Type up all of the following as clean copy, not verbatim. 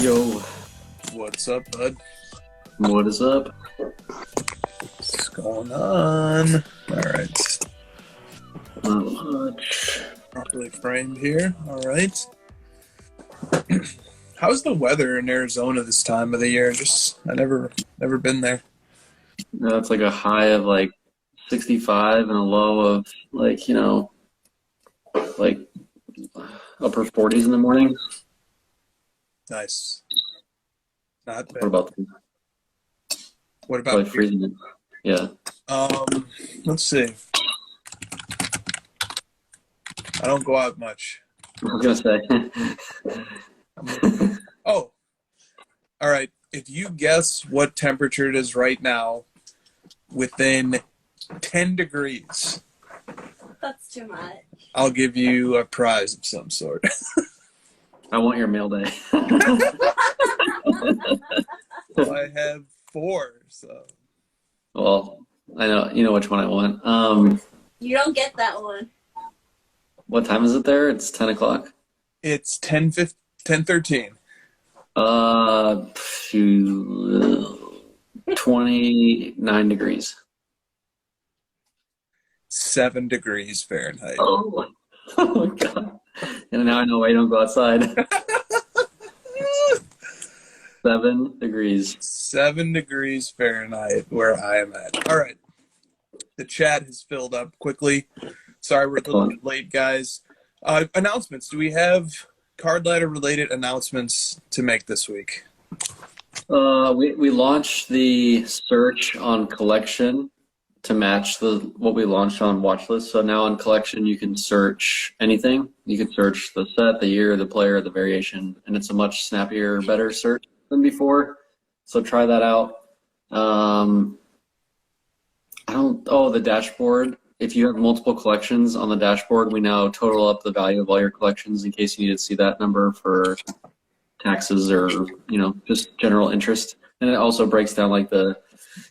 Yo, What's up, bud? what is up? What's going on? All right. Not much. Properly framed here. All right. How's the weather in Arizona this time of the year? I never been there. It's like a high of like 65 and a low of like, like upper 40s in the morning. Nice. Not What bad. about What like about here? freezing? Yeah. Let's see. I don't go out much. I was gonna say. Oh, all right. If you guess what temperature it is right now, within 10 degrees, That's too much. I'll give you a prize of some sort. I want your mail day. I have 4, so. Well, you know which one I want. You don't get that one. What time is it there? It's 10 o'clock. It's 10:13. 29 degrees. 7 degrees Fahrenheit. Oh my God. And now I know why you don't go outside. 7 degrees. 7 degrees Fahrenheit where I am at. All right. The chat has filled up quickly. Sorry we're a little bit late, guys. Announcements. Do we have card ladder related announcements to make this week? We launched the search on collection to match what we launched on watchlist. So now on collection you can search anything. You can search the set, the year, the player, the variation, and it's a much snappier, better search than before. So try that out. The dashboard. If you have multiple collections on the dashboard, we now total up the value of all your collections in case you need to see that number for taxes or, just general interest. And it also breaks down like the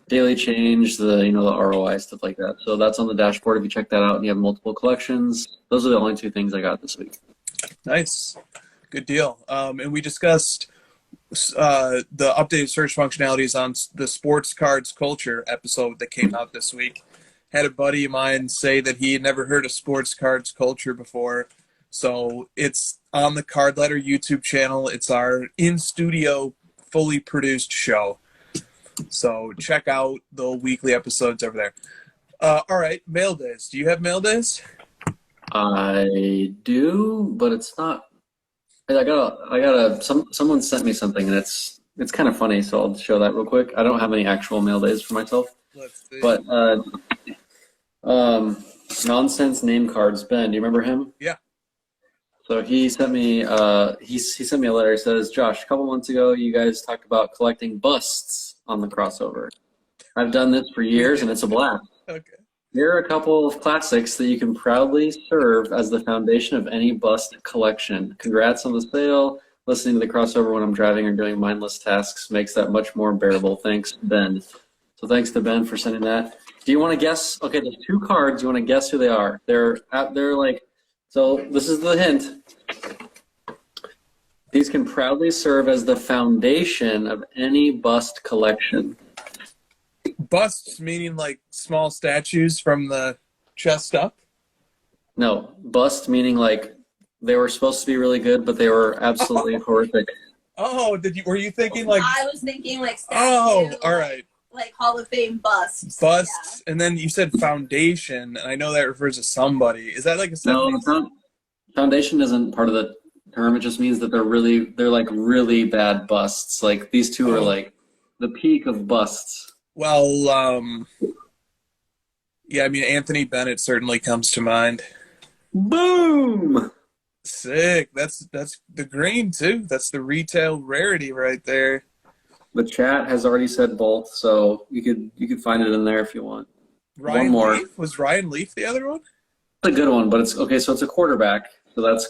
daily change, the ROI, stuff like that. So that's on the dashboard. If you check that out and you have multiple collections, those are the only 2 things I got this week. Nice. Good deal. And we discussed the updated search functionalities on the sports cards culture episode that came out this week. Had a buddy of mine say that he had never heard of sports cards culture before. So it's on the Card Letter YouTube channel. It's our in-studio, fully produced show. So check out the weekly episodes over there. All right, mail days. Do you have mail days? I do, but it's not. Someone sent me something, and it's kind of funny, so I'll show that real quick. I don't have any actual mail days for myself. Let's see. But nonsense name cards. Ben, do you remember him? Yeah. So he sent me he sent me a letter. He says, Josh, a couple months ago you guys talked about collecting busts on the crossover. I've done this for years and it's a blast. Okay. Here are a couple of classics that you can proudly serve as the foundation of any bust collection. Congrats on the sale. Listening to the crossover when I'm driving or doing mindless tasks makes that much more bearable. Thanks, Ben. So thanks to Ben for sending that. Do you want to guess? Okay, there's 2 cards. You want to guess who they are? They're like, so this is the hint. These can proudly serve as the foundation of any bust collection. Busts meaning like small statues from the chest up? No, bust meaning like they were supposed to be really good, but they were absolutely horrific. Oh, were you thinking like? I was thinking like statue. Oh, all right. Like Hall of Fame busts. Busts, yeah. And then you said foundation, and I know that refers to somebody. Is that like a sentence? No, foundation isn't part of the term. It just means that they're like really bad busts. Like these 2 are like the peak of busts. Well, yeah, I mean Anthony Bennett certainly comes to mind. Boom! Sick. That's the green too. That's the retail rarity right there. The chat has already said both, so you could find it in there if you want. One more. Leaf? Was Ryan Leaf the other one? It's a good one, but it's okay. So it's a quarterback. So it's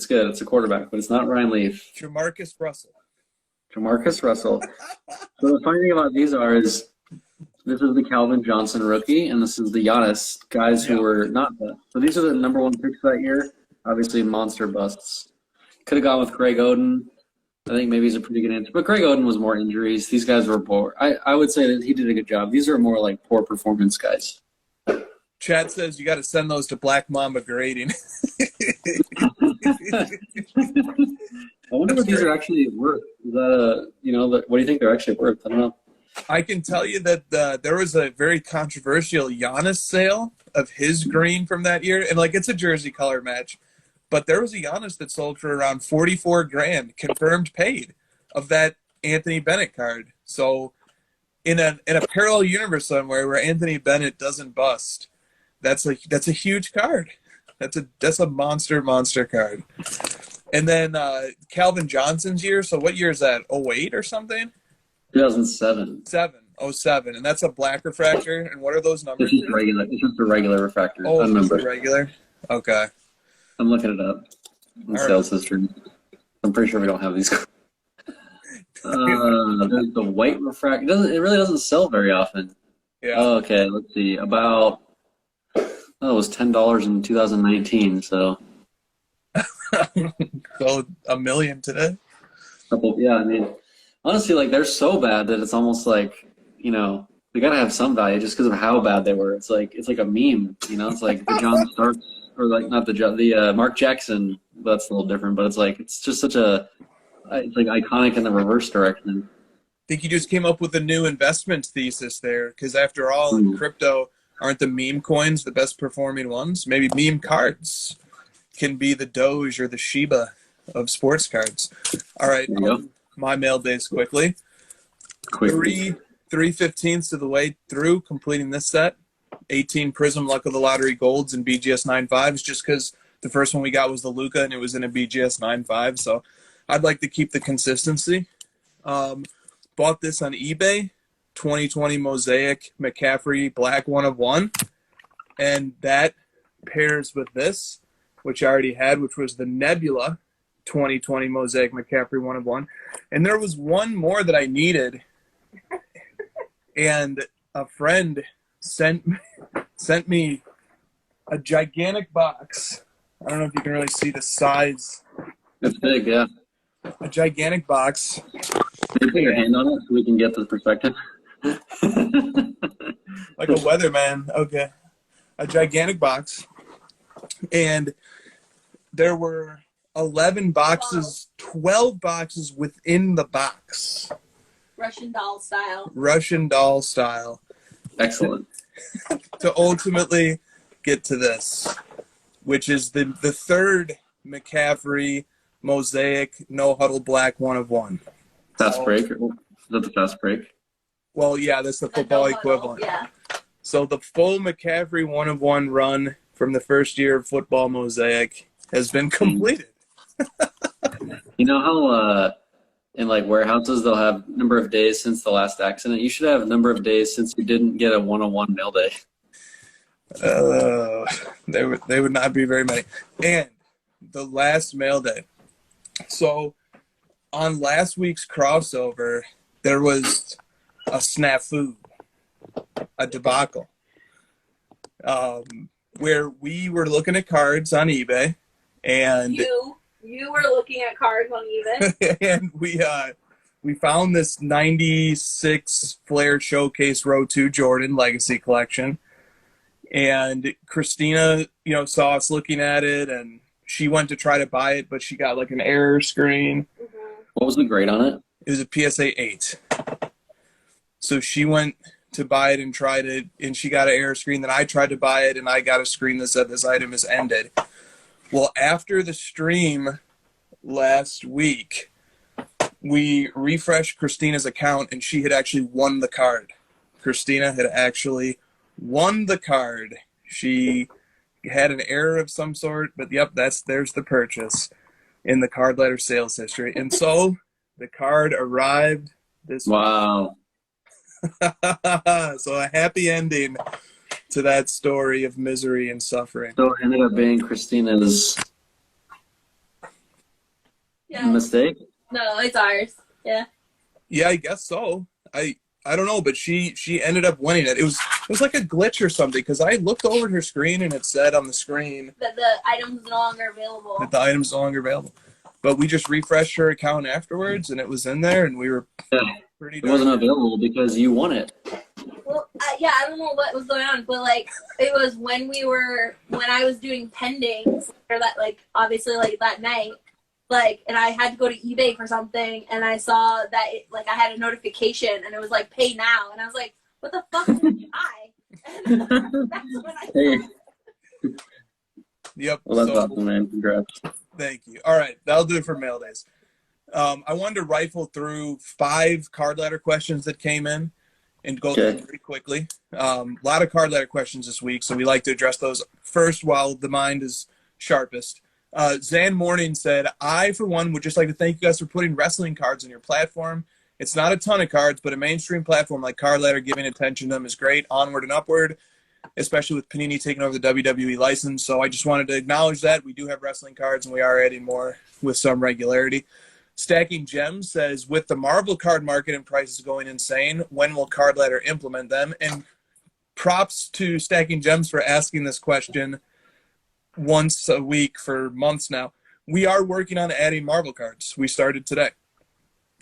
good. It's a quarterback, but it's not Ryan Leaf. Jamarcus Russell. So the funny thing about these is this is the Calvin Johnson rookie, and this is the Giannis guys who were not the. So these are the number 1 picks that year. Obviously, monster busts. Could have gone with Greg Oden. I think maybe he's a pretty good answer. But Greg Oden was more injuries. These guys were poor. I would say that he did a good job. These are more like poor performance guys. Chad says you got to send those to Black Mamba grading. I wonder what these are actually worth. Is that what do you think they're actually worth? I don't know. I can tell you that there was a very controversial Giannis sale of his green from that year, and like it's a jersey color match, but there was a Giannis that sold for around $44,000 confirmed paid of that Anthony Bennett card. So in a parallel universe somewhere where Anthony Bennett doesn't bust, that's a huge card. That's a monster card. And then Calvin Johnson's year. So what year is that? 08 or something? 2007. 07, and that's a black refractor. And what are those numbers? It's just regular. It's just a regular refractor. Oh, it's just regular. Okay. I'm looking it up in sales history. I'm pretty sure we don't have these. There's the white refractor. It really doesn't sell very often. Yeah. Oh, okay, let's see. It was $10 in 2019. So. So $1 million today. Yeah, I mean, honestly, like they're so bad that it's almost like they gotta have some value just because of how bad they were. It's like a meme. It's like the John Starks or like not the Mark Jackson. That's a little different, but it's just such a. It's like iconic in the reverse direction. I think you just came up with a new investment thesis there, because after all, in crypto, aren't the meme coins the best performing ones? Maybe meme cards can be the Doge or the Shiba of sports cards. All right, my mail days quickly. 3/15 of the way through completing this set. 18 Prism Luck of the Lottery Golds and BGS 9.5s, just because the first one we got was the Luka and it was in a BGS 9.5, so I'd like to keep the consistency. Bought this on eBay, 2020 Mosaic McCaffrey Black 1 of 1, and that pairs with this, which I already had, which was the Nebula 2020 Mosaic McCaffrey 1 of 1. And there was one more that I needed, and a friend sent me a gigantic box. I don't know if you can really see the size. It's big, yeah. A gigantic box. Can you put your hand on it so we can get the perspective? Like a weatherman. Okay. A gigantic box. And there were 11 boxes, 12 boxes within the box. Russian doll style. Russian doll style. Excellent. To ultimately get to this, which is the third McCaffrey Mosaic No Huddle Black 1 of 1. Fast break? Is that the fast break? Well, yeah, that's the football equivalent. Yeah. So the full McCaffrey 1 of 1 run from the first year of football Mosaic has been completed. You know how in like warehouses they'll have number of days since the last accident? You should have a number of days since you didn't get a 101 mail day. They would not be very many. And the last mail day. So on last week's crossover, there was a snafu, a debacle, where we were looking at cards on eBay, and you were looking at cards on eBay, and we found this 96 Flair Showcase Row 2 Jordan Legacy Collection, and Christina, saw us looking at it, and she went to try to buy it, but she got like an error screen. Mm-hmm. What was the grade on it? It was a PSA 8. So she went to buy it and tried it, and she got an error screen. Then I tried to buy it, and I got a screen that said this item is ended. Well, after the stream last week, we refreshed Christina's account, and she had actually won the card. Christina had actually won the card. She had an error of some sort, but yep, there's the purchase in the card letter sales history. And so the card arrived this Wow. So a happy ending to that story of misery and suffering. So it ended up being Christina's mistake? No, it's ours. Yeah. Yeah, I guess so. I don't know, but she ended up winning it. It was like a glitch or something, because I looked over at her screen and it said on the screen That the item's no longer available. that the item's no longer available. but we just refreshed her account afterwards, and it was in there, and we were Yeah. pretty. It wasn't available because you won it. Well, yeah, I don't know what was going on, but like it was when I was doing pendings, or that like obviously like that night, like, and I had to go to eBay for something, and I saw that like I had a notification, and it was like pay now, and I was like, what the fuck did I buy? And that's when I Hey. Yep. Well, that's awesome, man. Congrats. Thank you. All right, that'll do it for mail days. I wanted to rifle through 5 card ladder questions that came in and go through them very quickly. A lot of card ladder questions this week, so we like to address those first while the mind is sharpest. Zan Morning said, I, for one, would just like to thank you guys for putting wrestling cards on your platform. It's not a ton of cards, but a mainstream platform like Card Ladder giving attention to them is great, onward and upward, especially with Panini taking over the WWE license. So I just wanted to acknowledge that. We do have wrestling cards, and we are adding more with some regularity. Stacking Gems says, with the Marvel card market and prices going insane, when will Card Ladder implement them? And props to Stacking Gems for asking this question once a week for months now. We are working on adding Marvel cards. We started today.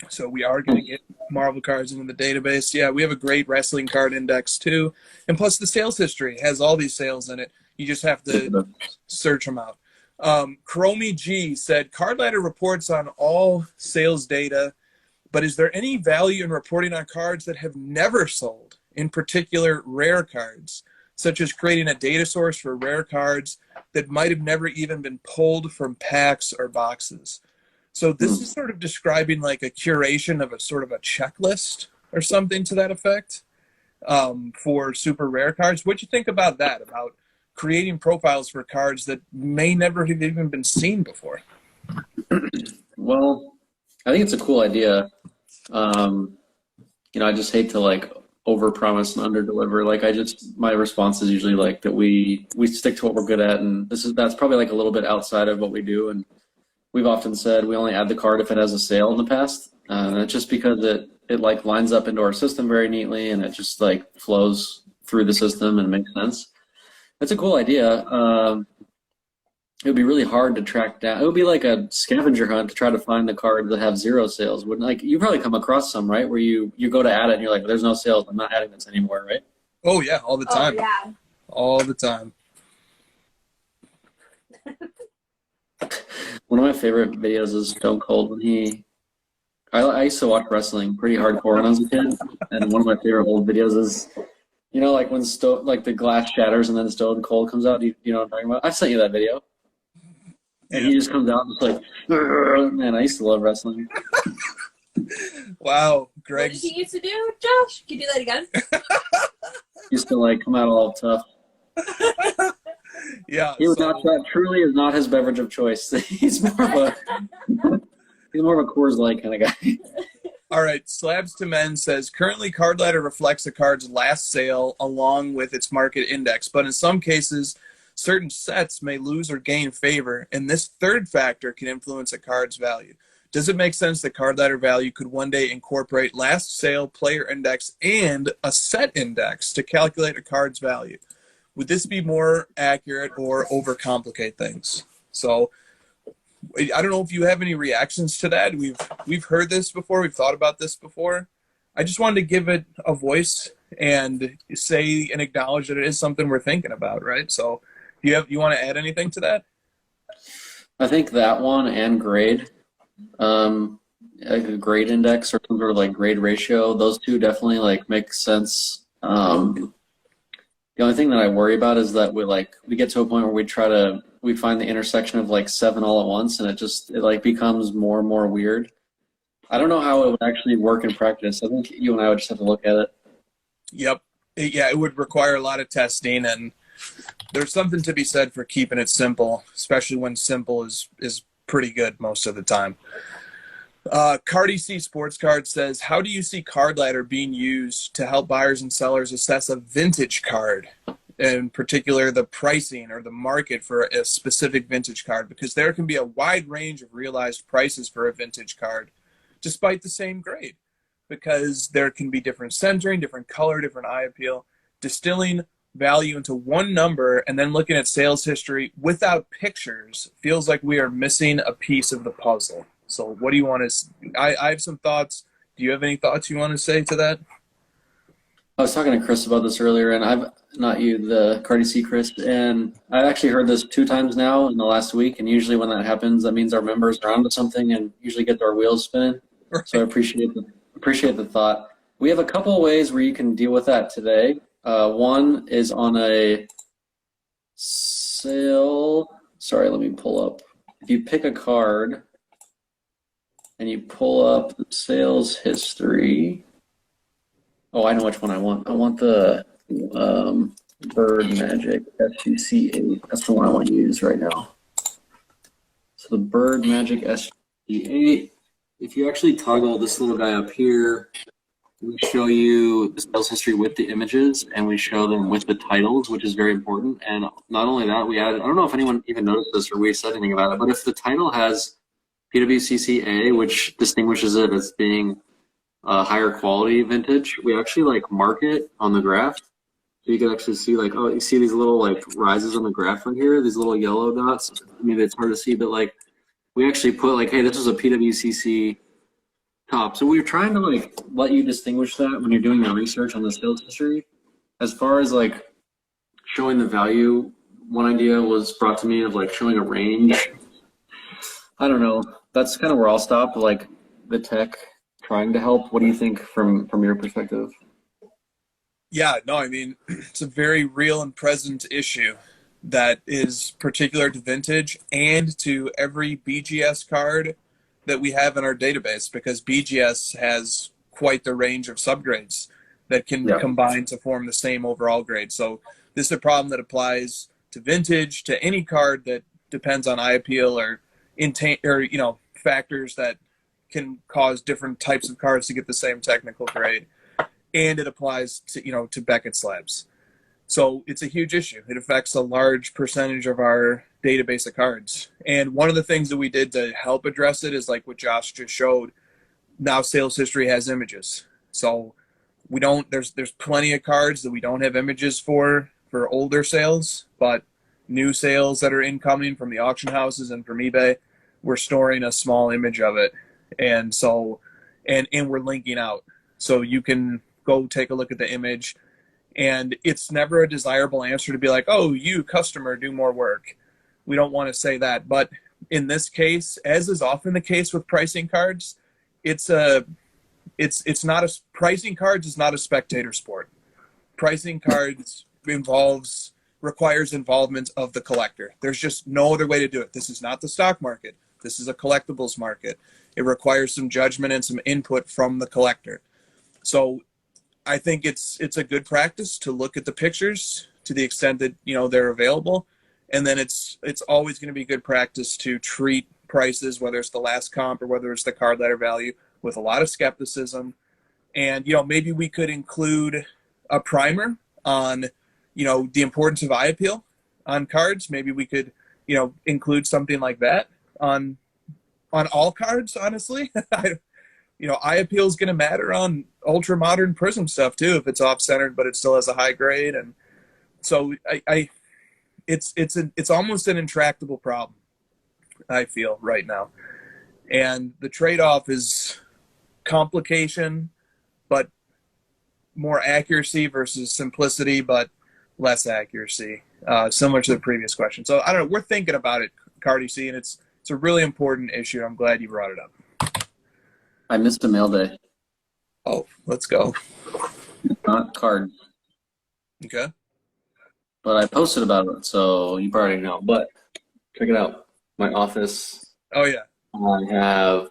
So we are going to get Marvel cards into the database. Yeah, we have a great wrestling card index too. And plus the sales history has all these sales in it. You just have to search them out. Chromie G said, Card Ladder reports on all sales data, but is there any value in reporting on cards that have never sold, in particular rare cards, such as creating a data source for rare cards that might have never even been pulled from packs or boxes? So this is sort of describing like a curation of a sort of a checklist or something to that effect for super rare cards. What do you think about that, about creating profiles for cards that may never have even been seen before? Well, I think it's a cool idea. I just hate to like overpromise and underdeliver. Like my response is usually like that we stick to what we're good at, and that's probably like a little bit outside of what we do. And we've often said we only add the card if it has a sale in the past. It's just because it like lines up into our system very neatly, and it just like flows through the system and makes sense. That's a cool idea. It would be really hard to track down. It would be like a scavenger hunt to try to find the cards that have 0 sales. Wouldn't like you probably come across some, right? Where you go to add it and you're like, there's no sales. I'm not adding this anymore, right? Oh yeah, all the time. Oh, yeah. All the time. One of my favorite videos is Stone Cold when I used to watch wrestling pretty hardcore when I was a kid, and one of my favorite old videos is, like when the glass shatters and then Stone Cold comes out. You know what I'm talking about? I've sent you that video. And he just comes out and just like, man, I used to love wrestling. Wow, What Greg. did he used to do, Josh? Can you do that again? Used to like come out all tough. Yeah. He was that truly is not his beverage of choice. He's more of a Coors Light kind of guy. All right, Slabs to Men says, currently Card Ladder reflects the card's last sale along with its market index, but in some cases, certain sets may lose or gain favor, and this third factor can influence a card's value. Does it make sense that Card Ladder value could one day incorporate last sale player index and a set index to calculate a card's value? Would this be more accurate or overcomplicate things? So I don't know if you have any reactions to that. We've heard this before. We've thought about this before. I just wanted to give it a voice and say and acknowledge that it is something we're thinking about, right? So you want to add anything to that? I think that one and grade, like a grade index or some sort of like grade ratio, those two definitely like make sense. The only thing that I worry about is that we get to a point where we find the intersection of like 7 all at once, and it like becomes more and more weird. I don't know how it would actually work in practice. I think you and I would just have to look at it. Yep. It would require a lot of testing, and there's something to be said for keeping it simple, especially when simple is pretty good most of the time. Cardi C Sports Card says, how do you see Card Ladder being used to help buyers and sellers assess a vintage card, in particular the pricing or the market for a specific vintage card? Because there can be a wide range of realized prices for a vintage card despite the same grade, because there can be different centering, different color, different eye appeal. Distilling value into one number and then looking at sales history without pictures feels like we are missing a piece of the puzzle. So what do you want to – I have some thoughts. Do you have any thoughts you want to say to that? I was talking to Chris about this earlier, and I've not you, the Cardi C Chris, and I've actually heard this 2 times now in the last week. And usually when that happens, that means our members are onto something and usually get our wheels spinning. Right. So I appreciate the thought. We have a couple of ways where you can deal with that today. One is on a sale. Sorry, let me pull up. If you pick a card and you pull up the sales history. Oh, I know which one I want. I want the Bird Magic SGC8. That's the one I want to use right now. So the Bird Magic SGC8. If you actually toggle this little guy up here, we show you the sales history with the images, and we show them with the titles, which is very important. And not only that, we added, I don't know if anyone even noticed this or we said anything about it, but if the title has PWCCA, which distinguishes it as being higher quality vintage, we actually like mark it on the graph. So you can actually see like, oh, you see these little like rises on the graph right here, these little yellow dots. I mean, it's hard to see, but like we actually put like, hey, this is a PWCC top. So we're trying to like let you distinguish that when you're doing your research on the sales history. As far as like showing the value, one idea was brought to me of like showing a range. I don't know. That's kind of where I'll stop. Like the tech trying to help. What do you think from your perspective? Yeah, no, I mean, it's a very real and present issue that is particular to vintage and to every BGS card that we have in our database, because BGS has quite the range of subgrades that can combine to form the same overall grade. So this is a problem that applies to vintage, to any card that depends on eye appeal or intent, or factors that can cause different types of cards to get the same technical grade. And it applies to to Beckett slabs. So it's a huge issue. It affects a large percentage of our database of cards. And one of the things that we did to help address it is like what Josh just showed. Now sales history has images. So we don't, there's plenty of cards that we don't have images for older sales, but new sales that are incoming from the auction houses and from eBay, we're storing a small image of it. And so, and we're linking out. So you can go take a look at the image. And it's never a desirable answer to be like, oh, you customer, do more work. We don't want to say that. But in this case, as is often the case with pricing cards, pricing cards is not a spectator sport. Pricing cards requires involvement of the collector. There's just no other way to do it. This is not the stock market. This is a collectibles market. It requires some judgment and some input from the collector. So I think it's a good practice to look at the pictures to the extent that they're available, and then it's always going to be good practice to treat prices, whether it's the last comp or whether it's the card letter value, with a lot of skepticism. And maybe we could include a primer on the importance of eye appeal on cards. Maybe we could include something like that on all cards. Honestly, eye appeal is going to matter on ultra modern Prism stuff too, if it's off centered but it still has a high grade. And so it's almost an intractable problem, I feel, right now. And the trade-off is complication but more accuracy versus simplicity but less accuracy, similar to the previous question. So I don't know, we're thinking about it, Cardi C, and it's a really important issue. I'm glad you brought it up. I missed a mail day. Oh, let's go. Not cards. Okay. But I posted about it, so you probably know. But check it out. My office. Oh, yeah. I have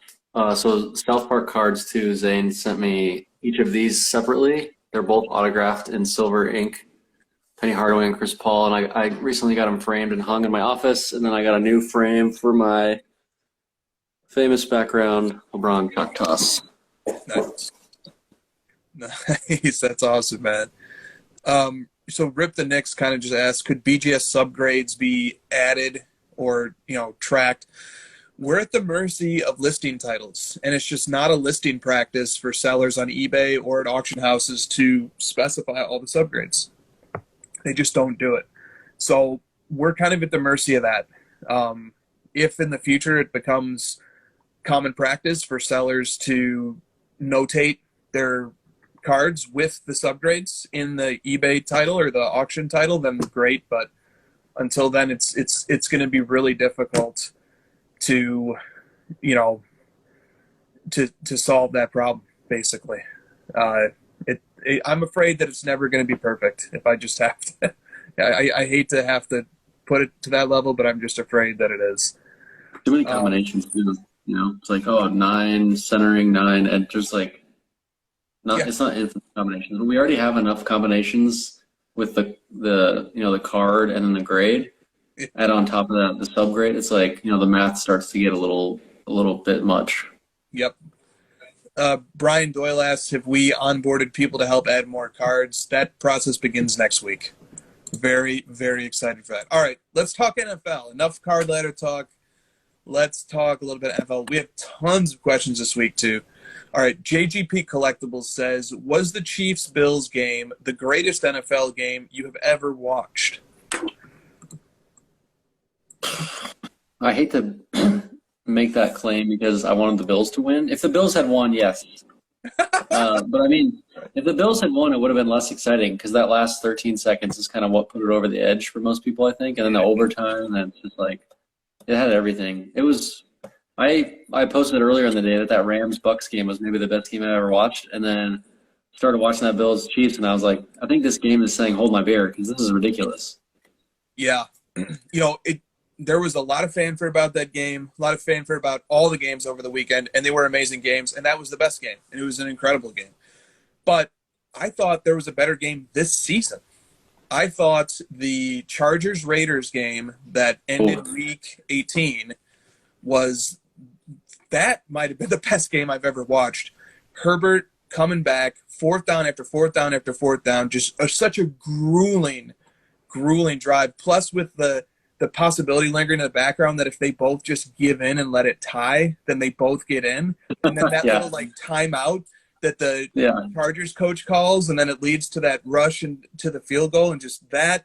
so South Park cards too. Zane sent me each of these separately. They're both autographed in silver ink. Penny Hardaway and Chris Paul, and I recently got them framed and hung in my office, and then I got a new frame for my famous background, LeBron chalk toss. Nice. That's awesome, man. So Rip the Knicks kind of just asked, could BGS subgrades be added or tracked? We're at the mercy of listing titles, and it's just not a listing practice for sellers on eBay or at auction houses to specify all the subgrades. They just don't do it. So we're kind of at the mercy of that. If in the future it becomes common practice for sellers to notate their cards with the subgrades in the eBay title or the auction title, then great. But until then, it's going to be really difficult to, to solve that problem. Basically, I'm afraid that it's never going to be perfect. If I just have to, I hate to have to put it to that level, but I'm just afraid that it is. Too many combinations too. It's like 9 centering 9, and just like it's not infinite combinations. We already have enough combinations with the card and then the grade. Add on top of that the subgrade. It's like the math starts to get a little bit much. Yep. Brian Doyle asks, have we onboarded people to help add more cards? That process begins next week. Very, very excited for that. All right, let's talk NFL. Enough card ladder talk. Let's talk a little bit of NFL. We have tons of questions this week, too. All right, JGP Collectibles says, was the Chiefs-Bills game the greatest NFL game you have ever watched? I hate to make that claim because I wanted the Bills to win. If the Bills had won, yes. But I mean, if the Bills had won, it would have been less exciting because that last 13 seconds is kind of what put it over the edge for most people, I think. And then the overtime, and it's just like, it had everything. It was, I posted earlier in the day that Rams-Bucks game was maybe the best game I ever watched. And then started watching that Bills-Chiefs, and I was like, I think this game is saying hold my beer because this is ridiculous. Yeah. There was a lot of fanfare about that game, a lot of fanfare about all the games over the weekend, and they were amazing games, and that was the best game, and it was an incredible game. But I thought there was a better game this season. I thought the Chargers-Raiders game that ended Week 18 that might have been the best game I've ever watched. Herbert coming back, fourth down after fourth down after fourth down, just such a grueling drive, plus with the possibility lingering in the background that if they both just give in and let it tie, then they both get in. And then that little timeout that the Chargers coach calls, and then it leads to that rush and to the field goal, and just that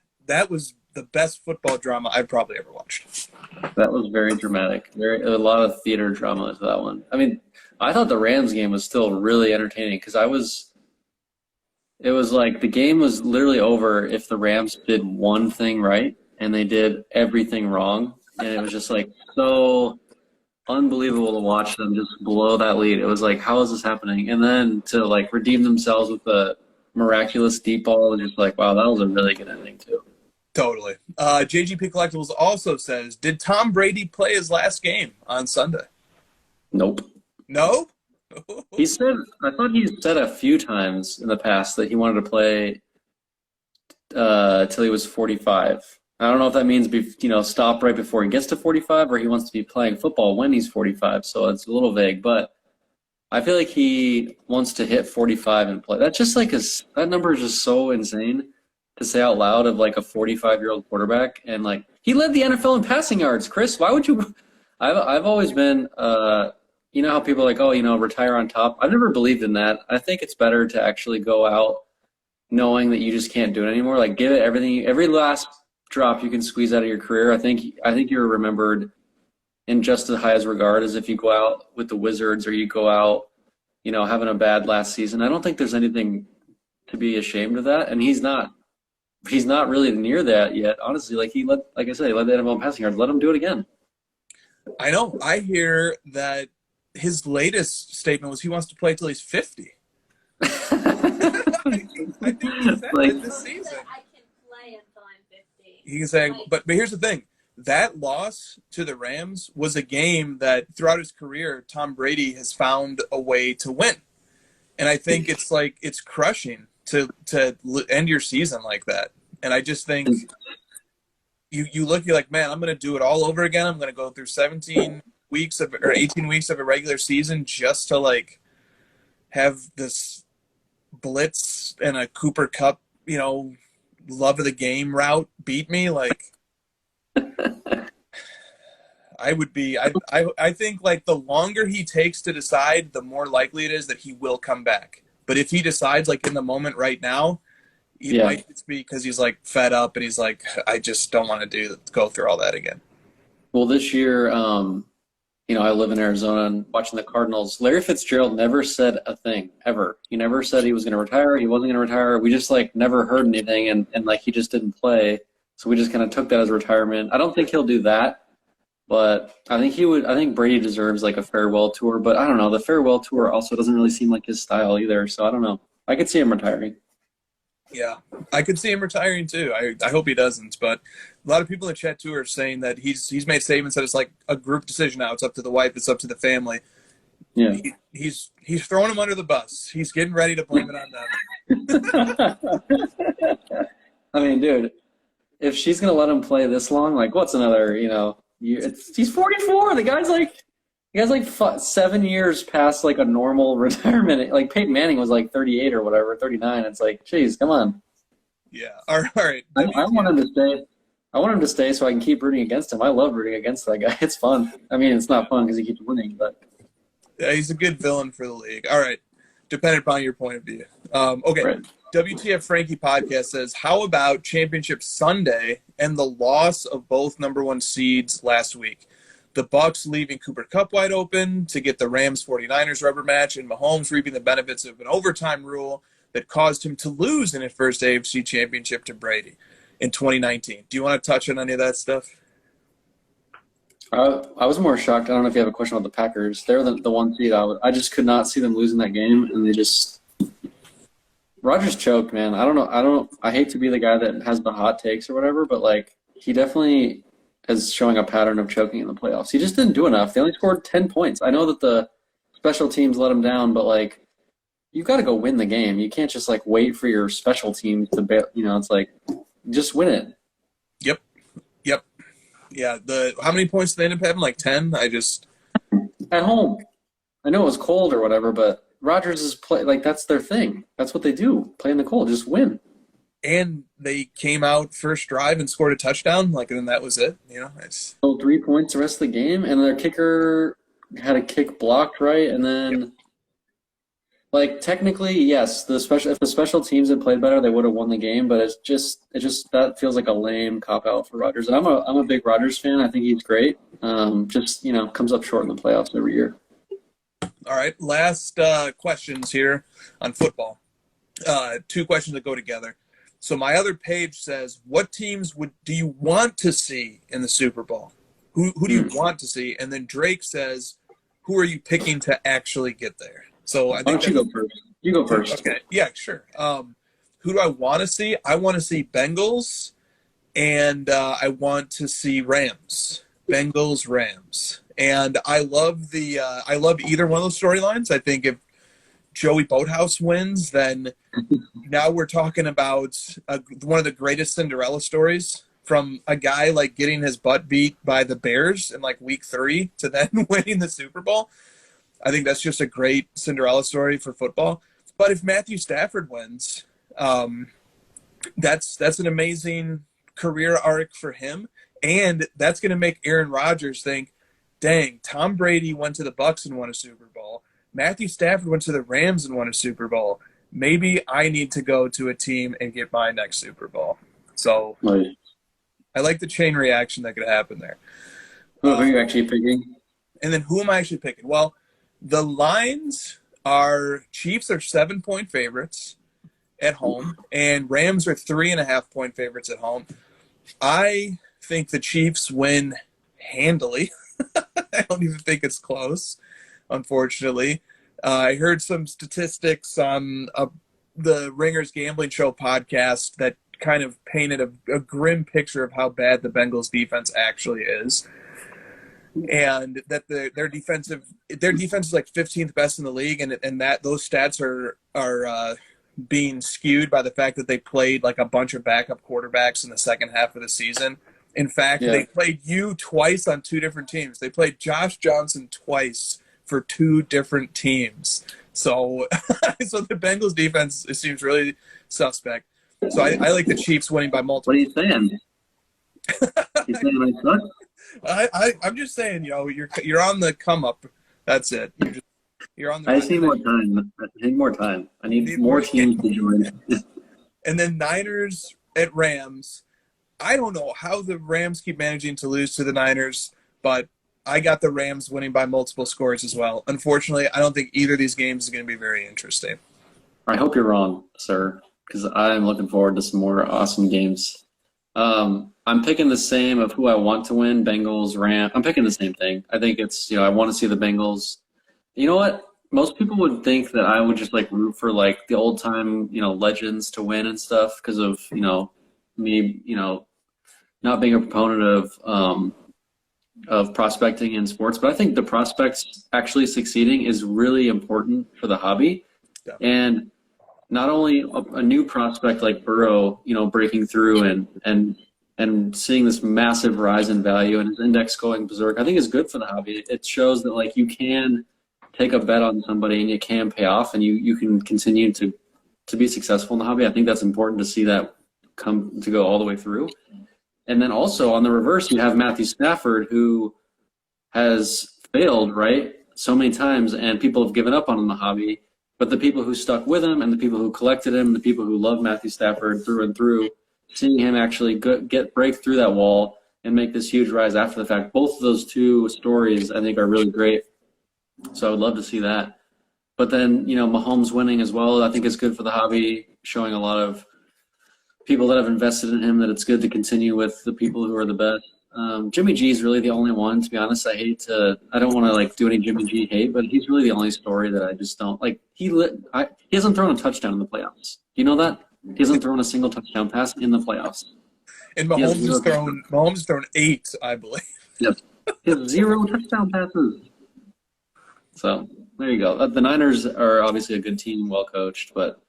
was the best football drama I've probably ever watched. That was very dramatic. A lot of theater drama to that one. I mean, I thought the Rams game was still really entertaining because it was like the game was literally over if the Rams did one thing right and they did everything wrong. And it was just like so unbelievable to watch them just blow that lead. It was like, how is this happening? And then to like redeem themselves with the miraculous deep ball was just like, wow, that was a really good ending too. Totally. JGP Collectibles also says, did Tom Brady play his last game on Sunday? Nope. No? I thought he said a few times in the past that he wanted to play till he was 45. I don't know if that means stop right before he gets to 45 or he wants to be playing football when he's 45. So it's a little vague, but I feel like he wants to hit 45 and play. That's just like that number is just so insane to say out loud of like a 45-year-old quarterback. And like he led the NFL in passing yards. Chris, why would you? I've always been. You know how people are like, retire on top? I've never believed in that. I think it's better to actually go out knowing that you just can't do it anymore. Like, give it everything, every last drop you can squeeze out of your career. I think you're remembered in just as high as regard as if you go out with the Wizards or you go out, having a bad last season. I don't think there's anything to be ashamed of that. And he's not really near that yet. Honestly, like he led the NFL in passing yards. Let him do it again. I know. I hear that his latest statement was he wants to play till he's 50. I think he said that this season. I can play until I'm 50. He's saying, but here's the thing. That loss to the Rams was a game that throughout his career, Tom Brady has found a way to win. And I think it's crushing to end your season like that. And I just think you look, you're like, man, I'm going to do it all over again. I'm going to go through 18 weeks of a regular season just to like have this blitz and a Cooper Cup, love of the game route beat me. Like I think like the longer he takes to decide, the more likely it is that he will come back. But if he decides like in the moment right now, He might just be because he's like fed up and he's like, I just don't want to go through all that again. Well, this year, I live in Arizona and watching the Cardinals. Larry Fitzgerald never said a thing, ever. He never said he was going to retire. He wasn't going to retire. We just, never heard anything, and he just didn't play. So we just kind of took that as retirement. I don't think he'll do that, but I think Brady deserves, a farewell tour. But I don't know. The farewell tour also doesn't really seem like his style either, so I don't know. I could see him retiring. Yeah, I could see him retiring too. I hope he doesn't. But a lot of people in the chat too are saying that he's made statements that it's like a group decision now. It's up to the wife. It's up to the family. Yeah, he's throwing him under the bus. He's getting ready to blame it on them. I mean, dude, if she's gonna let him play this long, what's another year? He's 44. The guy's 7 years past a normal retirement. Peyton Manning was 38 or whatever, 39. It's geez, come on. Yeah. All right. I want him to stay. I want him to stay so I can keep rooting against him. I love rooting against that guy. It's fun. I mean, it's not fun because he keeps winning, but yeah, he's a good villain for the league. All right. Depending upon your point of view. Okay. Right. WTF Frankie podcast says, how about Championship Sunday and the loss of both number one seeds last week? The Bucks leaving Cooper Kupp wide open to get the Rams 49ers rubber match, and Mahomes reaping the benefits of an overtime rule that caused him to lose in his first AFC championship to Brady in 2019. Do you want to touch on any of that stuff? I was more shocked. I don't know if you have a question about the Packers. They're the one seed. I just could not see them losing that game, and they just Rodgers choked, man. I don't know. I hate to be the guy that has the hot takes or whatever, but he definitely is showing a pattern of choking in the playoffs. He just didn't do enough. They only scored 10 points. I know that the special teams let him down, but you've got to go win the game. You can't just wait for your special teams to it's just win it. Yep. Yeah. How many points did they end up having? 10? At home. I know it was cold or whatever, but Rodgers is that's their thing. That's what they do. Play in the cold. Just win. And they came out first drive and scored a touchdown, and then that was it. It's 3 points the rest of the game, and their kicker had a kick blocked, right? And then, technically, yes, if the special teams had played better, they would have won the game. But it just that feels like a lame cop out for Rodgers. And I'm a big Rodgers fan. I think he's great. Comes up short in the playoffs every year. All right, last questions here on football. 2 questions that go together. So my other page says, what teams do you want to see in the Super Bowl? Who do you want to see? And then Drake says, who are you picking to actually get there? So I think why don't you go first? You go first. Okay, yeah, sure. Who do I want to see? I want to see Bengals, and I want to see Rams. Bengals, Rams. And I love either one of those storylines. I think if Joey Boathouse wins, then now we're talking about one of the greatest Cinderella stories, from a guy getting his butt beat by the Bears in week 3 to then winning the Super Bowl. I think that's just a great Cinderella story for football. But if Matthew Stafford wins, that's an amazing career arc for him, and that's going to make Aaron Rodgers think, dang, Tom Brady went to the Bucs and won a Super Bowl. Matthew Stafford went to the Rams and won a Super Bowl. Maybe I need to go to a team and get my next Super Bowl. So right. I like the chain reaction that could happen there. Who are you actually picking? And then who am I actually picking? Well, the lines are Chiefs are 7-point favorites at home, and Rams are 3.5-point favorites at home. I think the Chiefs win handily. I don't even think it's close, unfortunately. I heard some statistics on the Ringers Gambling Show podcast that kind of painted a grim picture of how bad the Bengals defense actually is. And that their defense is 15th best in the league, and that those stats are being skewed by the fact that they played a bunch of backup quarterbacks in the second half of the season. In fact, They played you twice on 2 different teams. They played Josh Johnson twice for 2 different teams. So the Bengals defense, it seems really suspect. So I like the Chiefs winning by multiple. What are you saying? You saying I suck? I'm just saying, you're on the come up. That's it. You're on the. I just need more time. I need more time. I need more teams to join. And then Niners at Rams. I don't know how the Rams keep managing to lose to the Niners, but I got the Rams winning by multiple scores as well. Unfortunately, I don't think either of these games is going to be very interesting. I hope you're wrong, sir, because I'm looking forward to some more awesome games. I'm picking the same of who I want to win, Bengals, Rams. I'm picking the same thing. I think it's, I want to see the Bengals. You know what? Most people would think that I would just like root for like the old time, legends to win and stuff because of, me, not being a proponent of prospecting in sports. But I think the prospects actually succeeding is really important for the hobby. Yeah. And not only a new prospect like Burrow, breaking through and seeing this massive rise in value and his index going berserk, I think is good for the hobby. It shows that like you can take a bet on somebody and it can pay off and you can continue to be successful in the hobby. I think that's important to see that come to go all the way through. And then also on the reverse, you have Matthew Stafford, who has failed, right, so many times, and people have given up on him in the hobby. But the people who stuck with him and the people who collected him, the people who love Matthew Stafford through and through, seeing him actually break through that wall and make this huge rise after the fact, both of those two stories I think are really great. So I would love to see that. But then, Mahomes winning as well, I think is good for the hobby, showing a lot of people that have invested in him that it's good to continue with the people who are the best. Jimmy G is really the only one, to be honest. I don't want to like do any Jimmy G hate, but he's really the only story that I just don't like. He hasn't thrown a touchdown in the playoffs. Do you know that? He hasn't thrown a single touchdown pass in the playoffs. And Mahomes has thrown 8, I believe. Yep. He has 0 touchdown passes. So there you go. The Niners are obviously a good team, well coached, but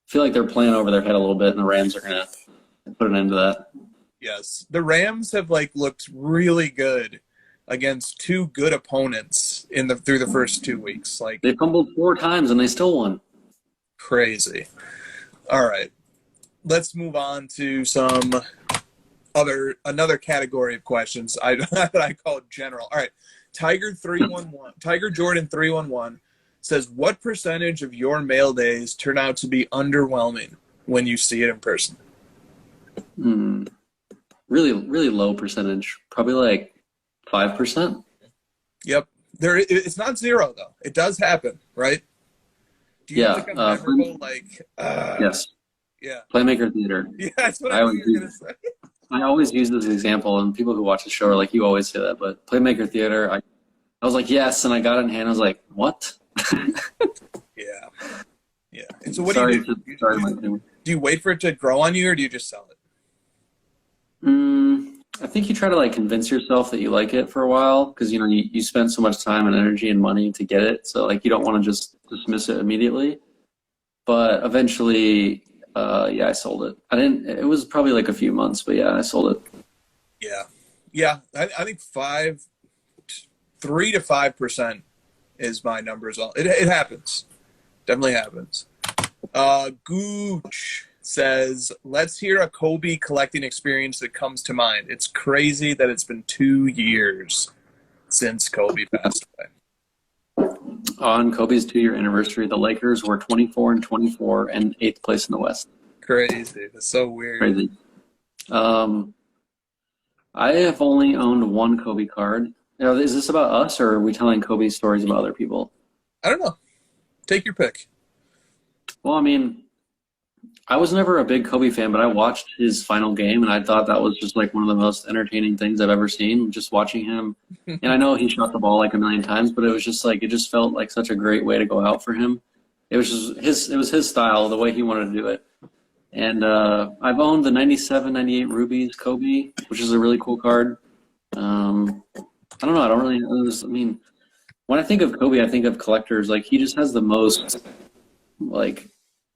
I feel like they're playing over their head a little bit, and the Rams are going to put an end to that. Yes. The Rams have looked really good against 2 good opponents through the first 2 weeks. They fumbled 4 times and they still won. Crazy. All right. Let's move on to some another category of questions that I call general. All right. Tiger Jordan 311 says, what percentage of your mail days turn out to be underwhelming when you see it in person? Really, really low percentage. Probably like 5%. Yep. It's not 0 though. It does happen, right? Do you think I'm memorable? Yes. Yeah. Playmaker theater. Yeah, that's what I was going to say. I always use this example, and people who watch the show are like, you always say that, but Playmaker theater, I was like, yes, and I got it in hand. I was like, what? Yeah. Yeah. And so what do you do? Do you wait for it to grow on you, or do you just sell it? I think you try to convince yourself that you like it for a while because you spend so much time and energy and money to get it, so you don't want to just dismiss it immediately. But eventually, I sold it. I didn't. It was probably a few months, but yeah, I sold it. Yeah. I think 3 to 5% is my number as well. It happens. Definitely happens. Gooch says, let's hear a Kobe collecting experience that comes to mind. It's crazy that it's been 2 years since Kobe passed away. On Kobe's 2-year anniversary, the Lakers were 24-24 and 8th place in the West. Crazy. That's so weird. Crazy. I have only owned 1 Kobe card. Is this about us, or are we telling Kobe stories about other people? I don't know. Take your pick. Well, I mean, I was never a big Kobe fan, but I watched his final game, and I thought that was just one of the most entertaining things I've ever seen, just watching him. And I know he shot the ball a million times, but it was just it just felt like such a great way to go out for him. It was just his style, the way he wanted to do it. And I've owned the 97, 98 Rubies Kobe, which is a really cool card. I don't know. I don't really know. When I think of Kobe, I think of collectors. He just has the most,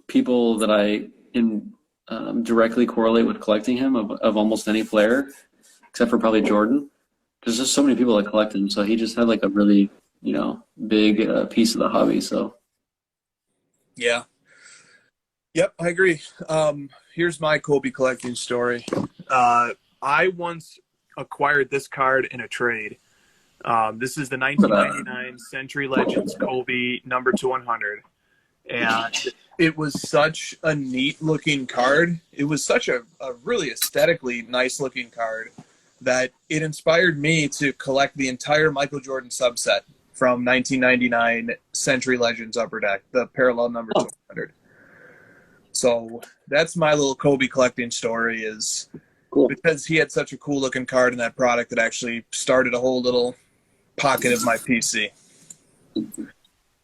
people that I can directly correlate with collecting him of almost any player, except for probably Jordan. There's just so many people that collect him, so he just had a really, big piece of the hobby. So. Yeah. Yep, I agree. Here's my Kobe collecting story. I once acquired this card in a trade. This is the 1999 Century Legends Kobe number 200. And it was such a neat looking card. It was such a really aesthetically nice looking card that it inspired me to collect the entire Michael Jordan subset from 1999 Century Legends Upper Deck, the parallel number 200. So that's my little Kobe collecting story, is Cool. because he had such a cool looking card in that product that actually started a whole little pocket of my PC.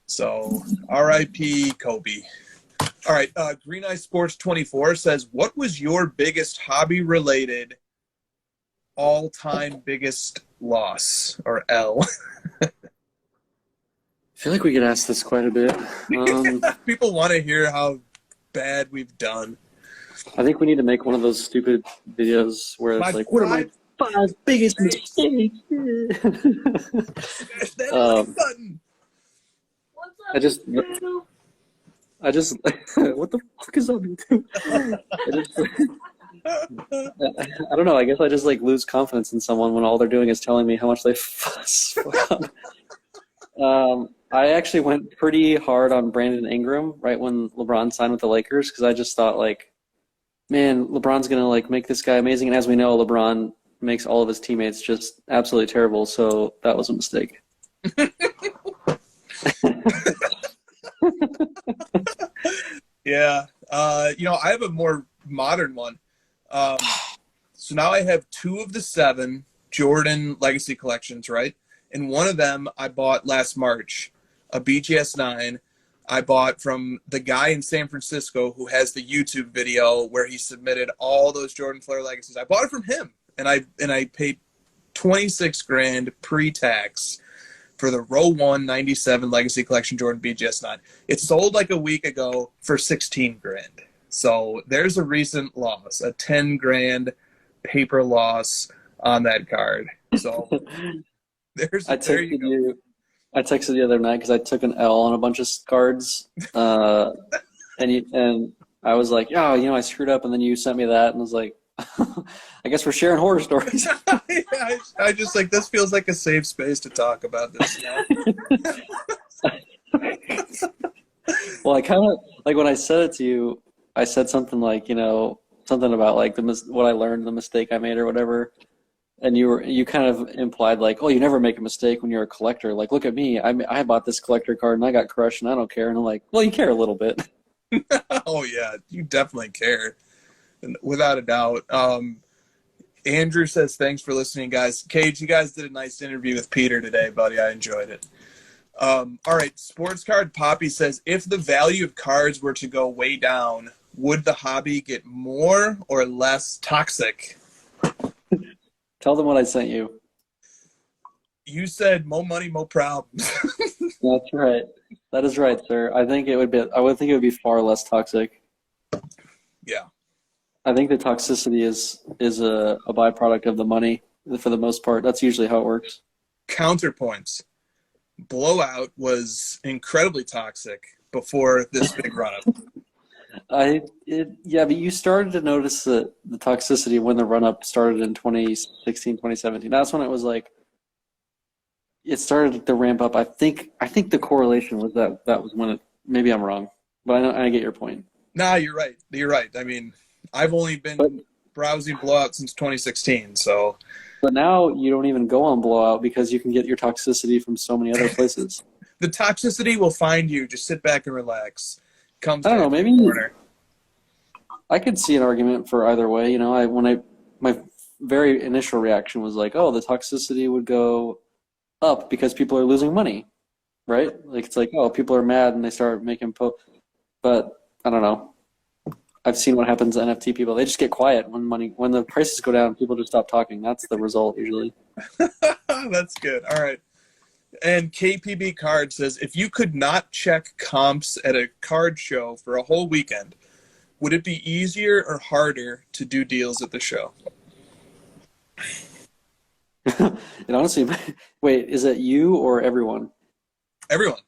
So RIP Kobe. All right, Green Eye Sports 24 says, what was your biggest hobby related all-time biggest loss, or L? I feel like we get asked this quite a bit. People want to hear how bad we've done. I think we need to make one of those stupid videos where it's like, what are my 5 biggest mistakes? Smash that like button. What's up, I just, Drew? what the fuck is up, YouTube? I don't know. I guess I just like lose confidence in someone when all they're doing is telling me how much they fuss. I actually went pretty hard on Brandon Ingram right when LeBron signed with the Lakers, because I just thought, like, man, LeBron's gonna like make this guy amazing, and as we know, LeBron makes all of his teammates just absolutely terrible. So that was a mistake. Yeah. I have a more modern one. So now I have 2 of the 7 Jordan Legacy collections, right? And one of them I bought last March, a BGS 9. I bought from the guy in San Francisco who has the YouTube video where he submitted all those Jordan Flair Legacies. I bought it from him, and I paid $26,000 pre-tax for the Row 1 97 Legacy Collection Jordan BGS 9. It sold like a week ago for $16,000. So there's a recent loss, a $10,000 paper loss on that card. So there you go. I texted the other night because I took an L on a bunch of cards, and I was like, "Yeah, I screwed up," and then you sent me that, and I was like, "I guess we're sharing horror stories." Yeah, I just like, this feels like a safe space to talk about this now. Well, I kind of like when I said it to you, I said something like, something about like what I learned, the mistake I made, or whatever. And you kind of implied like, oh, you never make a mistake when you're a collector. Like, look at me. I bought this collector card and I got crushed and I don't care. And I'm like, well, you care a little bit. Oh, yeah. You definitely care. Without a doubt. Andrew says, thanks for listening, guys. Cage, you guys did a nice interview with Peter today, buddy. I enjoyed it. All right. Sports Card Poppy says, if the value of cards were to go way down, would the hobby get more or less toxic? Tell them what I sent you. You said more money, more problems. That's right. That is right, sir. I would think it would be far less toxic. Yeah. I think the toxicity is a byproduct of the money for the most part. That's usually how it works. Counterpoints. Blowout was incredibly toxic before this big run-up. But you started to notice the toxicity when the run-up started in 2016, 2017. That's when it was like, it started to ramp up. I think the correlation was that was when it, maybe I'm wrong, but I get your point. Nah, you're right. You're right. I mean, I've only been browsing Blowout since 2016, so. But now you don't even go on Blowout because you can get your toxicity from so many other places. The toxicity will find you. Just sit back and relax. I don't know. Maybe I could see an argument for either way. My very initial reaction was like, oh, the toxicity would go up because people are losing money, right? Like, it's like, oh, people are mad and they start making but I don't know. I've seen what happens to NFT people. They just get quiet when the prices go down. People just stop talking. That's the result usually. That's good. All right. And KPB Card says, if you could not check comps at a card show for a whole weekend, would it be easier or harder to do deals at the show? And honestly, wait, is it you or everyone? Everyone.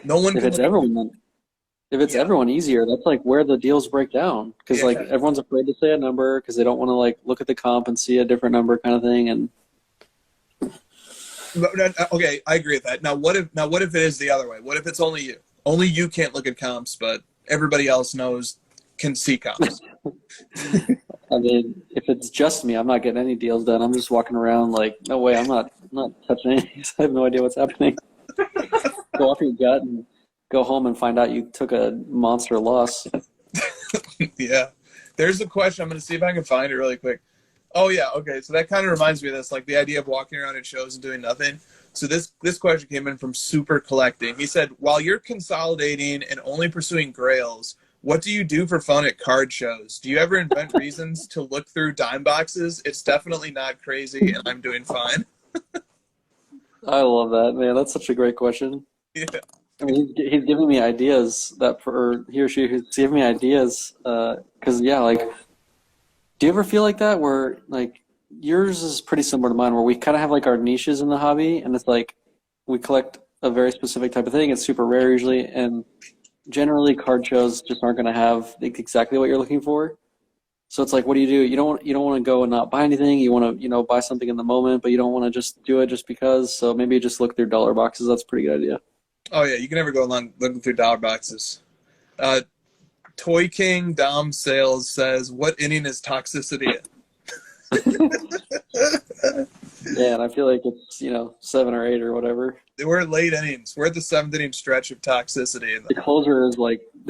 No one. If it's everyone, everyone, easier. That's like where the deals break down, because like everyone's afraid to say a number because they don't want to like look at the comp and see a different number kind of thing. And okay, I agree with that. Now what if it is the other way? What if it's only you? Only you can't look at comps, but everybody else knows can see comps. I mean, if it's just me, I'm not getting any deals done. I'm just walking around like, no way, I'm not touching anything. I have no idea what's happening. Go off your gut and go home and find out you took a monster loss. Yeah. There's a question. I'm going to see if I can find it really quick. Oh, yeah. Okay. So that kind of reminds me of this, like the idea of walking around at shows and doing nothing. So this question came in from Super Collecting. He said, while you're consolidating and only pursuing grails, what do you do for fun at card shows? Do you ever invent reasons to look through dime boxes? It's definitely not crazy, and I'm doing fine. I love that, man. That's such a great question. Yeah. I mean, he's giving me ideas or he or she who's giving me ideas. Because, yeah, like, do you ever feel like that where, like, yours is pretty similar to mine where we kind of have, like, our niches in the hobby, and it's like we collect a very specific type of thing. It's super rare usually, and generally card shows just aren't going to have exactly what you're looking for. So it's like, what do? You don't want to go and not buy anything. You want to, buy something in the moment, but you don't want to just do it just because. So maybe you just look through dollar boxes. That's a pretty good idea. Oh, yeah. You can never go along looking through dollar boxes. Toy King Dom Sales says, what inning is toxicity in? Yeah, and I feel like it's 7 or 8 or whatever. We're at late innings. We're at the 7th inning stretch of toxicity. The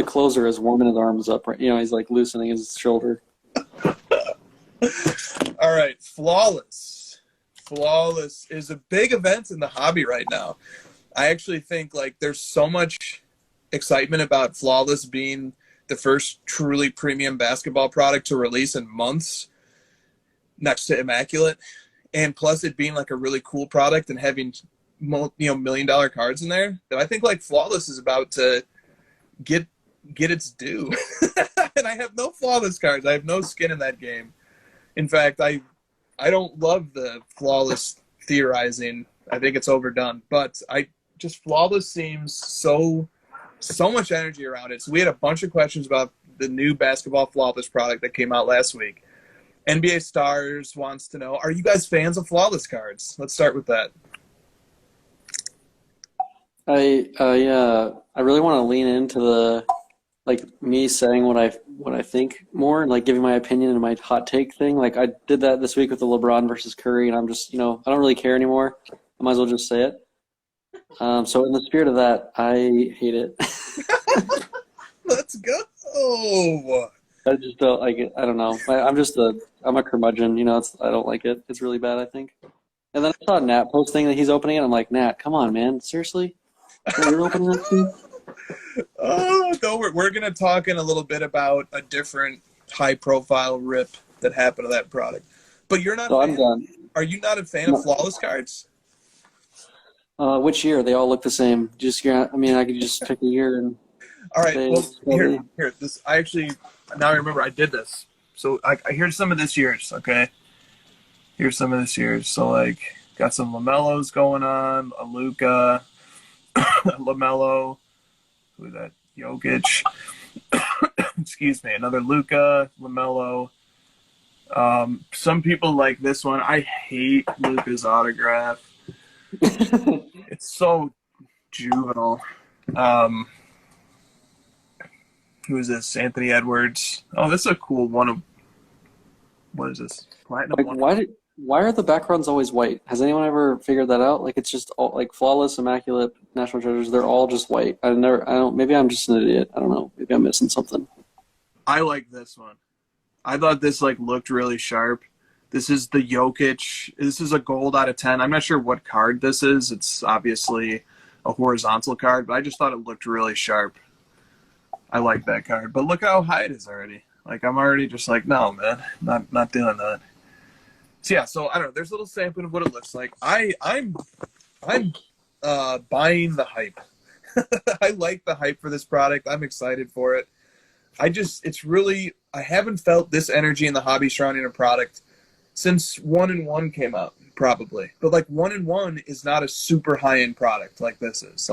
closer is warming his arms up. Right, he's like loosening his shoulder. All right, Flawless. Flawless is a big event in the hobby right now. I actually think like there's so much excitement about Flawless being the first truly premium basketball product to release in months next to Immaculate. And plus it being like a really cool product and having $1 million cards in there, that I think like Flawless is about to get its due. And I have no Flawless cards. I have no skin in that game. In fact, I don't love the Flawless theorizing. I think it's overdone. But Flawless seems so much energy around it. So we had a bunch of questions about the new basketball Flawless product that came out last week. NBA Stars wants to know, are you guys fans of Flawless cards? Let's start with that. I really want to lean into the me saying what I think more, and like giving my opinion and my hot take thing. Like I did that this week with the LeBron versus Curry, and I'm just I don't really care anymore. I might as well just say it. So in the spirit of that, I hate it. Let's go. I just don't like it. I don't know. I'm a curmudgeon. I don't like it. It's really bad, I think. And then I saw Nat posting that he's opening it. I'm like, Nat, come on, man. Seriously? You're opening that too? Oh, no, we're going to talk in a little bit about a different high-profile rip that happened to that product. But you're not. So I'm done. Are you not a fan of Flawless cards? Which year? They all look the same. I could just pick a year and. All right. Well, here. This I actually now I remember I did this. So here's some of this year's. Okay. Here's some of this year's. So like got some LaMelos going on. A Luka, LaMelo. Who's that? Jokic. Excuse me. Another Luka, LaMelo. Some people like this one. I hate Luka's autograph. It's so juvenile. Who is this? Anthony Edwards. Oh, this is a cool one. What is this? Platinum one. Why are the backgrounds always white? Has anyone ever figured that out? Like it's just all, like Flawless, Immaculate, National Treasures. They're all just white. Maybe I'm just an idiot. I don't know. Maybe I'm missing something. I like this one. I thought this looked really sharp. This is the Jokic. This is a gold out of 10. I'm not sure what card this is. It's obviously a horizontal card, but I just thought it looked really sharp. I like that card. But look how high it is already. Like, I'm already just like, no, man, not doing that. So, yeah, so I don't know. There's a little sampling of what it looks like. I'm buying the hype. I like the hype for this product. I'm excited for it. I haven't felt this energy in the hobby surrounding a product since 1-in-1 came out, probably. But, 1-in-1 is not a super high-end product like this is.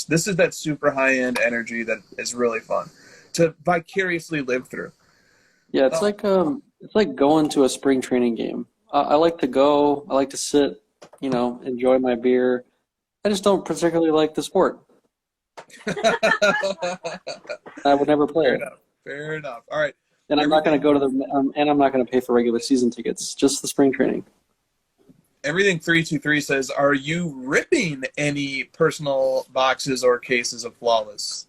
This is that super high-end energy that is really fun to vicariously live through. Yeah, it's like going to a spring training game. I like to go. I like to sit, enjoy my beer. I just don't particularly like the sport. I would never play Fair it. enough. Fair enough. All right. And I'm not going to go to and I'm not going to pay for regular season tickets, just the spring training. Everything 323 says, are you ripping any personal boxes or cases of Flawless?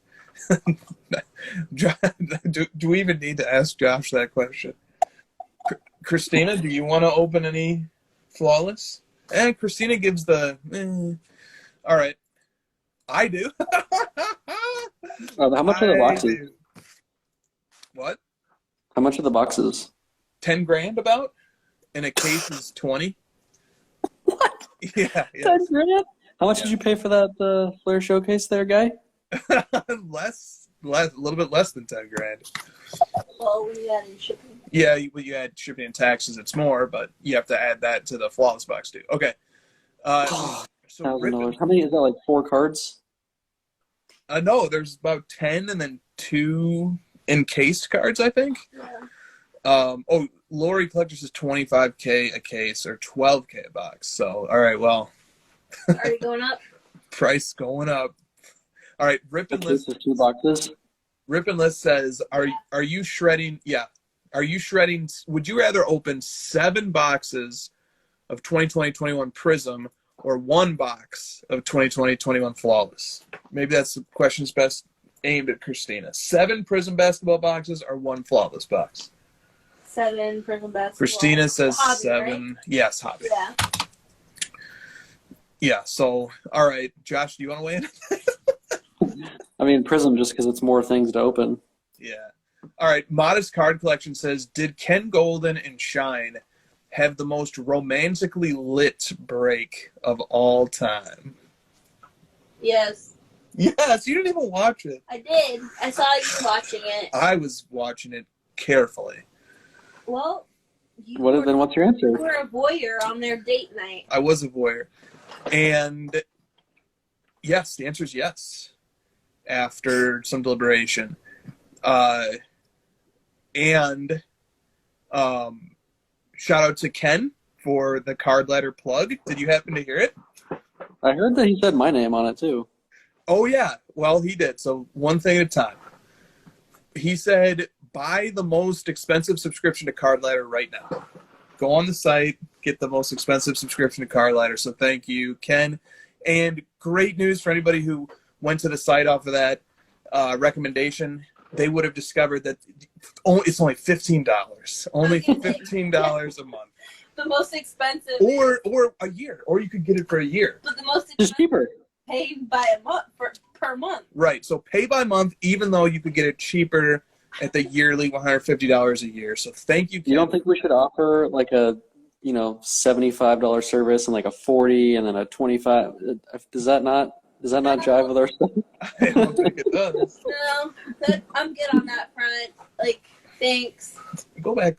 do we even need to ask Josh that question? Christina, do you want to open any Flawless? And Christina gives the, all right. I do. How much are the boxes? do. What? How much are the boxes? 10 grand about? And a case is 20. What? Yeah. 10 grand? How much did you pay for that Flair showcase there, guy? less, a little bit less than 10 grand. Well, we added shipping. Yeah, you add shipping and taxes, it's more, but you have to add that to the Flawless box too. Okay. So $1,000. How many is that? Like 4 cards? No, there's about 10 and then 2 encased cards, I think. Yeah. Lori Collector says $25K a case or $12K a box. So, all right, well. Are you going up? Price going up. All right, Rip and List. 2 boxes. Rip and List says, are you shredding? Yeah. Are you shredding? Would you rather open 7 boxes of 2020-21 Prism or 1 box of 2020-21 Flawless? Maybe that's the question's best aimed at Christina. 7 Prism basketball boxes or 1 Flawless box? 7 Prism basketball. Christina says Hobby, 7. Right? Yes, hobby. Yeah. Yeah, so, all right. Josh, do you want to weigh in? I mean, Prism, just because it's more things to open. Yeah. All right. Modest Card Collection says, did Ken Golden and Shine have the most romantically lit break of all time? Yes. Yes, you didn't even watch it. I did. I saw you watching it. I was watching it carefully. Well, Then what's your answer? you were a voyeur on their date night. I was a voyeur. And yes, the answer is yes. After some deliberation. And shout out to Ken for the card ladder plug. Did you happen to hear it? I heard that he said my name on it, too. Oh, yeah. Well, he did. So one thing at a time. He said, buy the most expensive subscription to Card Ladder right now. Go on the site, get the most expensive subscription to Card Ladder. So thank you, Ken. And great news for anybody who went to the site off of that recommendation. They would have discovered that it's only $15. Only $15 a month. The most expensive. Or a year. Or you could get it for a year. But the most Just expensive cheaper. pay by a month per month. Right. So pay by month, even though you could get it cheaper at the yearly $150 a year. So thank you, Ken. You don't think we should offer like a, $75 service and like a 40 and then a 25? Does that not jive with our stuff? I don't think it does. No, I'm good on that front. Like, thanks. Go back.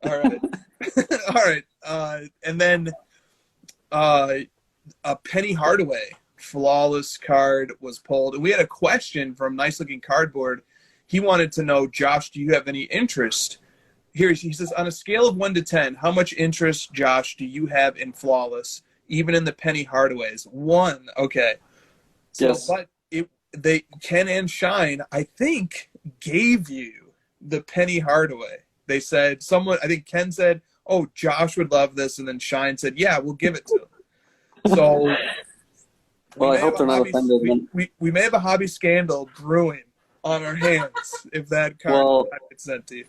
All right. All right. And then a Penny Hardaway Flawless card was pulled. We had a question from Nice Looking Cardboard. He wanted to know, Josh, do you have any interest? Here he says, on a scale of 1 to 10, how much interest, Josh, do you have in Flawless, even in the Penny Hardaways? 1. Okay. So, Yes. But they Ken and Shine, I think, gave you the Penny Hardaway. They said, I think Ken said, oh, Josh would love this. And then Shine said, yeah, we'll give it to him. So, Well, I hope they're not offended. we may have a hobby scandal brewing on our hands if that card gets sent to you.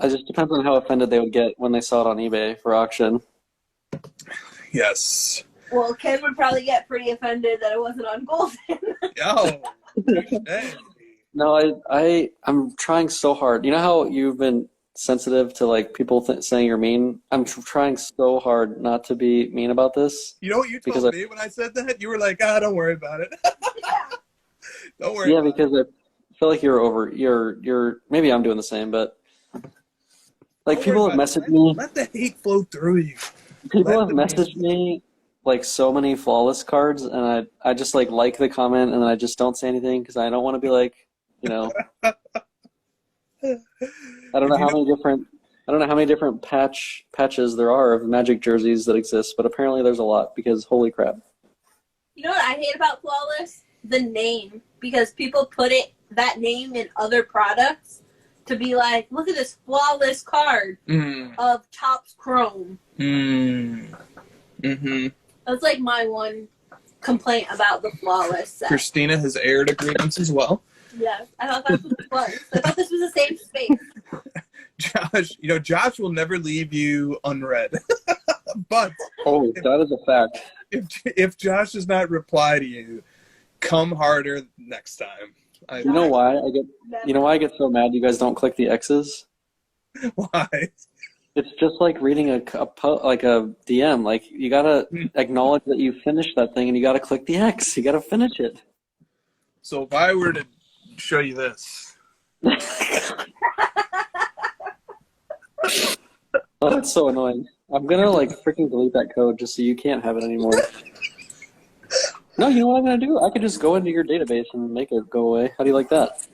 It just depends on how offended they would get when they saw it on eBay for auction. Yes. Well, Ken would probably get pretty offended that it wasn't on Golden. Oh, hey. No, I'm trying so hard. You know how you've been sensitive to like people saying you're mean? I'm trying so hard not to be mean about this. You know what you told me when I said that? You were like, don't worry about it. Don't worry. Yeah, because I feel like you're maybe I'm doing the same, but like people have messaged me. Let the hate flow through you. People have messaged me like so many Flawless cards, and I just like the comment, and then I just don't say anything because I don't want to be like, I don't know how many different patches there are of Magic jerseys that exist, but apparently there's a lot because holy crap. You know what I hate about Flawless? The name. Because people put that name in other products to be like, look at this flawless card of Topps Chrome. Mm-hmm. That's like my one complaint about the Flawless set. Christina has aired agreements as well. Yes, I thought that's what it was. I thought this was a safe space. Josh will never leave you unread. But that is a fact. if Josh does not reply to you, come harder next time. You know why I get so mad you guys don't click the X's? Why? It's just like reading a DM. Like, you gotta acknowledge that you finished that thing, and you gotta click the X. You gotta finish it. So if I were to show you this. Oh, that's so annoying. I'm gonna freaking delete that code just so you can't have it anymore. No, you know what I'm gonna do? I could just go into your database and make it go away. How do you like that?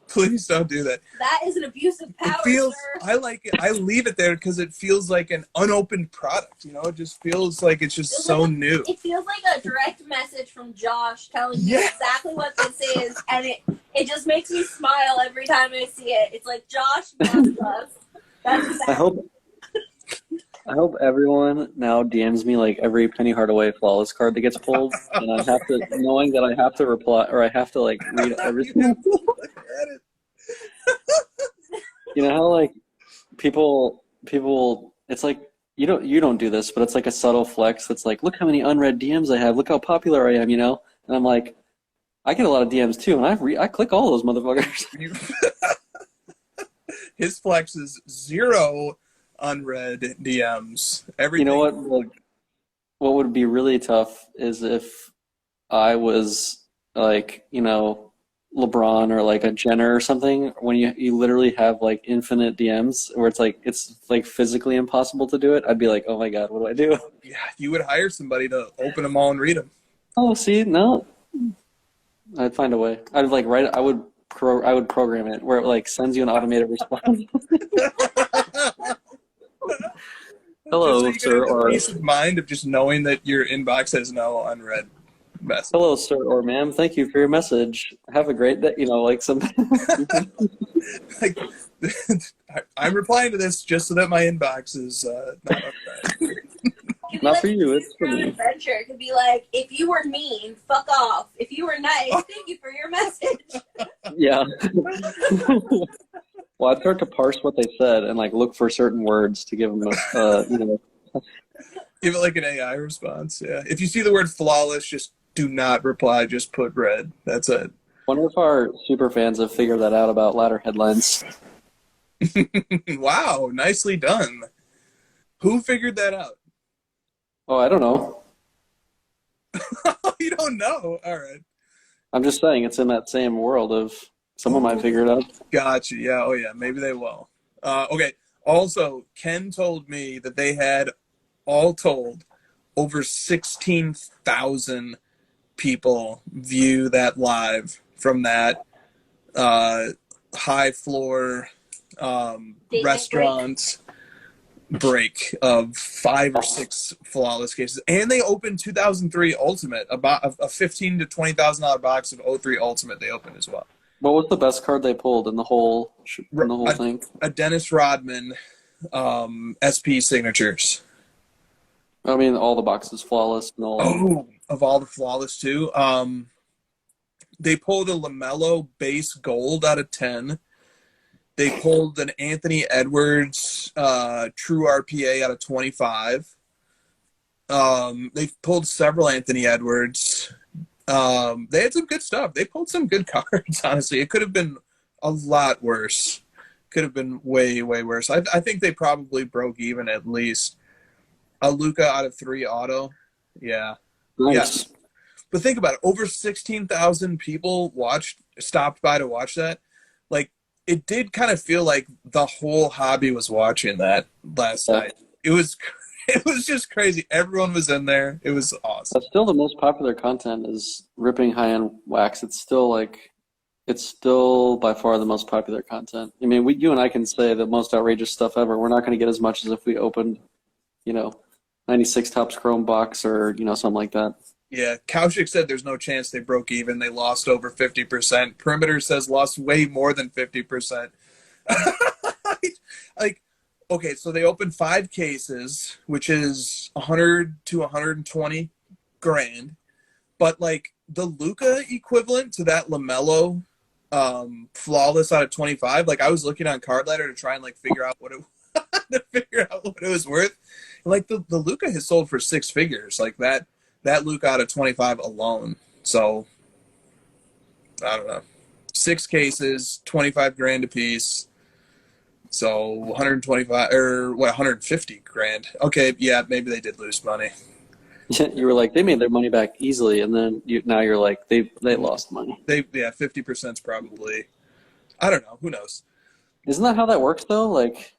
Please don't do that. That is an abuse of power, sir. I like it. I leave it there because it feels like an unopened product. It just feels like it's just so new. It feels like a direct message from Josh telling me exactly what this is, and it just makes me smile every time I see it. It's like, Josh loves us. That's exactly. I hope everyone now DMs me every Penny Hardaway Flawless card that gets pulled, and I have to, knowing that I have to reply, or I have to read everything. You know how people, it's like you don't do this, but it's like a subtle flex. That's like, look how many unread DMs I have. Look how popular I am. And I'm like, I get a lot of DMs too, and I click all those motherfuckers. His flex is 0 unread DMs. Everything. You know what? What would be really tough is if I was LeBron or a Jenner or something, when you literally have infinite DMs where it's physically impossible to do it. I'd be like, oh my god, what do I do? Yeah, you would hire somebody to open them all and read them. Oh, see, no, I'd find a way. I would program it where it sends you an automated response. Hello, just so sir. You get or peace of mind of just knowing that your inbox has no unread message. Hello, sir or ma'am. Thank you for your message. Have a great day. I'm replying to this just so that my inbox is not unread. Not for you. It's for me. Adventure. It could be like, if you were mean, fuck off. If you were nice, thank you for your message. Yeah. Well, I'd start to parse what they said and look for certain words to give them Give it an AI response. Yeah. If you see the word flawless, just do not reply. Just put red. That's it. One of our super fans have figured that out about ladder headlines. Wow, nicely done. Who figured that out? Oh, I don't know. You don't know? All right. I'm just saying it's in that same world of someone might figure it out. Gotcha. Yeah. Oh, yeah. Maybe they will. Okay. Also, Ken told me that they had, all told, over 16,000 people view that live from that high floor restaurant break of 5 or 6 flawless cases. And they opened 2003 Ultimate, about a $15,000 to $20,000 box of 03 Ultimate they opened as well. What was the best card they pulled in the whole thing? A Dennis Rodman SP signatures. I mean, all the boxes flawless. And all of all the flawless too. They pulled a LaMelo base gold out of 10. They pulled an Anthony Edwards true RPA out of 25. They've pulled several Anthony Edwards. They had some good stuff. They pulled some good cards, honestly. It could have been a lot worse. Could have been way, way worse. I think they probably broke even at least. A Luka out of 3 auto. Yeah. Nice. Yeah. But think about it. Over 16,000 people stopped by to watch that. It did kind of feel like the whole hobby was watching that last night. It was just crazy. Everyone was in there. It was awesome. That's still the most popular content is ripping high-end wax. It's still by far the most popular content. I mean, you and I can say the most outrageous stuff ever. We're not going to get as much as if we opened, 96 Topps Chrome box or, something like that. Yeah, Kaushik said there's no chance they broke even. They lost over 50%. Perimeter says lost way more than 50%. Like, okay, so they opened 5 cases, which is 100 to 120 grand. But like the Luka equivalent to that LaMelo flawless out of 25, like I was looking on Card Ladder to try and like figure out what it was worth. And, like the Luka has sold for 6 figures, like that Luka out of 25 alone. So I don't know. 6 cases, 25 grand a piece. So 125 or what 150 grand. Okay, yeah, maybe they did lose money. You were like, they made their money back easily, and then now you're like, they lost money. 50% is probably, I don't know, who knows. Isn't that how that works though? Like,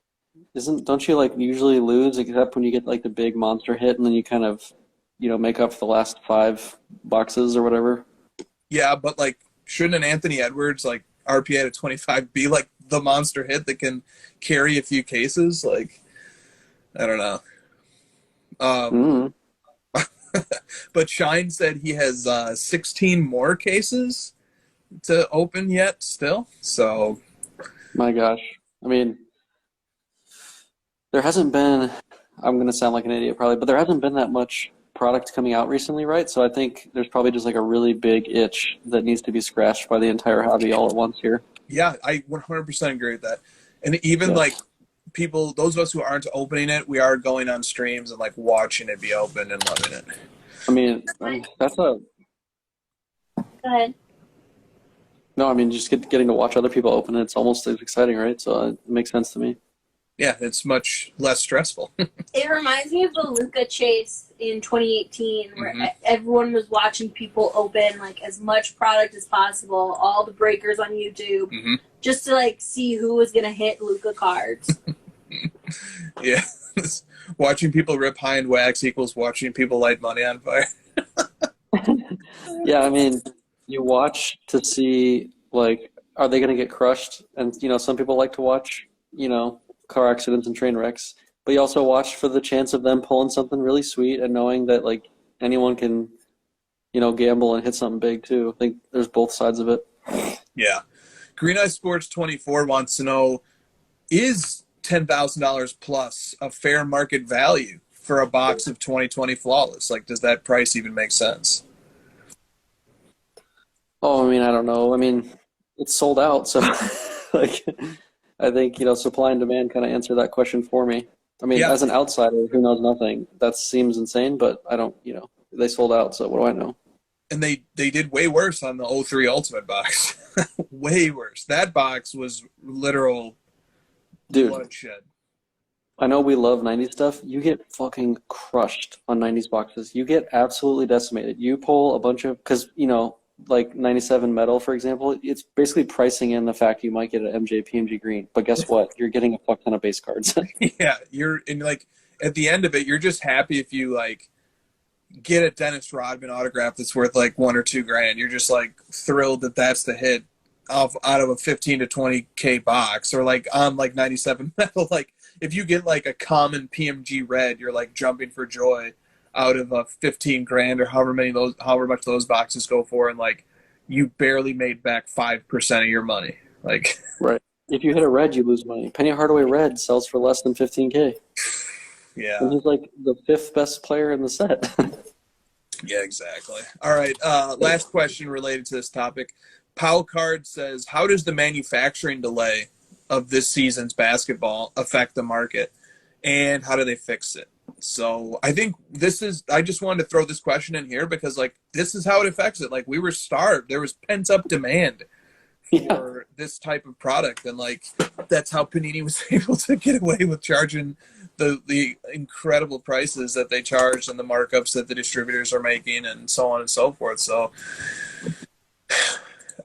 don't you like usually lose except when you get like the big monster hit, and then you kind of, make up for the last 5 boxes or whatever? Yeah, but like, shouldn't an Anthony Edwards like RPA at 25 be like the monster hit that can carry a few cases? Like, I don't know. But Shine said he has 16 more cases to open yet still. So, My gosh. I mean, there hasn't been, I'm going to sound like an idiot probably, but there hasn't been that much product coming out recently, right? So I think there's probably just like a really big itch that needs to be scratched by the entire hobby all at once here. Yeah, I 100% agree with that. And even like people, those of us who aren't opening it, we are going on streams and like watching it be opened and loving it. I mean, that's a... Go ahead. No, I mean, just getting to watch other people open it, it's almost as exciting, right? So it makes sense to me. Yeah, it's much less stressful. It reminds me of the Luka chase in 2018 where everyone was watching people open like as much product as possible, all the breakers on YouTube, just to like see who was going to hit Luka cards. Yeah. Watching people rip high and wax equals watching people light money on fire. Yeah, I mean, you watch to see, like, are they going to get crushed? And, some people like to watch, car accidents and train wrecks. But you also watch for the chance of them pulling something really sweet and knowing that, like, anyone can, gamble and hit something big, too. I think there's both sides of it. Yeah. Green Eye Sports 24 wants to know, is $10,000 plus a fair market value for a box of 2020 Flawless? Like, does that price even make sense? Oh, I mean, I don't know. I mean, it's sold out, so like, I think supply and demand kind of answer that question for me. I mean, as an outsider who knows nothing, that seems insane, but I don't. They sold out, so what do I know? And they did way worse on the 03 Ultimate box. Way worse. That box was literal bloodshed. I know we love 90s stuff. You get fucking crushed on 90s boxes. You get absolutely decimated. You pull a bunch of, because, like 97 metal, for example, it's basically pricing in the fact you might get an MJ PMG green. But guess what? You're getting a fuck ton of base cards. Yeah, you're in like at the end of it, you're just happy if you like get a Dennis Rodman autograph that's worth like $1 or $2 grand. You're just like thrilled that that's the hit out of a 15 to 20K box, or like on like 97 metal. Like if you get like a common PMG red, you're like jumping for joy out of a 15 grand or however much those boxes go for, and like you barely made back 5% of your money. Like right. If you hit a red, you lose money. Penny Hardaway red sells for less than 15K. Yeah. And he's like the 5th best player in the set. Yeah, exactly. All right. Last question related to this topic. Powell Card says, how does the manufacturing delay of this season's basketball affect the market, and how do they fix it? So I think I just wanted to throw this question in here because like this is how it affects it. Like we were starved. There was pent up demand for this type of product. And like, that's how Panini was able to get away with charging the incredible prices that they charged and the markups that the distributors are making and so on and so forth. So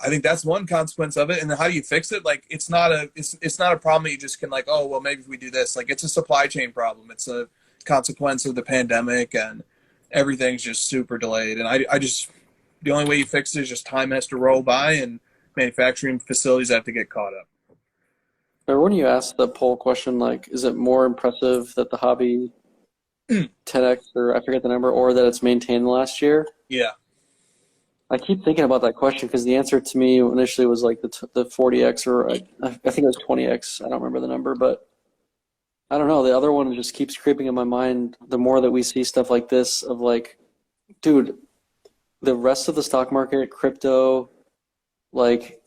I think that's one consequence of it. And then how do you fix it? Like, it's not a problem that you just can like, oh, well, maybe if we do this, like it's a supply chain problem. It's a consequence of the pandemic and everything's just super delayed. And I just, the only way you fix it is just time has to roll by and manufacturing facilities have to get caught up. Remember when you asked the poll question, like, is it more impressive that the hobby 10x, or I forget the number, or that it's maintained last year. Yeah. I keep thinking about that question because the answer to me initially was like the 40x, or I think it was 20x. I don't remember the number, but I don't know. The other one just keeps creeping in my mind the more that we see stuff like this of like, dude, the rest of the stock market, crypto, like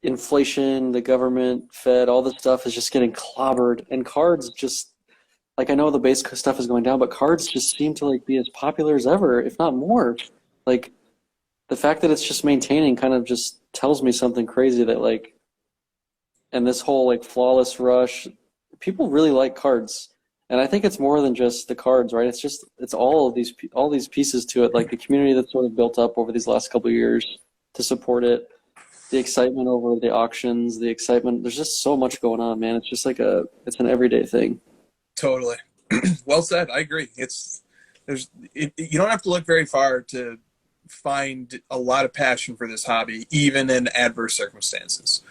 inflation, the government, Fed, all this stuff is just getting clobbered, and cards just like, I know the base stuff is going down, but cards just seem to like be as popular as ever, if not more. Like the fact that it's just maintaining kind of just tells me something crazy that like, and this whole like flawless rush, people really like cards. And I think it's more than just the cards, right? It's all of these pieces to it, like the community that's sort of built up over these last couple of years to support it, the excitement over the auctions, the excitement. There's just so much going on, man. It's just like it's an everyday thing. Totally. Well said. I agree. You don't have to look very far to find a lot of passion for this hobby, even in adverse circumstances.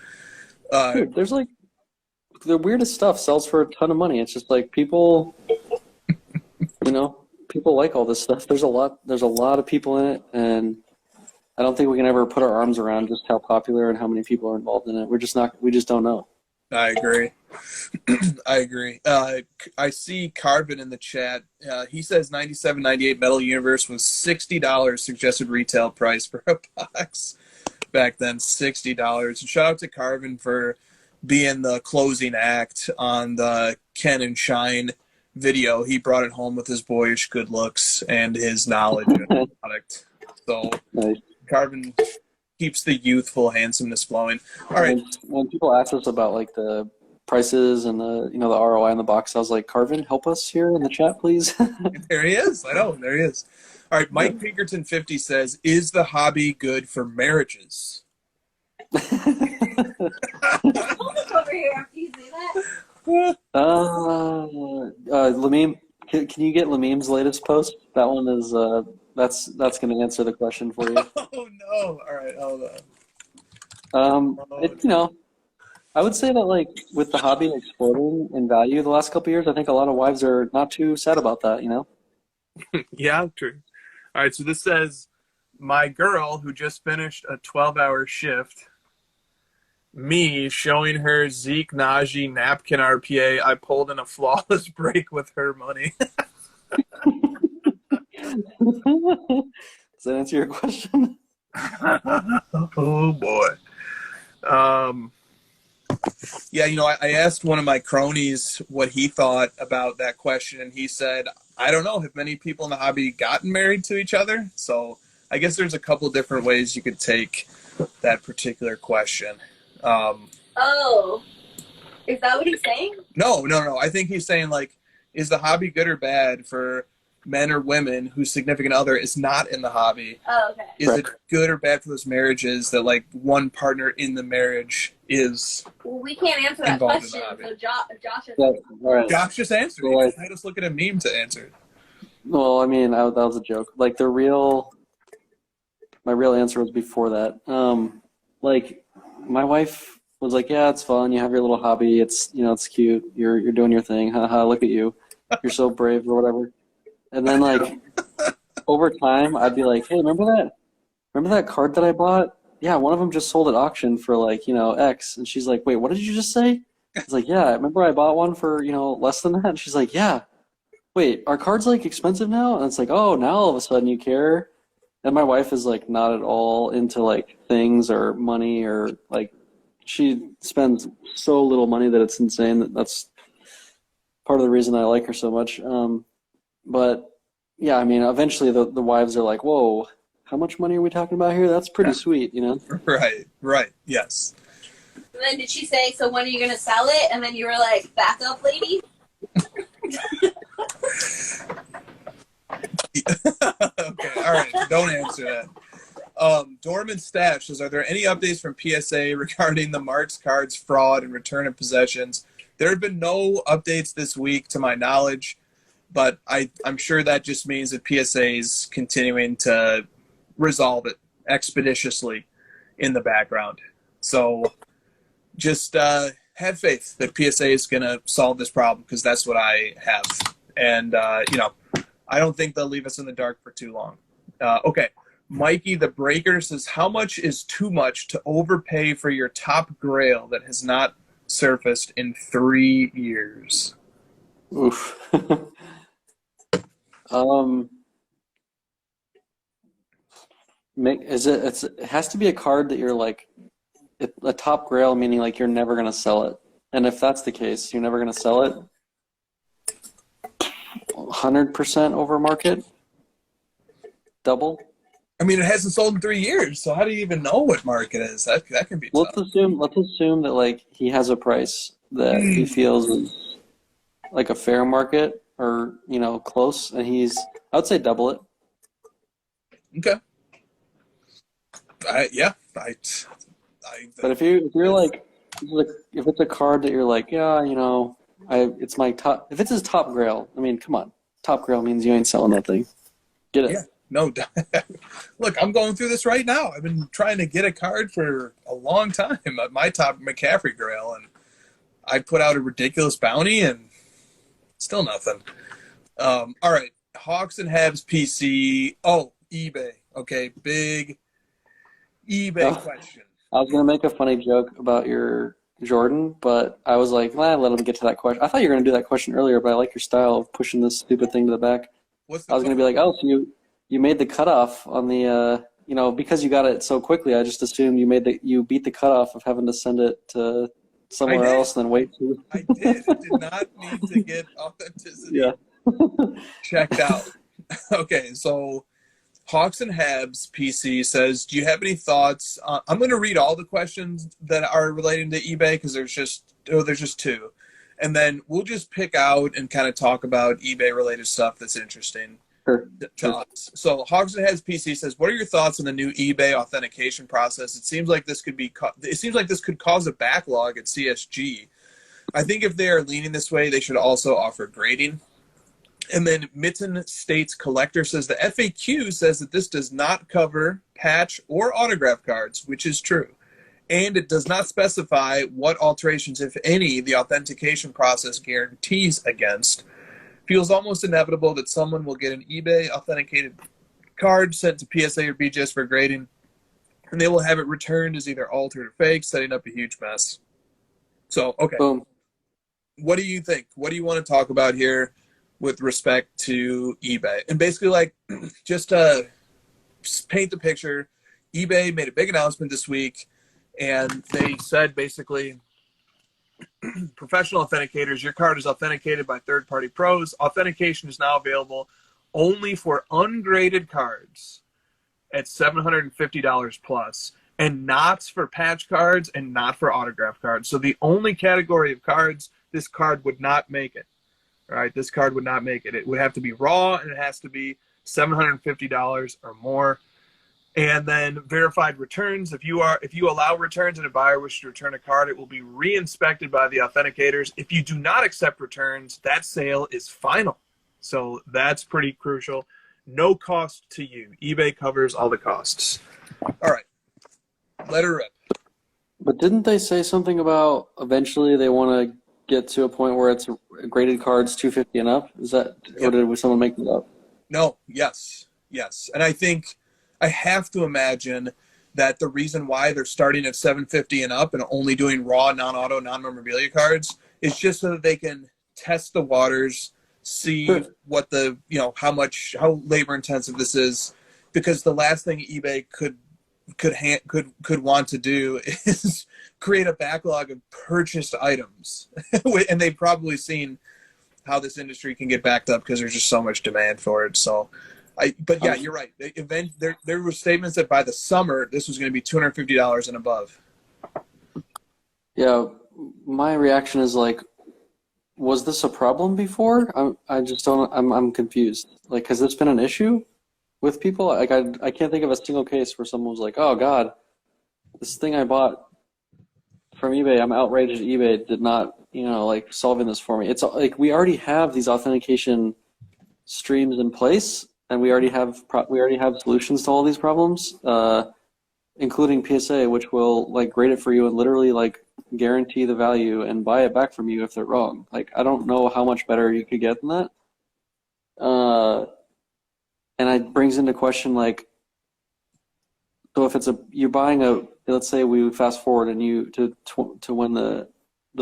Dude, there's like the weirdest stuff sells for a ton of money. It's just like people, people like all this stuff. There's a lot of people in it, and I don't think we can ever put our arms around just how popular and how many people are involved in it. We just don't know. I agree. I agree. I see Carvin in the chat. He says 97, 98 Metal Universe was $60 suggested retail price for a box back then, $60. And shout out to Carvin for being the closing act on the Ken and Shine video. He brought it home with his boyish good looks and his knowledge of the product. So Nice. Carvin keeps the youthful handsomeness flowing. All right. When people ask us about like the prices and the the ROI in the box, I was like, Carvin, help us here in the chat, please. There he is. I know. There he is. All right. Mike Pinkerton 50 says, is the hobby good for marriages? Over here after you say that. Lamim, can you get Lamim's latest post? That one is that's going to answer the question for you. Oh no! All right, hold on. I would say that like with the hobby exploding in value the last couple of years, I think a lot of wives are not too sad about that. Yeah, true. All right, so this says, my girl who just finished a 12-hour shift, me showing her Zeke Najee napkin RPA, I pulled in a flawless break with her money. Does that answer your question? Oh boy. Yeah, I asked one of my cronies what he thought about that question, and he said, I don't know, have many people in the hobby gotten married to each other? So I guess there's a couple different ways you could take that particular question. Oh, is that what he's saying? No. I think he's saying, like, is the hobby good or bad for men or women whose significant other is not in the hobby? Oh, okay. Is it good or bad for those marriages that, like, one partner in the marriage is Well, we can't answer that involved in the question, hobby? so Josh is. Yeah, all right. Josh just answered. Well, He made us look at a meme to answer it. Well, I mean, that was a joke. Like my real answer was before that. Like my wife was like, "Yeah, it's fun. You have your little hobby. It's it's cute. You're doing your thing. Haha, look at you. You're so brave or whatever." And then like over time, I'd be like, "Hey, remember that card that I bought? Yeah, one of them just sold at auction for like X." And she's like, "Wait, what did you just say?" I was like, "Yeah, remember I bought one for less than that?" And she's like, "Yeah. Wait, are cards like expensive now?" And it's like, "Oh, now all of a sudden you care." And my wife is like not at all into like things or money, or like she spends so little money that it's insane. That's part of the reason I like her so much. But yeah, I mean, eventually the wives are like, "Whoa, how much money are we talking about here? That's pretty sweet, Right. Yes. And then did she say, so when are you going to sell it? And then you were like, back up, lady? Okay, all right. Don't answer that. Dorman Stash says, are there any updates from PSA regarding the Marks cards fraud and return of possessions? There have been no updates this week to my knowledge, but I'm sure that just means that PSA is continuing to resolve it expeditiously in the background. So just have faith that PSA is going to solve this problem, because that's what I have. And, I don't think they'll leave us in the dark for too long. Okay. Mikey the Breaker says, how much is too much to overpay for your top grail that has not surfaced in 3 years? Oof. um, it has to be a card that you're like a top grail, meaning like you're never gonna sell it. And if that's the case, you're never gonna sell it. 100% over market, double. I mean, it hasn't sold in 3 years, so how do you even know what market is? That can be tough. Let's assume that like he has a price that he feels is like a fair market or close, and I would say double it. Okay. But if you're like, if it's a card that you're like, yeah, it's my top. If it's his top grail, I mean, come on, top grail means you ain't selling that thing. Get it? Yeah. No, look, I'm going through this right now. I've been trying to get a card for a long time at my top McCaffrey grail, and I put out a ridiculous bounty, and still nothing. All right, Hawks and Habs PC. Oh, eBay. Okay, big eBay question. I was gonna make a funny joke about your Jordan, but I was like, let him get to that question. I thought you were gonna do that question earlier, but I like your style of pushing this stupid thing to the back. I was gonna be like, oh, so you made the cutoff on the because you got it so quickly. I just assumed you beat the cutoff of having to send it to somewhere else and then wait. I did. It did not need to get authenticity checked out. Okay, so Hawks and Habs PC says, do you have any thoughts? I'm going to read all the questions that are relating to eBay because there's just 2. And then we'll just pick out and kind of talk about eBay related stuff that's interesting to us. So Hawks and Habs PC says, what are your thoughts on the new eBay authentication process? It seems like this could cause a backlog at CSG. I think if they are leaning this way, they should also offer grading. And then Mitten States Collector says the FAQ says that this does not cover patch or autograph cards, which is true. And it does not specify what alterations, if any, the authentication process guarantees against. Feels almost inevitable that someone will get an eBay authenticated card sent to PSA or BGS for grading, and they will have it returned as either altered or fake, setting up a huge mess. So, okay. Boom. What do you think? What do you want to talk about here with respect to eBay? And basically, like, just to paint the picture, eBay made a big announcement this week, and they said basically, professional authenticators, your card is authenticated by third-party pros. Authentication is now available only for ungraded cards at $750 plus, and not for patch cards and not for autograph cards. So the only category of cards, this card would not make it. All right, this card would not make it. It would have to be raw, and it has to be $750 or more. And then verified returns. If you allow returns and a buyer wishes to return a card, it will be re-inspected by the authenticators. If you do not accept returns, that sale is final. So that's pretty crucial. No cost to you. eBay covers all the costs. All right. Let her rip. But didn't they say something about eventually they want to get to a point where it's graded cards 250 and up? Is that, or did someone make that up? No. Yes. And I think I have to imagine that the reason why they're starting at 750 and up and only doing raw, non-auto, non-memorabilia cards is just so that they can test the waters, see what the, how labor intensive this is, because the last thing eBay could want to do is create a backlog of purchased items. And they've probably seen how this industry can get backed up because there's just so much demand for it. So, but yeah, you're right. There were statements that by the summer this was going to be $250 and above. Yeah, my reaction is like, was this a problem before? I'm confused. Like, has this been an issue with people? Like, I can't think of a single case where someone was like, oh God, this thing I bought from eBay, I'm outraged at eBay did not, solving this for me. It's like we already have these authentication streams in place, and we already have solutions to all these problems, including PSA, which will grade it for you and literally guarantee the value and buy it back from you if they're wrong. I don't know how much better you could get than that. And it brings into question, like, so if you're buying let's say we fast forward and to when the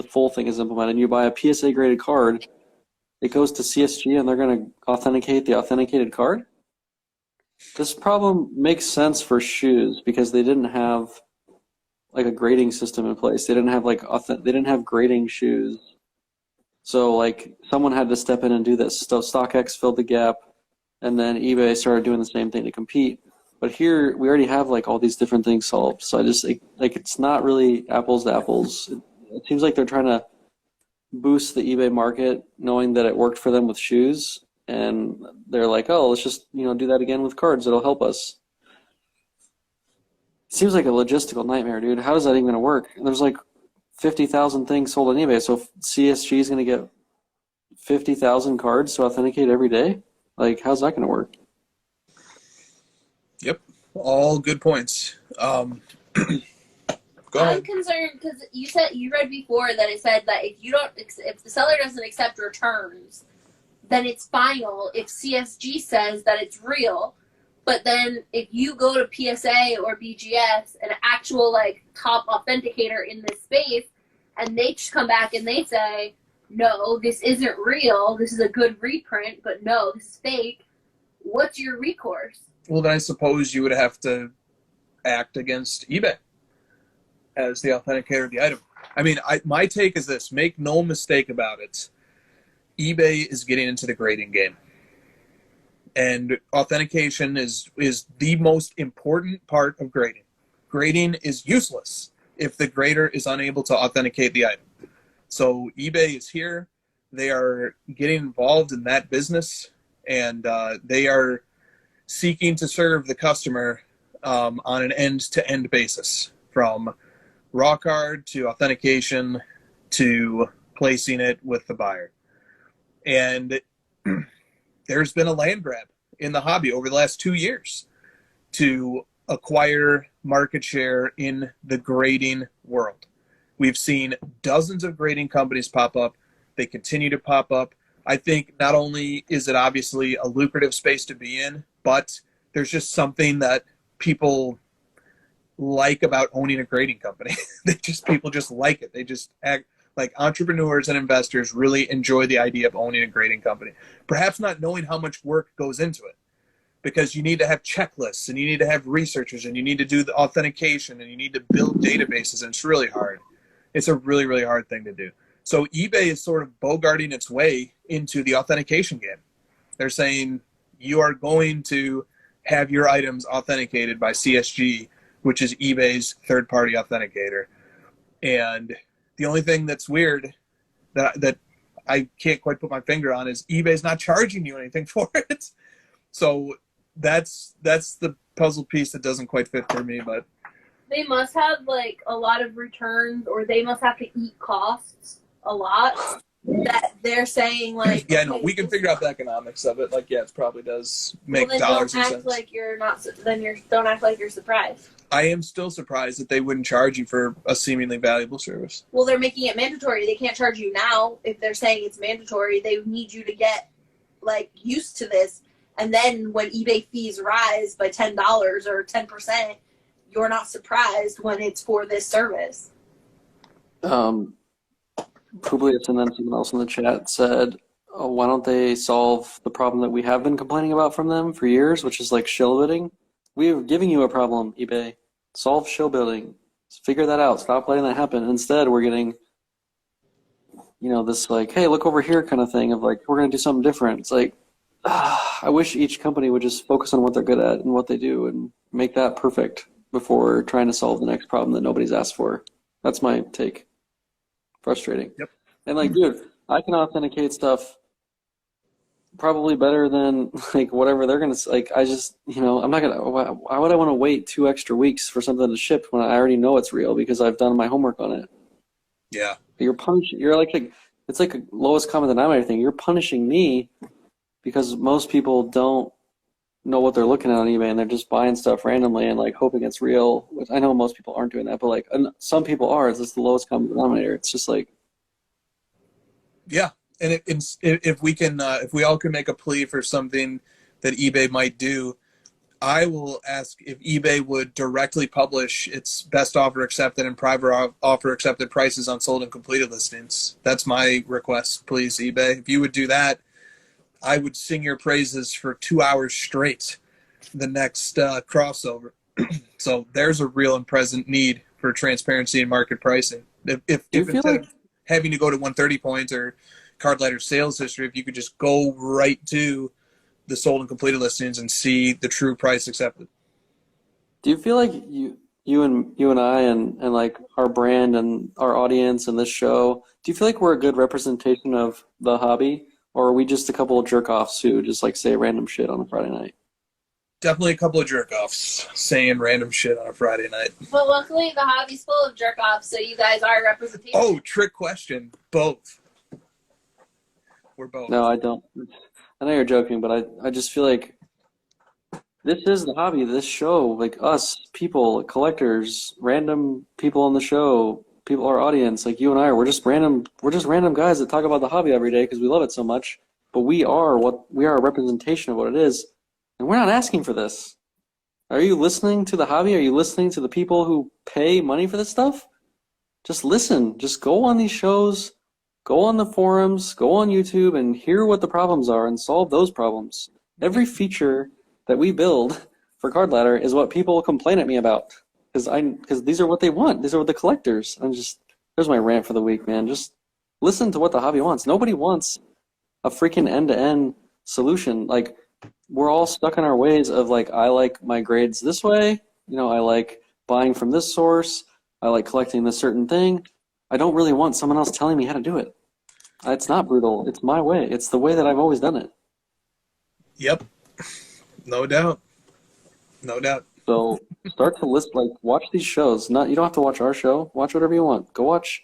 full thing is implemented, and you buy a PSA graded card, it goes to CSG and they're going to authenticate the authenticated card. This problem makes sense for shoes because they didn't have like a grading system in place. They didn't have they didn't have grading shoes. So like someone had to step in and do this. So StockX filled the gap, and then eBay started doing the same thing to compete. But here we already have like all these different things solved. So I just like it's not really apples to apples. It seems like they're trying to boost the eBay market, knowing that it worked for them with shoes, and they're like, oh, let's just do that again with cards. It'll help us. It seems like a logistical nightmare, dude. How is that even going to work? And there's like 50,000 things sold on eBay, so if CSG is going to get 50,000 cards to authenticate every day, like how's that going to work? Yep, all good points. Go ahead. I'm concerned because you read before that it said that if the seller doesn't accept returns, then it's final. If CSG says that it's real, but then if you go to PSA or BGS, an actual like top authenticator in this space, and they just come back and they say, no, this isn't real. This is a good reprint, but no, this is fake. What's your recourse? Well, then I suppose you would have to act against eBay as the authenticator of the item. I mean, my take is this. Make no mistake about it. eBay is getting into the grading game. And authentication is the most important part of grading. Grading is useless if the grader is unable to authenticate the item. So eBay is here. They are getting involved in that business, and they are seeking to serve the customer on an end-to-end basis, from raw card to authentication to placing it with the buyer. And there's been a land grab in the hobby over the last 2 years to acquire market share in the grading world. We've seen dozens of grading companies pop up. They continue to pop up. I think not only is it obviously a lucrative space to be in, but there's just something that people like about owning a grading company. People just like it. They just act like entrepreneurs and investors really enjoy the idea of owning a grading company. Perhaps not knowing how much work goes into it, because you need to have checklists and you need to have researchers and you need to do the authentication and you need to build databases, and it's really hard. It's a really, really hard thing to do. So eBay is sort of bogarting its way into the authentication game. They're saying you are going to have your items authenticated by CSG, which is eBay's third-party authenticator. And the only thing that's weird that I can't quite put my finger on is eBay's not charging you anything for it. So that's the puzzle piece that doesn't quite fit for me. But They must have like a lot of returns, or they must have to eat costs a lot. That they're saying like, yeah, no, we can figure out the economics of it. Like, yeah, it probably does make dollars and cents. Don't act like you're not. Don't act like you're surprised. I am still surprised that they wouldn't charge you for a seemingly valuable service. Well, they're making it mandatory. They can't charge you now if they're saying it's mandatory. They need you to get like used to this, and then when eBay fees rise by $10 or 10%, you're not surprised when it's for this service. Publius and then someone else in the chat said, oh, why don't they solve the problem that we have been complaining about from them for years, which is like shill bidding? We are giving you a problem, eBay. Solve shill bidding. Figure that out. Stop letting that happen. Instead, we're getting, this like, hey, look over here kind of thing of like, we're going to do something different. It's like, I wish each company would just focus on what they're good at and what they do and make that perfect before trying to solve the next problem that nobody's asked for. That's my take. Frustrating. Yep. And like, dude, I can authenticate stuff probably better than like whatever they're gonna like. I just, I'm not gonna. Why would I want to wait 2 extra weeks for something to ship when I already know it's real because I've done my homework on it? Yeah. You're punishing. You're like it's like a lowest common denominator thing. You're punishing me because most people don't know what they're looking at on eBay and they're just buying stuff randomly and like hoping it's real. Which I know most people aren't doing that, but like some people are. It's just the lowest common denominator. It's just like, yeah. And if we all can make a plea for something that eBay might do, I will ask if eBay would directly publish its best offer accepted and private offer accepted prices on sold and completed listings. That's my request, please, eBay. If you would do that, I would sing your praises for 2 hours straight the next crossover. So there's a real and present need for transparency in market pricing. If instead of having to go to 130 points or card letter sales history, if you could just go right to the sold and completed listings and see the true price accepted. Do you feel like you and I and like our brand and our audience and this show, do you feel like we're a good representation of the hobby, or are we just a couple of jerk-offs who just like say random shit on a Friday night? Definitely a couple of jerk-offs saying random shit on a Friday night. But luckily, the hobby's full of jerk-offs, so you guys are representation. Oh, trick question. Both. We're both. No, I don't. I know you're joking, but I just feel like this is the hobby, this show, like us, people, collectors, random people on the show, people, our audience, like you and I, we're just random guys that talk about the hobby every day because we love it so much. But we are a representation of what it is. And we're not asking for this. Are you listening to the hobby? Are you listening to the people who pay money for this stuff? Just listen. Just go on these shows, go on the forums, go on YouTube, and hear what the problems are and solve those problems. Every feature that we build for Card Ladder is what people complain at me about. Because these are what they want. These are what the collectors. There's my rant for the week, man. Just listen to what the hobby wants. Nobody wants a freaking end-to-end solution. Like, we're all stuck in our ways of like, I like my grades this way, I like buying from this source, I like collecting this certain thing. I don't really want someone else telling me how to do it. It's not brutal. It's my way. It's the way that I've always done it. Yep. No doubt. No doubt. So start to list, like, watch these shows. You don't have to watch our show. Watch whatever you want. Go watch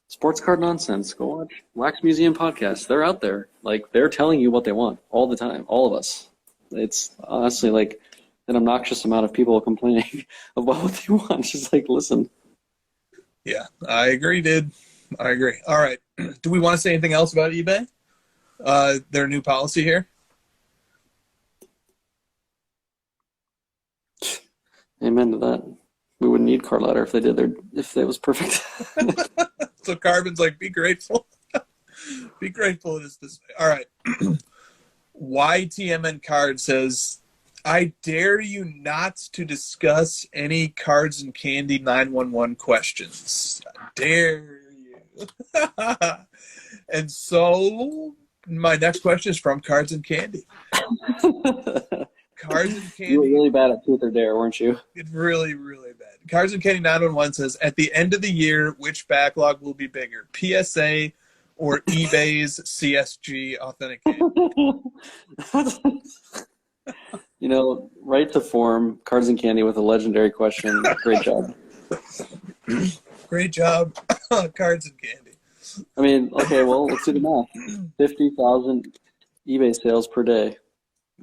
Sports Card Nonsense. Go watch Wax Museum Podcast. They're out there. Like, they're telling you what they want all the time. All of us. It's honestly like an obnoxious amount of people complaining about what they want. Just like, listen. Yeah, I agree, dude. I agree. All right. Do we want to say anything else about eBay? Their new policy here? Amen to that. We wouldn't need Card Ladder if it was perfect. So Carbon's like, be grateful. Be grateful it is this way. All right. YTMN Card says, I dare you not to discuss any Cards and Candy 911 questions. I dare you. And so my next question is from Cards and Candy. Cards and Candy. You were really bad at Truth or Dare, weren't you? It's really, really bad. Cards and Candy 911 says, at the end of the year, which backlog will be bigger, PSA or eBay's CSG authentication? Right to form, Cards and Candy with a legendary question. Great job. Great job, Cards and Candy. I mean, okay, well, let's do the math. 50,000 eBay sales per day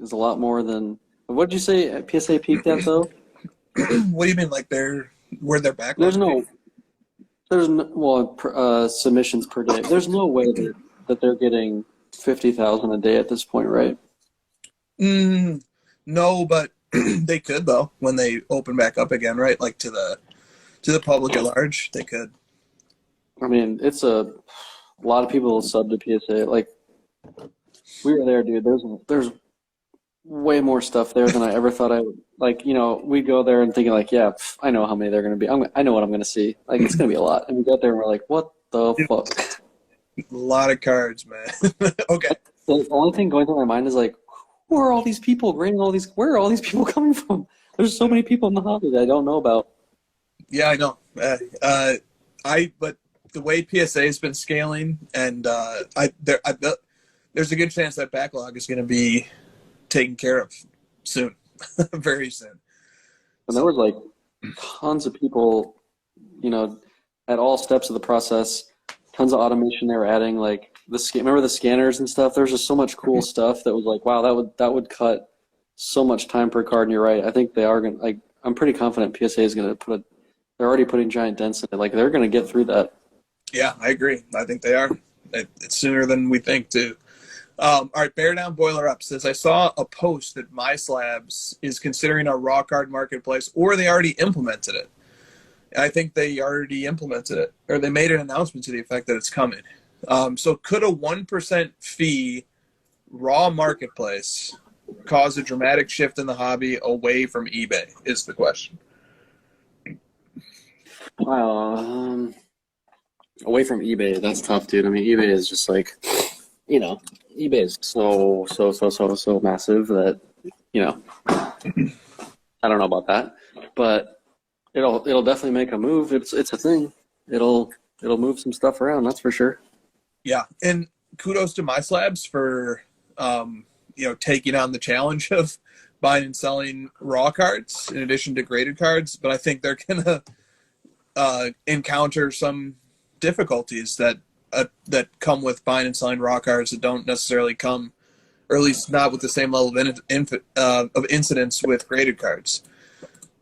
is a lot more than. What did you say PSA peaked at, though? What do you mean, like where their backlog? Submissions per day. There's no way that they're getting 50,000 a day at this point, right? No, but they could though when they open back up again, right? Like to the public at large, they could. I mean, it's a lot of people sub to PSA. Like, we were there, dude. There's way more stuff there than I ever thought I would. Like, we go there and thinking like, yeah, I know how many they're going to be. I know what I'm going to see. Like, it's going to be a lot. And we got there and we're like, what the fuck? A lot of cards, man. Okay. The only thing going through my mind is like, who are all these people grading all these? Where are all these people coming from? There's so many people in the hobby that I don't know about. Yeah, I know. But the way PSA has been scaling, and there's a good chance that backlog is going to be taken care of soon, very soon. And there was like tons of people, at all steps of the process, tons of automation they were adding. Like remember the scanners and stuff? There's just so much cool stuff that was like, wow, that would cut so much time per card. And you're right. I think they are going to, I'm pretty confident PSA is going to they're already putting giant dents in it. Like, they're going to get through that. Yeah, I agree. I think they are. It's sooner than we think, too. All right, Bear Down Boiler Up says, I saw a post that MySlabs is considering a raw card marketplace, or they already implemented it. I think they already implemented it, or they made an announcement to the effect that it's coming. So could a 1% fee raw marketplace cause a dramatic shift in the hobby away from eBay is the question. Wow. Away from eBay, that's tough, dude. I mean, eBay is just like, eBay is so massive that, I don't know about that, but it'll definitely make a move. It's a thing. It'll move some stuff around. That's for sure. Yeah, and kudos to MySlabs for taking on the challenge of buying and selling raw cards in addition to graded cards. But I think they're gonna encounter some difficulties that come with buying and selling raw cards that don't necessarily come, or at least not with the same level of incidence with graded cards.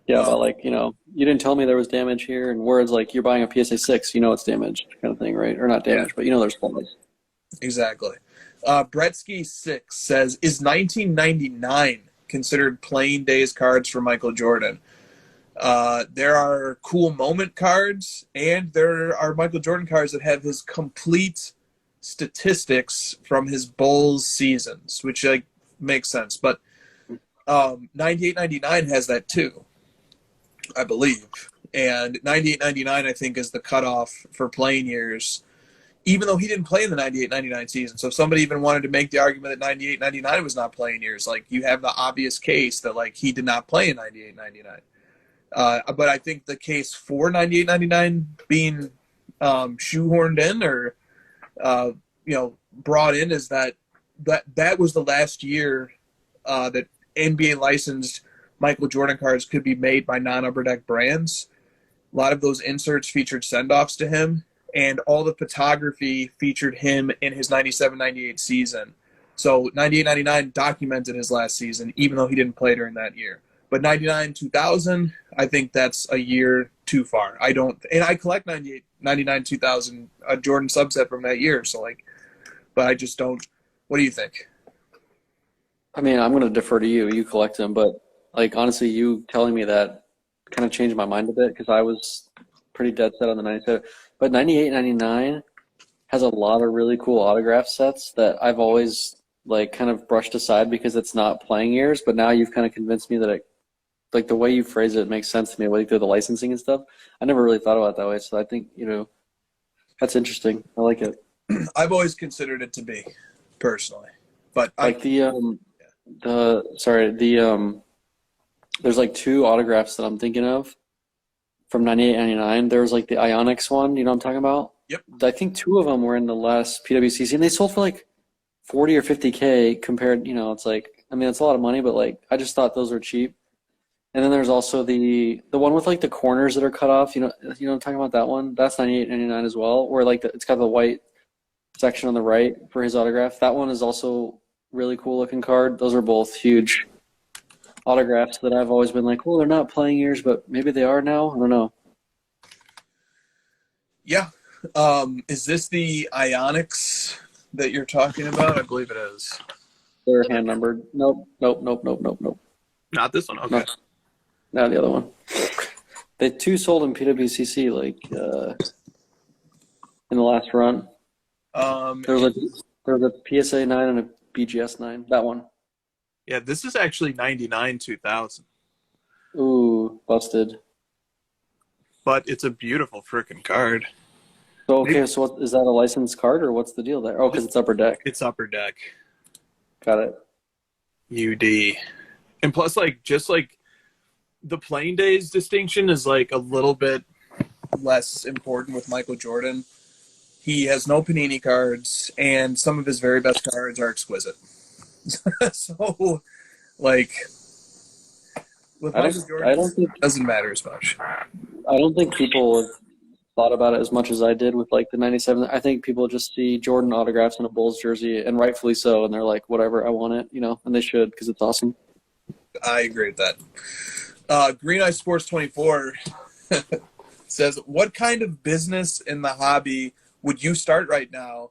Yeah, but you didn't tell me there was damage here, and words like you're buying a PSA 6, it's damaged kind of thing, right? Or not damaged, but there's flaws. Exactly. Bretsky 6 says, is 1999 considered playing days cards for Michael Jordan? There are cool moment cards, and there are Michael Jordan cards that have his complete statistics from his Bulls seasons, which makes sense. But 98-99 has that too, I believe. And 98-99, I think, is the cutoff for playing years, even though he didn't play in the 98-99 season. So if somebody even wanted to make the argument that 98-99 was not playing years, you have the obvious case that he did not play in 98-99. But I think the case for 98-99 being shoehorned in or brought in is that was the last year that NBA licensed Michael Jordan cards could be made by non-Upper Deck brands. A lot of those inserts featured send-offs to him, and all the photography featured him in his 97-98 season. So 98-99 documented his last season, even though he didn't play during that year. But 99-2000, I think that's a year too far. I collect 99-2000, a Jordan subset from that year. So but I just don't. What do you think? I mean, I'm going to defer to you. You collect them, but honestly, you telling me that kind of changed my mind a bit because I was pretty dead set on the 97. But 98-99 has a lot of really cool autograph sets that I've always kind of brushed aside because it's not playing years. But now you've kind of convinced me that it, the way you phrase it makes sense to me, through the licensing and stuff. I never really thought about it that way. So I think, that's interesting. I like it. I've always considered it to be, personally. But there's two autographs that I'm thinking of from 98-99. There was the Ionics one, you know what I'm talking about? Yep. I think two of them were in the last PWCC, and they sold for 40 or 50K compared, it's it's a lot of money, but I just thought those were cheap. And then there's also the one with the corners that are cut off, I'm talking about that one. That's 98-99 as well, where it's got the white section on the right for his autograph. That one is also really cool looking card. Those are both huge autographs that I've always been well, they're not playing years, but maybe they are now. I don't know. Yeah. Is this the Ionics that you're talking about? I believe it is. They're hand numbered. Nope. Not this one. Okay. No, the other one. The two sold in PWCC in the last run. There was a PSA 9 and a BGS 9. That one. Yeah, this is actually 99-2000. Ooh, busted. But it's a beautiful freaking card. So, okay, so what, is that a licensed card or what's the deal there? Oh, because it's Upper Deck. It's Upper Deck. Got it. UD. And plus, the playing days distinction is, a little bit less important with Michael Jordan. He has no Panini cards, and some of his very best cards are exquisite. So, with Michael Jordan, I don't think it doesn't matter as much. I don't think people have thought about it as much as I did with the 97. I think people just see Jordan autographs in a Bulls jersey, and rightfully so, and they're whatever, I want it, and they should because it's awesome. I agree with that. Green Eye Sports 24 says, what kind of business in the hobby would you start right now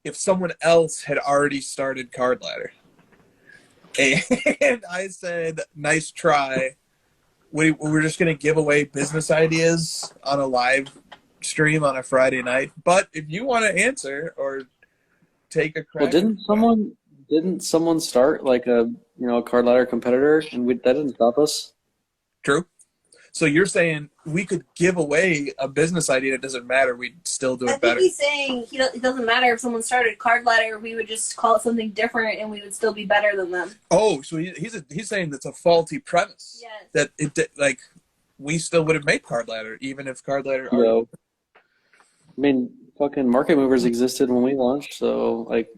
if someone else had already started Card Ladder. And I said, nice try. We're just going to give away business ideas on a live stream on a Friday night. But if you want to answer or take a crack. Well, didn't someone start like a Card Ladder competitor, and that didn't stop us? True. So you're saying we could give away a business idea, it doesn't matter, we'd still do it better. I think he's saying it doesn't matter if someone started Card Ladder, we would just call it something different and we would still be better than them. Oh, so he's saying that's a faulty premise. Yes. That it we still would have made Card Ladder even if Card Ladder. I mean, fucking Market Movers existed when we launched, so like.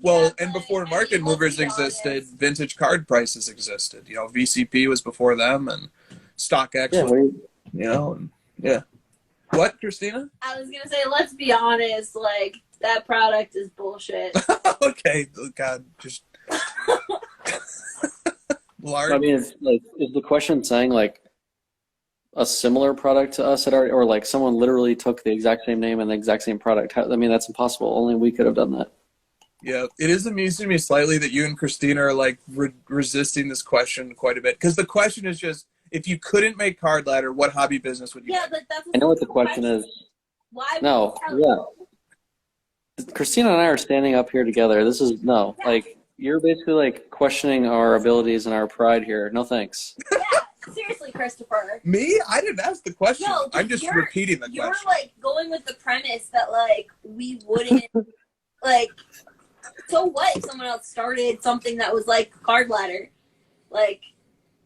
Well, Yeah, and before I Market mean, Movers let's be existed, honest. vintage card prices existed. VCP was before them, and StockX. Yeah, Yeah. What, Christina? I was gonna say, let's be honest, like that product is bullshit. Okay, God, just. Large. I mean, is the question saying like a similar product to us or like someone literally took the exact same name and the exact same product? I mean, that's impossible. Only we could have done that. Yeah, it is amusing me slightly that you and Christina are like resisting this question quite a bit, because the question is just, if you couldn't make Card Ladder, what hobby business would you Yeah, make? but that's. I know what the question is. Why? No, yeah. Christina and I are standing up here together. This is like you're basically like questioning our abilities and our pride here. No thanks. Yeah, seriously, Christopher. Me? I didn't ask the question. No, I'm just repeating the You're question. like going with the premise that like we wouldn't like. So what if someone else started something that was like Card Ladder? Like,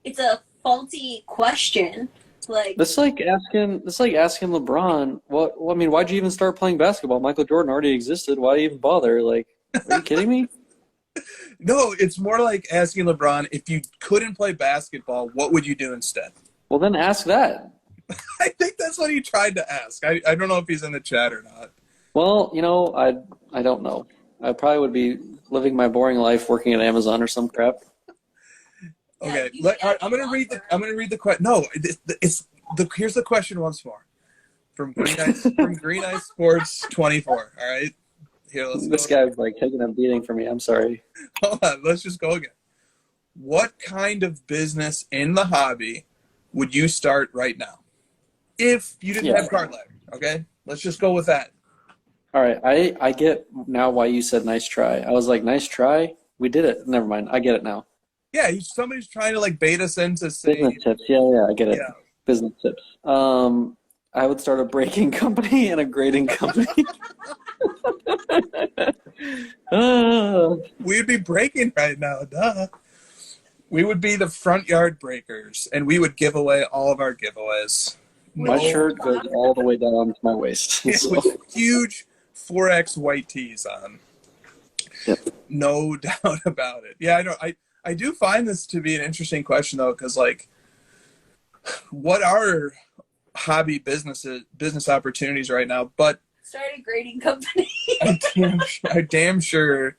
it's a faulty question. Like, It's like asking LeBron, I mean, why'd you even start playing basketball? Michael Jordan already existed. Why even bother? Like, are you kidding me? No, it's more like asking LeBron, if you couldn't play basketball, what would you do instead? Well, then ask that. I think that's what he tried to ask. I don't know if he's in the chat or not. Well, I don't know. I probably would be living my boring life working at Amazon or some crap. Okay, Yeah, all right, I'm gonna read the question. No, here's the question once more from Green Ice Sports 24. All right, here let's. This guy's like taking a beating for me. I'm sorry. Hold on, let's just go again. What kind of business in the hobby would you start right now if you didn't have Card Ladder? Okay, let's just go with that. All right, I get now why you said nice try. I was like, nice try. We did it. Never mind. I get it now. Yeah, somebody's trying to like bait us into saying Business tips. Yeah, I get it. Yeah. Business tips. I would start a braking company and a grading company. we'd be breaking right now. Duh. We would be the front yard breakers, and we would give away all of our giveaways. My shirt goes all the way down to my waist. Yeah, So. with huge 4X white tees on. Yep. No doubt about it. Yeah, I know. I do find this to be an interesting question, though, because, like, what are hobby business opportunities right now? But start a grading company. I damn sure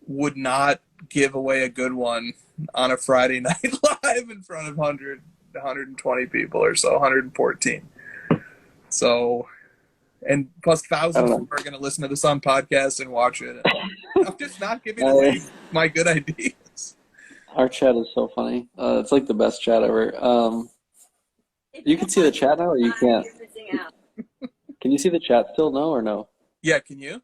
would not give away a good one on a Friday night live in front of 120 people or so, 114. So, and plus thousands are going to listen to this on podcast and watch it. I'm just not giving away my good ideas. Our chat is so funny. It's like the best chat ever. You can see the chat now, or you can't? Can you see the chat still? No or no? Yeah, can you?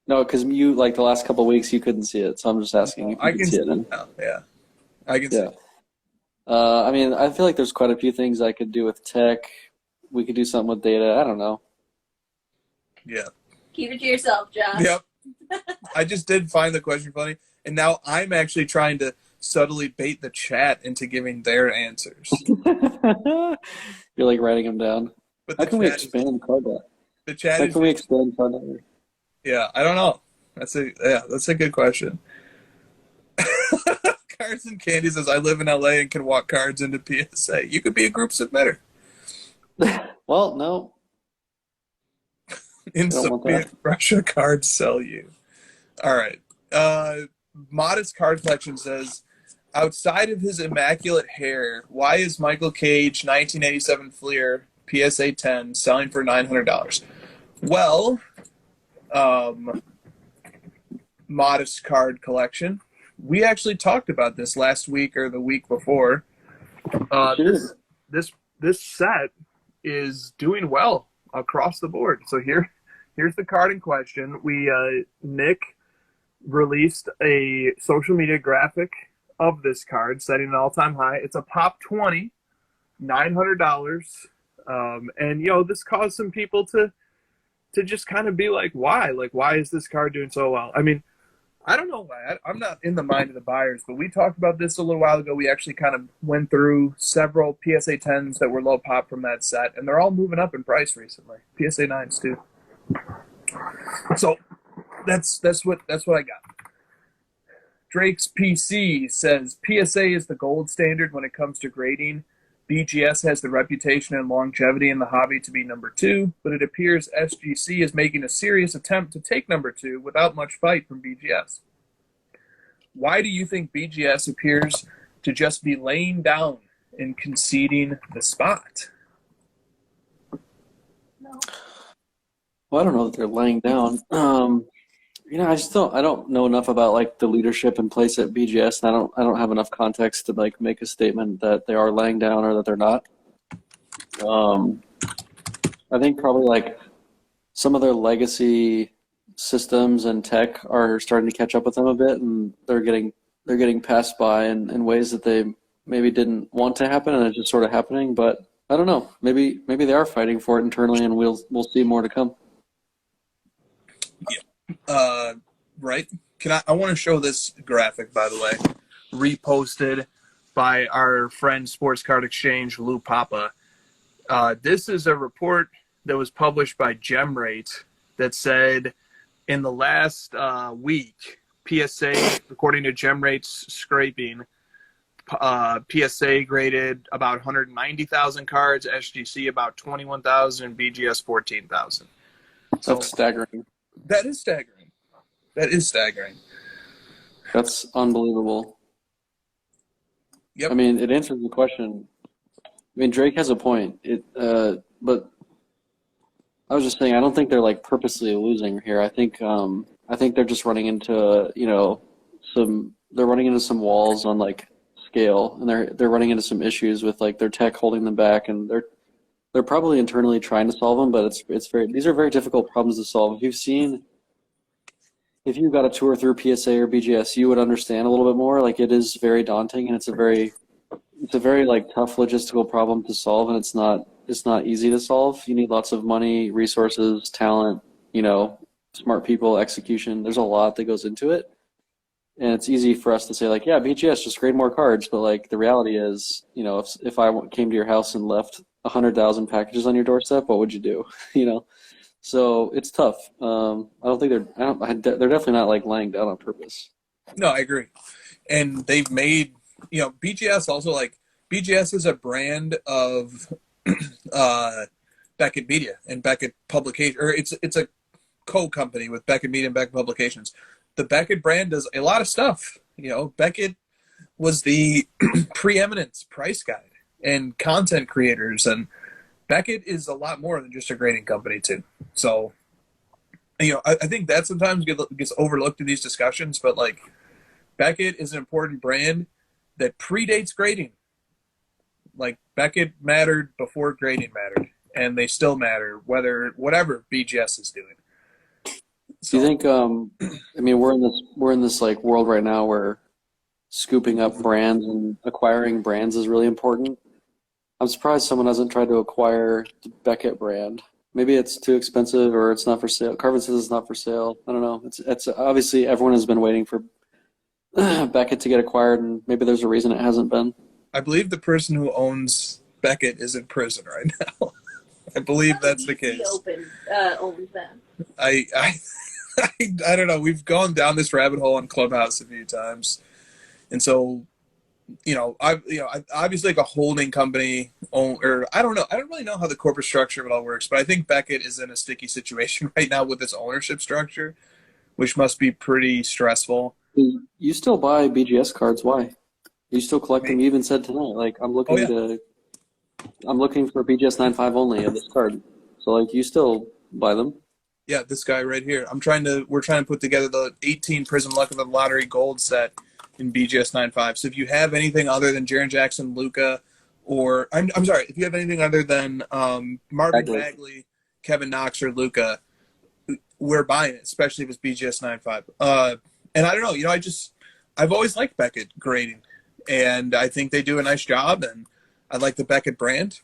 No, because you like the last couple of weeks you couldn't see it, so I'm just asking if you can see it. Now. Yeah, I can see it. I mean, I feel like there's quite a few things I could do with tech. We could do something with data. I don't know. Yeah. Keep it to yourself, Josh. Yep. I just did find the question funny, and now I'm actually trying to subtly bait the chat into giving their answers. You're like writing them down. But How can we expand Cardlet? The chat How is can we expand Cardlet? Yeah, I don't know. That's a good question. Cards and Candy says, I live in LA and can walk cards into PSA. You could be a group submitter. Well, no. In Soviet Russia, cards sell you. All right. Modest Card Collection says, outside of his immaculate hair, why is Michael Cage 1987 Fleer PSA 10 selling for $900? Well, modest card collection. We actually talked about this last week or the week before. This set is doing well across the board. So here's the card in question. Nick released a social media graphic of this card, setting an all-time high. It's a Pop 20, $900. And this caused some people to just kind of be like, why? Like, why is this card doing so well? I mean, I don't know why. I'm not in the mind of the buyers, but we talked about this a little while ago. We actually kind of went through several PSA 10s that were low pop from that set, and they're all moving up in price recently. PSA 9s too. So that's what I got. Drake's PC says PSA is the gold standard when it comes to grading. BGS has the reputation and longevity in the hobby to be number 2, but it appears SGC is making a serious attempt to take number 2 without much fight from BGS. Why do you think BGS appears to just be laying down and conceding the spot? Well, I don't know that they're laying down. I don't know enough about like the leadership in place at BGS, and I don't have enough context to like make a statement that they are laying down or that they're not. I think probably like some of their legacy systems and tech are starting to catch up with them a bit, and they're getting passed by in ways that they maybe didn't want to happen, and it's just sort of happening. But I don't know. Maybe they are fighting for it internally, and we'll see more to come. Right. I want to show this graphic, by the way, reposted by our friend Sports Card Exchange, Lou Papa. This is a report that was published by GemRate that said in the last week, PSA, according to GemRate's scraping, PSA graded about 190,000 cards, SGC about 21,000, BGS 14,000. So That's staggering. That is staggering. That's unbelievable. Yep. I mean, it answers the question. I mean, Drake has a point. But I was just saying, I don't think they're like purposely losing here. I think they're just running into some walls on like scale, and they're running into some issues with like their tech holding them back, and they're probably internally trying to solve them, but these are very difficult problems to solve. If you've got a tour through PSA or BGS, you would understand a little bit more. Like, it is very daunting, and it's a very like tough logistical problem to solve, and it's not easy to solve. You need lots of money, resources, talent, smart people, execution. There's a lot that goes into it. And it's easy for us to say, like, yeah, BGS, just grade more cards. But, like, the reality is, if I came to your house and left 100,000 packages on your doorstep, what would you do? So it's tough. I don't think they're definitely not like laying down on purpose. No, I agree. And they've made, BGS also, like, BGS is a brand of Beckett Media and Beckett Publication, or it's a co-company with Beckett Media and Beckett Publications. The Beckett brand does a lot of stuff. Beckett was the preeminent price guide and content creators, and Beckett is a lot more than just a grading company too. So, I think that sometimes gets overlooked in these discussions, but like Beckett is an important brand that predates grading. Like, Beckett mattered before grading mattered, and they still matter whatever BGS is doing. So, do you think? I mean, we're in this like world right now where scooping up brands and acquiring brands is really important. I'm surprised someone hasn't tried to acquire the Beckett brand. Maybe it's too expensive, or it's not for sale. Carvin says it's not for sale. I don't know. It's obviously everyone has been waiting for Beckett to get acquired, and maybe there's a reason it hasn't been. I believe the person who owns Beckett is in prison right now. I believe that's the case. Owns them. I don't know. We've gone down this rabbit hole on Clubhouse a few times, and so obviously like a holding company, or I don't know. I don't really know how the corporate structure of it all works, but I think Beckett is in a sticky situation right now with its ownership structure, which must be pretty stressful. You still buy BGS cards? Why? You still collect them? You even said tonight, like, I'm looking for BGS 9.5 only of this card. So like, you still buy them? Yeah, this guy right here. We're trying to put together the 18 Prism Luck of the Lottery Gold set in BGS 9.5. So if you have anything other than Jaren Jackson, Luka, or I'm sorry, if you have anything other than Marvin Bagley, Kevin Knox, or Luka, we're buying it, especially if it's BGS 9.5. And I don't know, I've always liked Beckett grading, and I think they do a nice job, and I like the Beckett brand.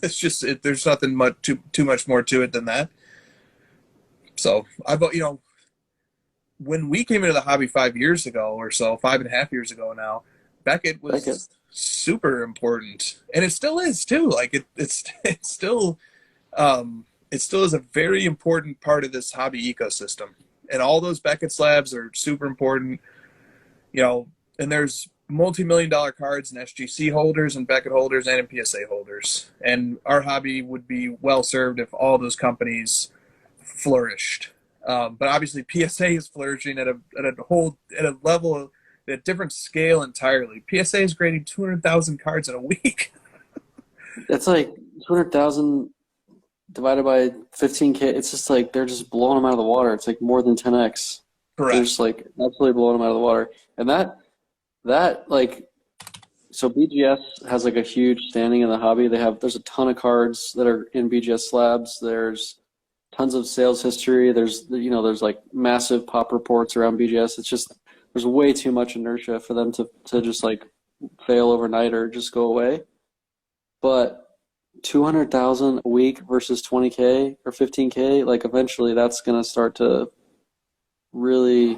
It's just there's nothing much too much more to it than that. So when we came into the hobby 5 years ago or so, 5.5 years ago now, Beckett was super important, and it still is too. Like it's still is a very important part of this hobby ecosystem, and all those Beckett slabs are super important. And there's multi-million-dollar cards and SGC holders and Beckett holders and PSA holders. And our hobby would be well served if all those companies flourished. But obviously PSA is flourishing at a level, at a different scale entirely. PSA is grading 200,000 cards in a week. It's like 200,000 divided by 15K. It's just like they're just blowing them out of the water. It's like more than 10x. Correct. They're just like absolutely blowing them out of the water. And so BGS has like a huge standing in the hobby. There's a ton of cards that are in BGS slabs. There's tons of sales history. There's like massive pop reports around BGS. It's just there's way too much inertia for them to just like fail overnight or just go away. But 200,000 a week versus 20K or 15K, like eventually that's gonna start to really,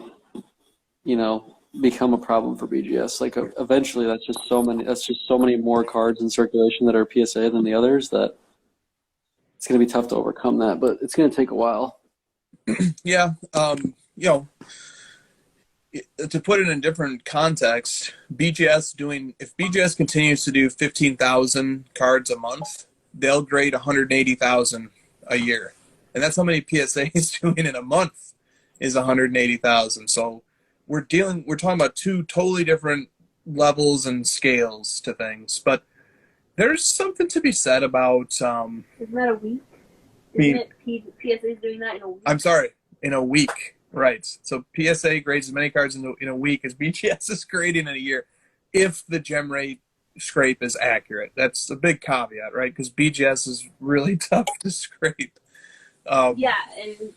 become a problem for BGS. Like eventually that's just so many more cards in circulation that are PSA than the others that it's going to be tough to overcome that, but it's going to take a while. Yeah. To put it in a different context, if BGS continues to do 15,000 cards a month, they'll grade 180,000 a year. And that's how many PSAs doing in a month is 180,000. So we're talking about two totally different levels and scales to things, but there's something to be said about. Isn't that a week? Isn't it PSA's doing that in a week? I'm sorry, in a week, right? So PSA grades as many cards in a week as BGS is grading in a year, if the gem rate scrape is accurate. That's a big caveat, right? Because BGS is really tough to scrape. Yeah, and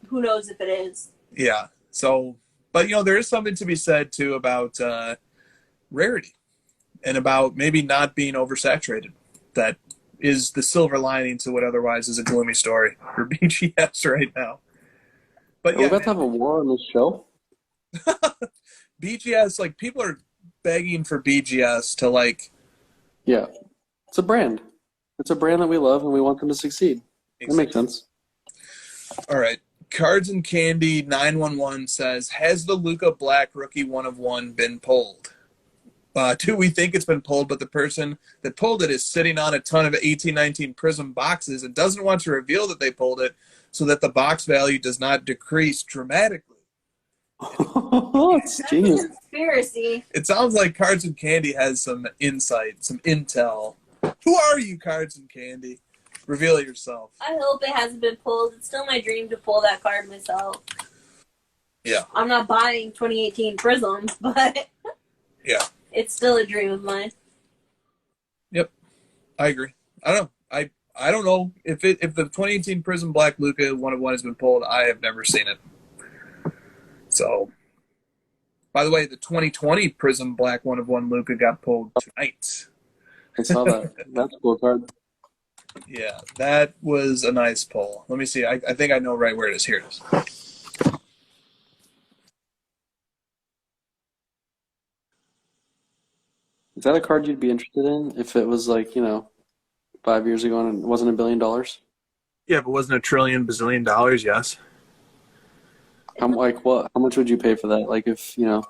who knows if it is? Yeah. So. But, there is something to be said, too, about rarity and about maybe not being oversaturated. That is the silver lining to what otherwise is a gloomy story for BGS right now. But Are we about to have a war on this show? BGS, like, people are begging for BGS to, like... Yeah. It's a brand. It's a brand that we love, and we want them to succeed. Exactly. That makes sense. All right. Cards and Candy 911 says, has the Luka Black rookie 1/1 been pulled? Do we think it's been pulled, but the person that pulled it is sitting on a ton of 1819 Prism boxes and doesn't want to reveal that they pulled it so that the box value does not decrease dramatically. It's genius. Conspiracy. It sounds like Cards and Candy has some insight, some intel. Who are you, Cards and Candy? Reveal yourself. I hope it hasn't been pulled. It's still my dream to pull that card myself. Yeah. I'm not buying 2018 Prisms, but yeah, it's still a dream of mine. Yep, I agree. I don't know. I don't know if the 2018 Prism Black Luka 1/1 has been pulled. I have never seen it. So, by the way, the 2020 Prism Black 1/1 Luka got pulled tonight. I saw that. That's a cool card. Yeah, that was a nice pull. Let me see. I think I know right where it is. Here it is. Is that a card you'd be interested in if it was like, 5 years ago and it wasn't $1 billion? Yeah, but wasn't $1 trillion bazillion dollars? Yes. What? How much would you pay for that? Like if, I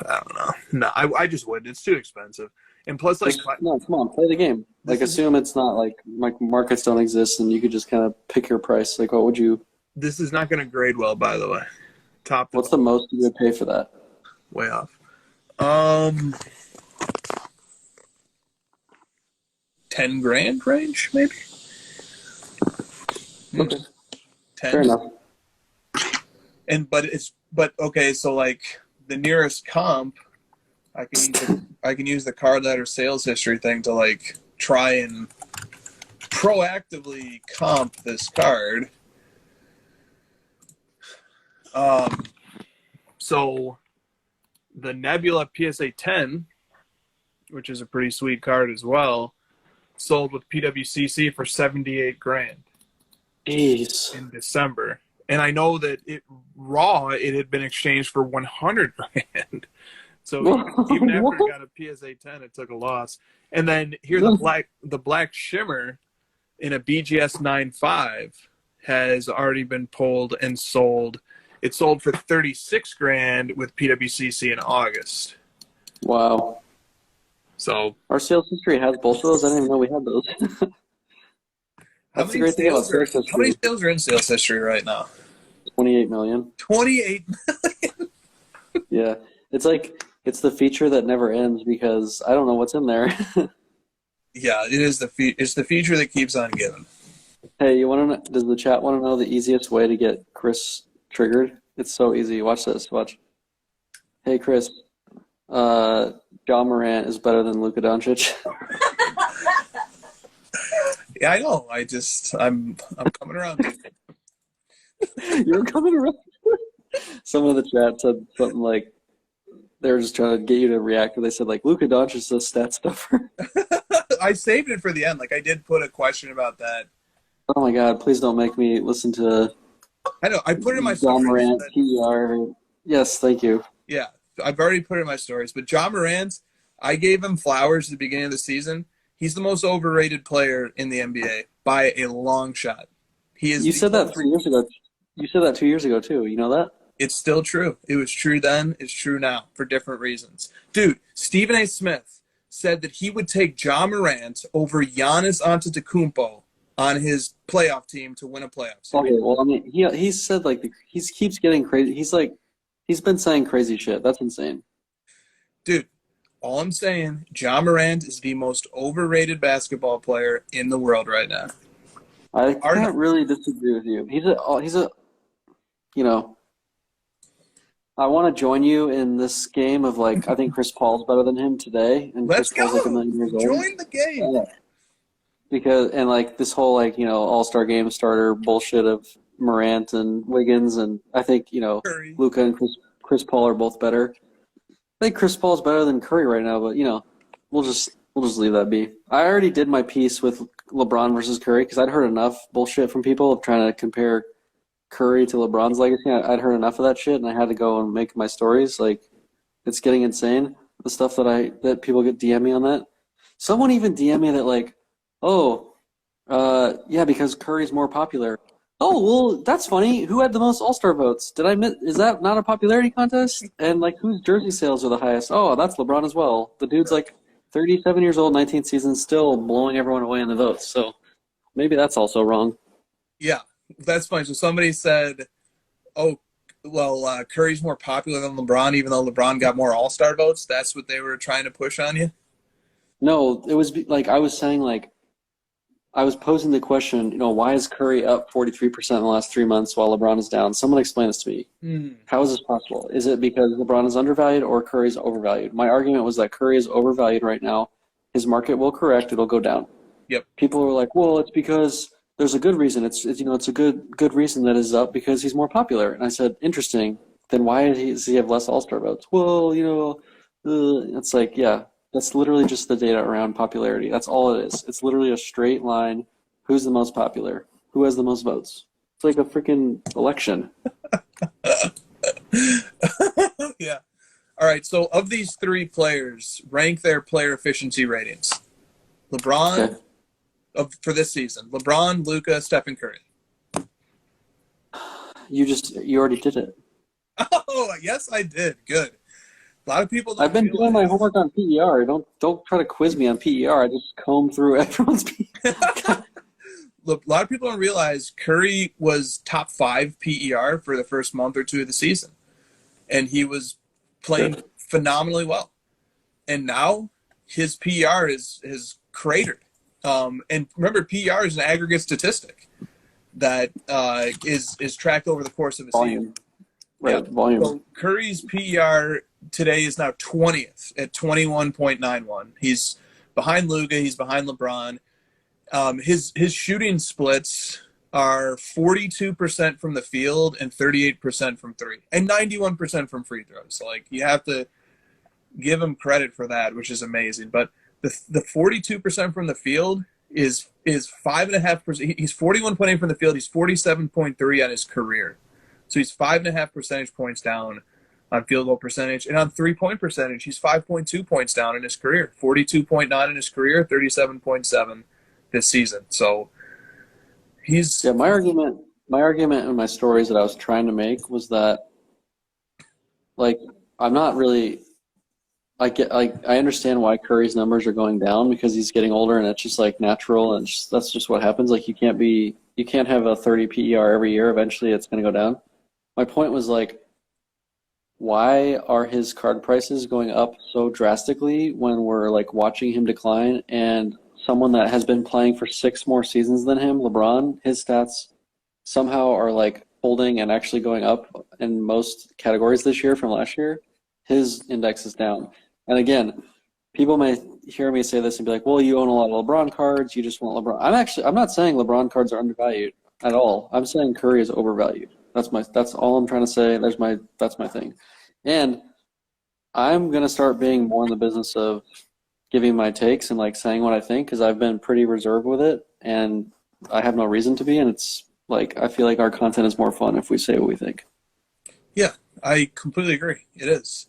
don't know. No, I just wouldn't. It's too expensive. And plus, like, no, come on, play the game. Like, assume it's not like markets don't exist, and you could just kind of pick your price. Like, what would you? This is not going to grade well, by the way. What's the most you would pay for that? Way off. 10 grand range, maybe. Okay, 10. fair enough. But okay, so like the nearest comp, I can use the card letter sales history thing to like try and proactively comp this card. So the Nebula PSA 10, which is a pretty sweet card as well, sold with PWCC for 78 grand Jeez. in December. And I know that it had been exchanged for 100 grand. So even after it got a PSA 10, it took a loss. And then here the black shimmer in a BGS 9.5 has already been pulled and sold. It sold for 36 grand with PWCC in August. Wow. So Our sales history has both of those. I didn't even know we had those. That's the great thing about sales history. How many sales are in sales history right now? 28 million. 28 million? Yeah. It's the feature that never ends because I don't know what's in there. Yeah, it is it's the feature that keeps on giving. Hey, does the chat want to know the easiest way to get Chris triggered? It's so easy. Watch this. Watch. Hey, Chris. John Morant is better than Luka Doncic. Yeah, I know. I'm coming around. You're coming around. Someone in the chat said something like they were just trying to get you to react. They said like Luka Doncic is a stat stuffer. I saved it for the end. Like I did put a question about that. Oh my God! Please don't make me listen to. I know. I put it in my John stories. Morant, PER. Yes, thank you. Yeah, I've already put it in my stories. But John Morant, I gave him flowers at the beginning of the season. He's the most overrated player in the NBA by a long shot. He is. You said that 3 years ago. You said that 2 years ago too. You know that? It's still true. It was true then. It's true now for different reasons. Dude, Stephen A. Smith said that he would take John Morant over Giannis Antetokounmpo on his playoff team to win a playoff series. Okay, well, I mean, he said like he keeps getting crazy. He's been saying crazy shit. That's insane. Dude, all I'm saying, John Morant is the most overrated basketball player in the world right now. I can't really disagree with you. He's a, you know. I want to join you in this game of like I think Chris Paul's better than him today, and Let's Chris Paul's like 1 million years old. Join the game. Yeah. Because like this whole like All-Star game starter bullshit of Morant and Wiggins, and I think Curry. Luka and Chris Paul are both better. I think Chris Paul's better than Curry right now, but we'll just leave that be. I already did my piece with LeBron versus Curry because I'd heard enough bullshit from people of trying to compare Curry to LeBron's legacy. I'd heard enough of that shit, and I had to go and make my stories. Like, it's getting insane. The stuff that people get DM me on that. Someone even DM me that like, yeah, because Curry's more popular. Oh, well, that's funny. Who had the most All-Star votes? Did I miss? Is that not a popularity contest? And like, whose jersey sales are the highest? Oh, that's LeBron as well. The dude's like 37 years old, 19th season, still blowing everyone away in the votes. So maybe that's also wrong. Yeah. That's funny. So somebody said, Curry's more popular than LeBron, even though LeBron got more All-Star votes. That's what they were trying to push on you? No, it was like I was saying, like, I was posing the question, why is Curry up 43% in the last 3 months while LeBron is down? Someone explain this to me. How is this possible? Is it because LeBron is undervalued or Curry's overvalued? My argument was that Curry is overvalued right now. His market will correct. It'll go down. Yep. People were like, well, it's because there's a good reason. It's a good reason that is up because he's more popular. And I said, interesting. Then why does he have less All-Star votes? Well, it's like, yeah, that's literally just the data around popularity. That's all it is. It's literally a straight line. Who's the most popular? Who has the most votes? It's like a freaking election. Yeah. All right. So of these three players, rank their player efficiency ratings. LeBron. Okay. For this season, LeBron, Luka, Stephen Curry. You already did it. Oh, yes, I did. Good. A lot of people. I've been doing my homework on PER. Don't try to quiz me on PER. I just comb through everyone's PER. Look, a lot of people don't realize Curry was top 5 PER for the first month or two of the season, and he was playing phenomenally well. And now his PER is cratered. And remember, PER is an aggregate statistic. that is tracked over the course of a season. Volume. Right, Yeah. volume. So Curry's PER today is now 20th at 21.91. He's behind Luka. He's behind LeBron. His shooting splits are 42% from the field and 38% from three, and 91% from free throws. So, like, you have to give him credit for that, which is amazing. But the 42% from the field is 5.5%. He's 41.8 from the field. He's 47.3 on his career. So he's 5.5 percentage points down on field goal percentage, and on 3-point percentage, he's 5.2 points down in his career. 42.9 in his career, 37.7 this season. So he's My argument and my stories that I was trying to make was that, like, I'm not really. I understand why Curry's numbers are going down because he's getting older, and it's just like natural, and that's just what happens. Like, you can't have a 30 PER every year. Eventually, it's going to go down. My point was, like, why are his card prices going up so drastically when we're, like, watching him decline? And someone that has been playing for 6 more seasons than him, LeBron, his stats somehow are, like, holding and actually going up in most categories this year from last year. His index is down. And again, people may hear me say this and be like, well, you own a lot of LeBron cards. You just want LeBron. I'm not saying LeBron cards are undervalued at all. I'm saying Curry is overvalued. That's all I'm trying to say. That's my thing. And I'm going to start being more in the business of giving my takes and, like, saying what I think, because I've been pretty reserved with it and I have no reason to be. And it's like, I feel like our content is more fun if we say what we think. Yeah, I completely agree. It is.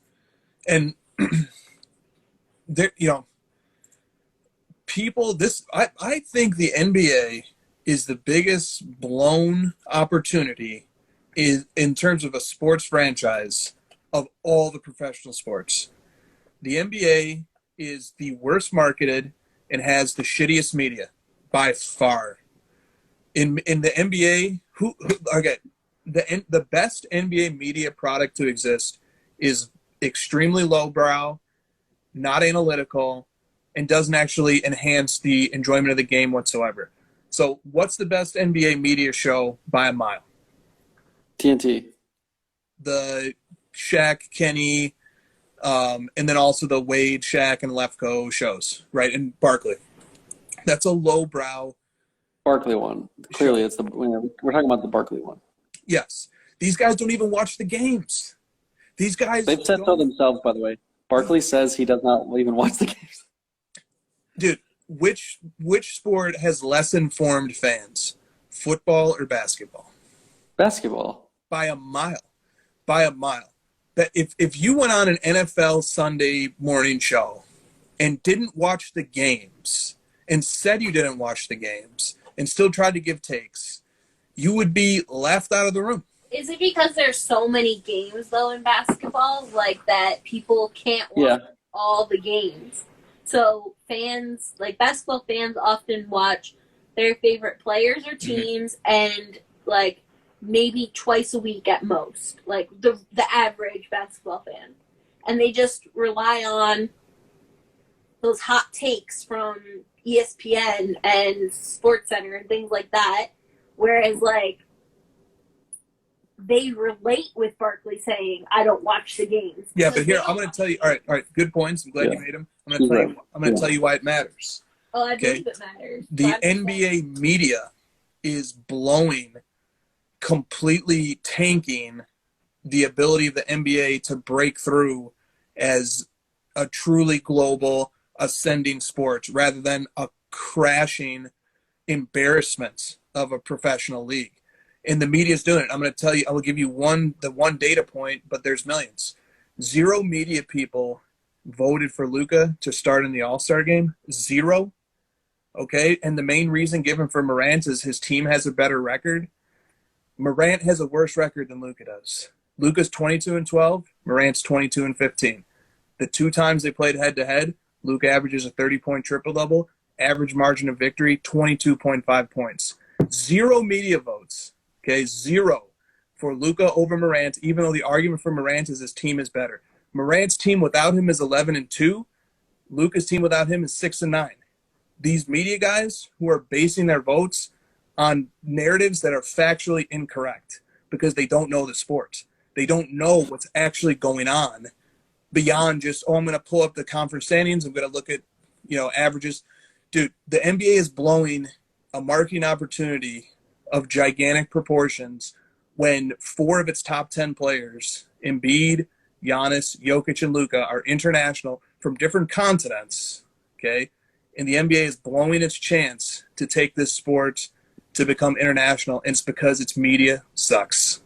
And there, I think the NBA is the biggest blown opportunity in terms of a sports franchise of all the professional sports. The NBA is the worst marketed and has the shittiest media by far. In the NBA, the best NBA media product to exist is extremely lowbrow, not analytical, and doesn't actually enhance the enjoyment of the game whatsoever. So what's the best NBA media show by a mile? TNT. The Shaq, Kenny, and then also the Wade, Shaq, and Lefko shows, right? And Barkley. That's a lowbrow. Barkley one. Clearly, we're talking about the Barkley one. Yes. These guys don't even watch the games. They've said so themselves, by the way. Barkley says he does not even watch the games. Dude, which sport has less informed fans? Football or basketball? Basketball. By a mile. That if you went on an NFL Sunday morning show and didn't watch the games and said you didn't watch the games and still tried to give takes, you would be laughed out of the room. Is it because there's so many games, though, in basketball, like, that people can't watch all the games? So fans, like, basketball fans often watch their favorite players or teams and, like, maybe twice a week at most, like the average basketball fan. And they just rely on those hot takes from ESPN and SportsCenter and things like that. Whereas, like, they relate with Barkley saying, I don't watch the games. Yeah, but here, I'm going to tell you, all right, good points. I'm glad you made them. I'm going to tell you why it matters. Oh, I believe it matters. The NBA media is completely tanking the ability of the NBA to break through as a truly global ascending sport rather than a crashing embarrassment of a professional league. And the media's doing it. I'm going to tell you, I will give you the one data point, but there's millions. 0 media people voted for Luka to start in the All-Star game. 0. Okay? And the main reason given for Morant is his team has a better record. Morant has a worse record than Luka does. Luka's 22-12, Morant's 22-15. The 2 times they played head-to-head, Luka averages a 30-point triple-double, average margin of victory, 22.5 points. 0 media votes, okay, 0 for Luka over Morant, even though the argument for Morant is his team is better. Morant's team without him is 11-2. Luka's team without him is 6-9. These media guys who are basing their votes on narratives that are factually incorrect because they don't know the sport. They don't know what's actually going on beyond just, I'm going to pull up the conference standings. I'm going to look at, averages. Dude, the NBA is blowing a marketing opportunity of gigantic proportions when 4 of its top 10 players, Embiid, Giannis, Jokic, and Luka, are international from different continents, okay? And the NBA is blowing its chance to take this sport to become international, and it's because its media sucks.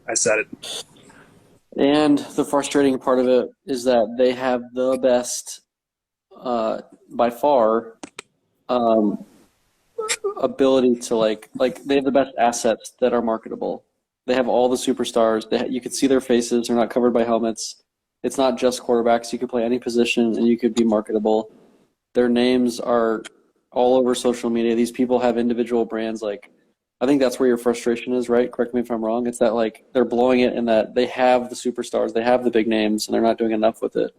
I said it. And the frustrating part of it is that they have the best, by far, ability to like they have the best assets that are marketable. They have all the superstars. You could see their faces. They're not covered by helmets. It's not just quarterbacks. You could play any position and you could be marketable. Their names are all over social media. These people have individual brands. Like, I think that's where your frustration is, right? Correct me if I'm wrong. It's that like they're blowing it in that they have the superstars, they have the big names, and they're not doing enough with it.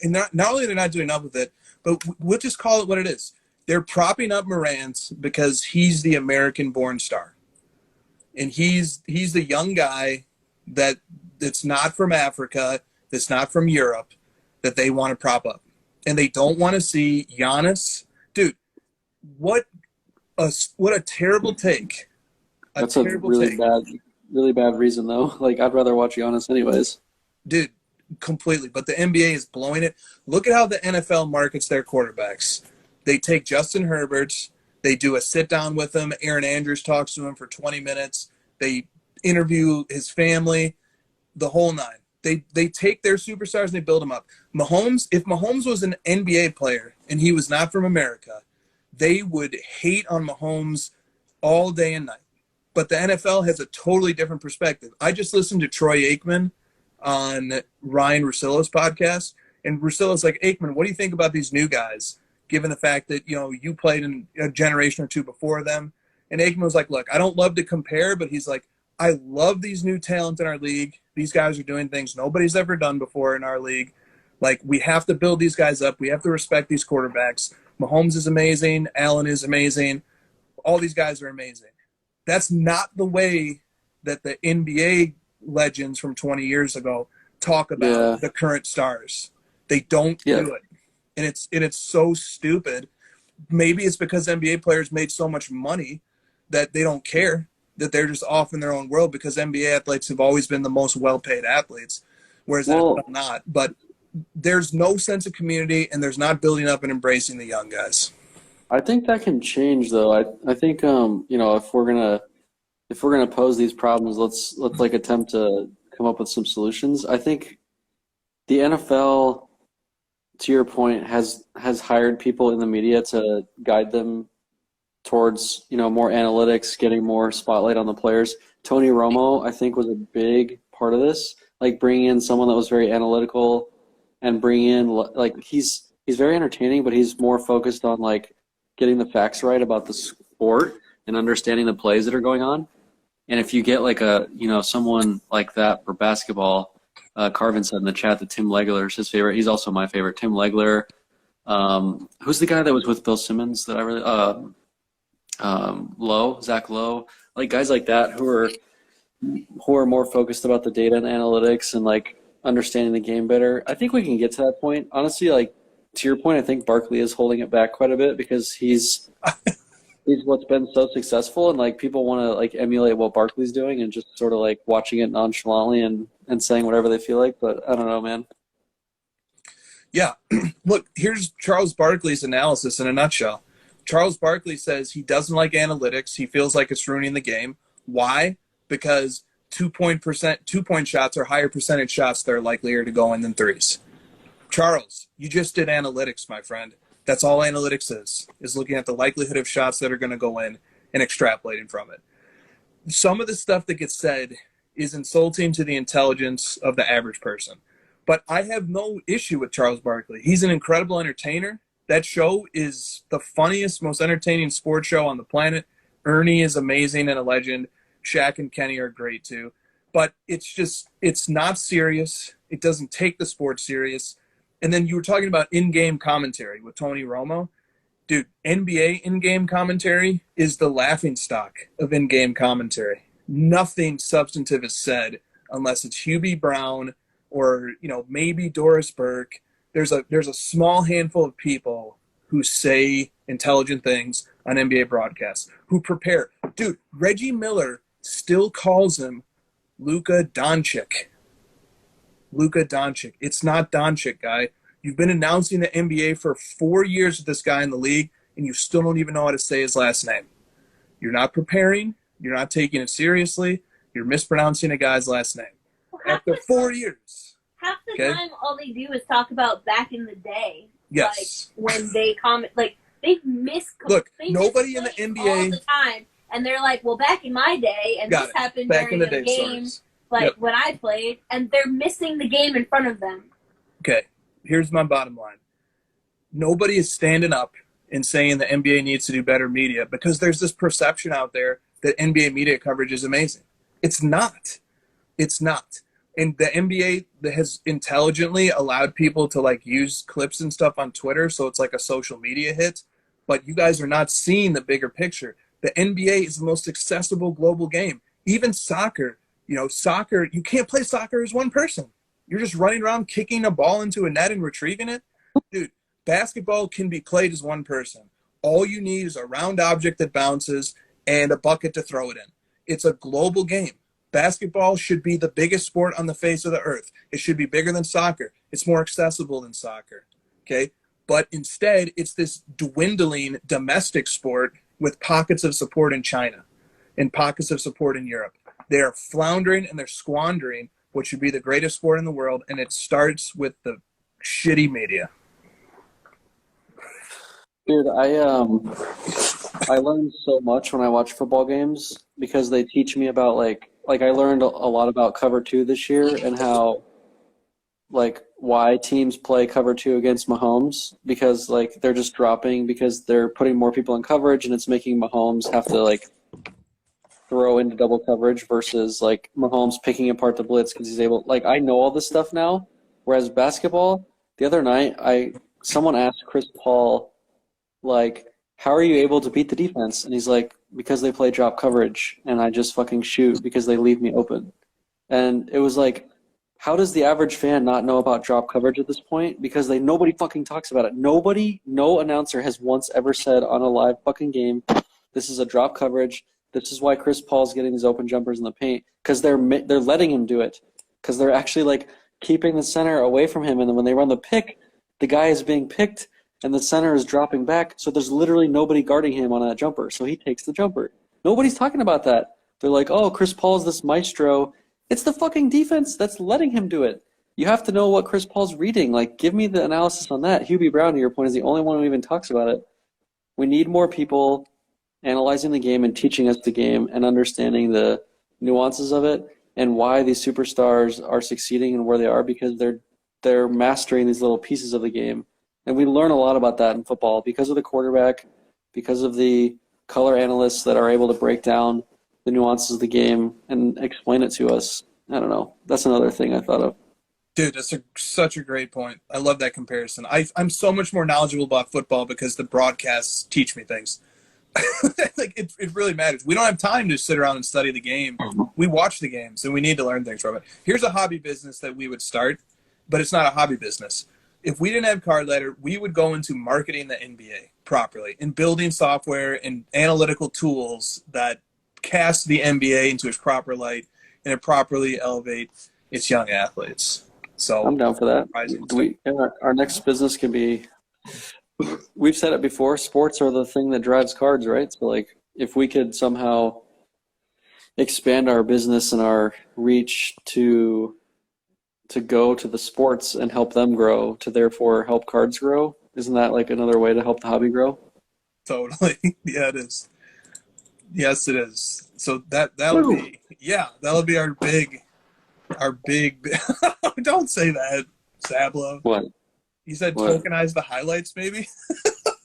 Not only they're not doing enough with it, but we'll just call it what it is. They're propping up Morant because he's the American-born star. And he's the young guy that's not from Africa, that's not from Europe, that they want to prop up. And they don't want to see Giannis. Dude, what a terrible take. That's a really bad reason, though. Like, I'd rather watch Giannis anyways. Dude, completely. But the NBA is blowing it. Look at how the NFL markets their quarterbacks. They take Justin Herbert. They do a sit-down with him. Aaron Andrews talks to him for 20 minutes. They interview his family, the whole nine. They take their superstars and they build them up. If Mahomes was an NBA player and he was not from America, they would hate on Mahomes all day and night. But the NFL has a totally different perspective. I just listened to Troy Aikman on Ryan Russillo's podcast, and Russillo's like, Aikman, what do you think about these new guys, given the fact that, you played in a generation or two before them? And Aikman was like, look, I don't love to compare, but he's like, I love these new talent in our league. These guys are doing things nobody's ever done before in our league. Like, we have to build these guys up. We have to respect these quarterbacks. Mahomes is amazing. Allen is amazing. All these guys are amazing. That's not the way that the NBA legends from 20 years ago talk about the current stars. They don't do it. And it's so stupid. Maybe it's because NBA players made so much money that they don't care, that they're just off in their own world, because NBA athletes have always been the most well-paid athletes, whereas NFL not. But there's no sense of community, and there's not building up and embracing the young guys. I think that can change, though. I think if we're gonna pose these problems, let's like attempt to come up with some solutions. I think the NFL, to your point, has hired people in the media to guide them towards more analytics, getting more spotlight on the players. Tony Romo, I think, was a big part of this, like bringing in someone that was very analytical and bring in like he's very entertaining, but he's more focused on like getting the facts right about the sport and understanding the plays that are going on. And if you get like someone like that for basketball, Carvin said in the chat that Tim Legler is his favorite. He's also my favorite. Tim Legler. Who's the guy that was with Bill Simmons that I really Zach Lowe, like guys like that who are more focused about the data and analytics and like understanding the game better. I think we can get to that point. Honestly, like to your point, I think Barkley is holding it back quite a bit because he's what's been so successful, and like people want to like emulate what Barkley's doing and just sort of like watching it nonchalantly and saying whatever they feel like. But I don't know, man. Yeah. Look, here's Charles Barkley's analysis in a nutshell. Charles Barkley says he doesn't like analytics. He feels like it's ruining the game. Why? Because 2-point shots are higher percentage shots that are likelier to go in than threes. Charles, you just did analytics, my friend. That's all analytics is looking at the likelihood of shots that are going to go in and extrapolating from it. Some of the stuff that gets said is insulting to the intelligence of the average person. But I have no issue with Charles Barkley. He's an incredible entertainer. That show is the funniest, most entertaining sports show on the planet. Ernie is amazing and a legend. Shaq and Kenny are great too. But it's not serious. It doesn't take the sport serious. And then you were talking about in-game commentary with Tony Romo. Dude, NBA in-game commentary is the laughingstock of in-game commentary. Nothing substantive is said unless it's Hubie Brown or, maybe Doris Burke. There's a small handful of people who say intelligent things on NBA broadcasts, who prepare. Dude, Reggie Miller still calls him Luka Doncic. Luka Doncic. It's not Doncic, guy. You've been announcing the NBA for 4 years with this guy in the league, and you still don't even know how to say his last name. You're not preparing. You're not taking it seriously. You're mispronouncing a guy's last name. After 4 years. Half the time, all they do is talk about back in the day. Yes. Like, when they comment, like, they Look, nobody in the NBA all the time, and they're like, well, back in my day, and this happened back during in the a day, game, stories. like, when I played, and they're missing the game in front of them. Okay, here's my bottom line. Nobody is standing up and saying the NBA needs to do better media because there's this perception out there that NBA media coverage is amazing. It's not. It's not. And the NBA has intelligently allowed people to like use clips and stuff on Twitter, so it's like a social media hit. But you guys are not seeing the bigger picture. The NBA is the most accessible global game. Even soccer, soccer, you can't play soccer as one person. You're just running around kicking a ball into a net and retrieving it. Dude, basketball can be played as one person. All you need is a round object that bounces and a bucket to throw it in. It's a global game. Basketball should be the biggest sport on the face of the earth. It should be bigger than soccer. It's more accessible than soccer. Okay? But instead, it's this dwindling domestic sport with pockets of support in China and pockets of support in Europe. They are floundering and they're squandering what should be the greatest sport in the world, and it starts with the shitty media. Dude, I learned so much when I watch football games because they teach me about like I learned a lot about cover 2 this year and how like why teams play cover 2 against Mahomes because like they're just dropping because they're putting more people in coverage and it's making Mahomes have to like throw into double coverage versus like Mahomes picking apart the blitz because he's able like I know all this stuff now. Whereas basketball, the other night someone asked Chris Paul like, how are you able to beat the defense? And he's like, because they play drop coverage and I just fucking shoot because they leave me open. And it was like, how does the average fan not know about drop coverage at this point? Because nobody fucking talks about it. No announcer has once ever said on a live fucking game, this is a drop coverage. This is why Chris Paul's getting these open jumpers in the paint. Because they're letting him do it. Because they're actually like keeping the center away from him. And then when they run the pick, the guy is being picked and the center is dropping back, so there's literally nobody guarding him on a jumper, so he takes the jumper. Nobody's talking about that. They're like, oh, Chris Paul's this maestro. It's the fucking defense that's letting him do it. You have to know what Chris Paul's reading. Like, give me the analysis on that. Hubie Brown, to your point, is the only one who even talks about it. We need more people analyzing the game and teaching us the game and understanding the nuances of it and why these superstars are succeeding and where they are because they're mastering these little pieces of the game. And we learn a lot about that in football because of the quarterback, because of the color analysts that are able to break down the nuances of the game and explain it to us. I don't know. That's another thing I thought of. Dude, that's such a great point. I love that comparison. I'm so much more knowledgeable about football because the broadcasts teach me things. Like it really matters. We don't have time to sit around and study the game. We watch the games, and we need to learn things from it. Here's a hobby business that we would start, but it's not a hobby business. If we didn't have Card Ladder, we would go into marketing the NBA properly and building software and analytical tools that cast the NBA into its proper light and it properly elevate its young athletes. So I'm down for that. Our next business can be, we've said it before, sports are the thing that drives cards, right? So like if we could somehow expand our business and our reach to go to the sports and help them grow, to therefore help cards grow. Isn't that like another way to help the hobby grow? Totally. Yeah, it is. Yes, it is. So that'll be our big don't say that, Sablo. What? You said What? tokenize the highlights, maybe?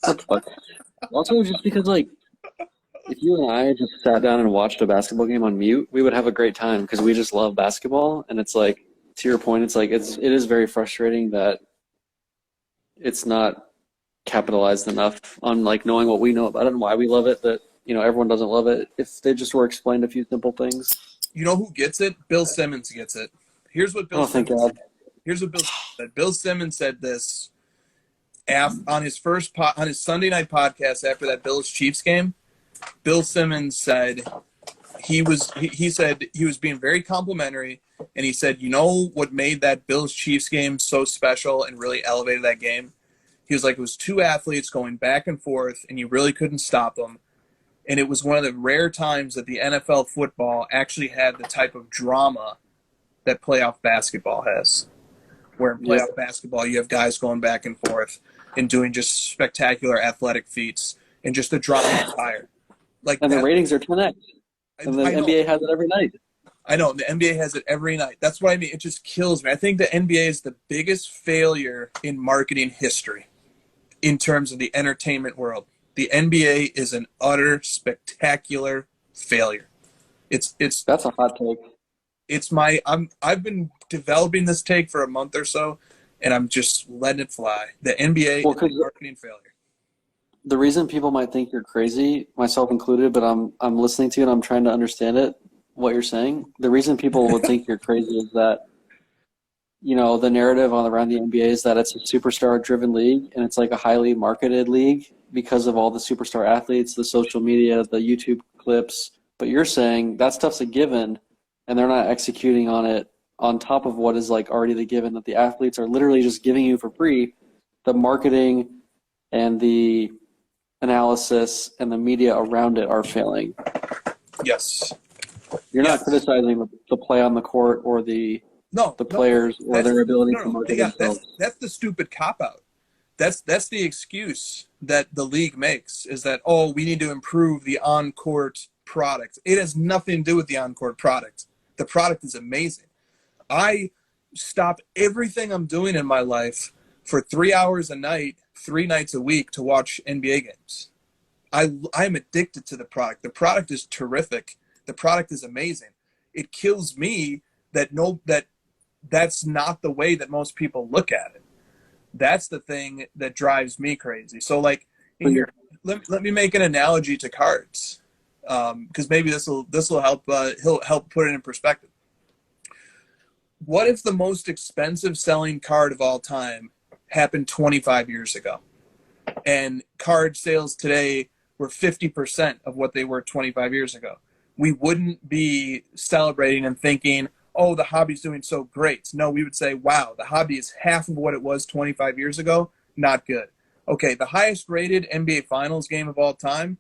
What the fuck? Also, just because like if you and I just sat down and watched a basketball game on mute, we would have a great time because we just love basketball, and it's like, to your point, it's like it is very frustrating that it's not capitalized enough on like knowing what we know about it and why we love it that, everyone doesn't love it if they just were explained a few simple things. You know who gets it? Bill Simmons gets it. Here's what Bill Oh, thank Simmons God. Here's what Bill Simmons said. Bill Simmons said this on his on his Sunday night podcast after that Bills Chiefs game. Bill Simmons said he said he was being very complimentary, and he said, you know what made that Bills Chiefs game so special and really elevated that game? He was like, it was two athletes going back and forth, and you really couldn't stop them. And it was one of the rare times that the NFL football actually had the type of drama that playoff basketball has. Where in playoff basketball, you have guys going back and forth and doing just spectacular athletic feats and just the drama is higher. And the ratings are 10x. And the NBA has it every night. I know. The NBA has it every night. That's what I mean. It just kills me. I think the NBA is the biggest failure in marketing history in terms of the entertainment world. The NBA is an utter spectacular failure. It's That's a hot take. I've been developing this take for a month or so, and I'm just letting it fly. The NBA is a marketing failure. The reason people might think you're crazy, myself included, but I'm listening to you and I'm trying to understand it, what you're saying. The reason people would think you're crazy is that, the narrative around the NBA is that it's a superstar-driven league and it's like a highly marketed league because of all the superstar athletes, the social media, the YouTube clips. But you're saying that stuff's a given and they're not executing on it on top of what is like already the given, that the athletes are literally just giving you for free. The marketing and the analysis and the media around it are failing. Yes. You're not criticizing the play on the court or the players or their ability to market themselves. That's the stupid cop-out. That's the excuse that the league makes, is that, we need to improve the on-court product. It has nothing to do with the on-court product. The product is amazing. I stop everything I'm doing in my life for 3 hours a night, 3 nights a week to watch NBA games. I'm addicted to the product. The product is terrific. The product is amazing. It kills me that's not the way that most people look at it. That's the thing that drives me crazy. So, like, let me make an analogy to cards, because maybe this will help. He'll help put it in perspective. What if the most expensive selling card of all time happened 25 years ago, and card sales today were 50% of what they were 25 years ago? We wouldn't be celebrating and thinking, oh, the hobby's doing so great. No, we would say, wow, the hobby is half of what it was 25 years ago. Not good. Okay, the highest rated NBA Finals game of all time,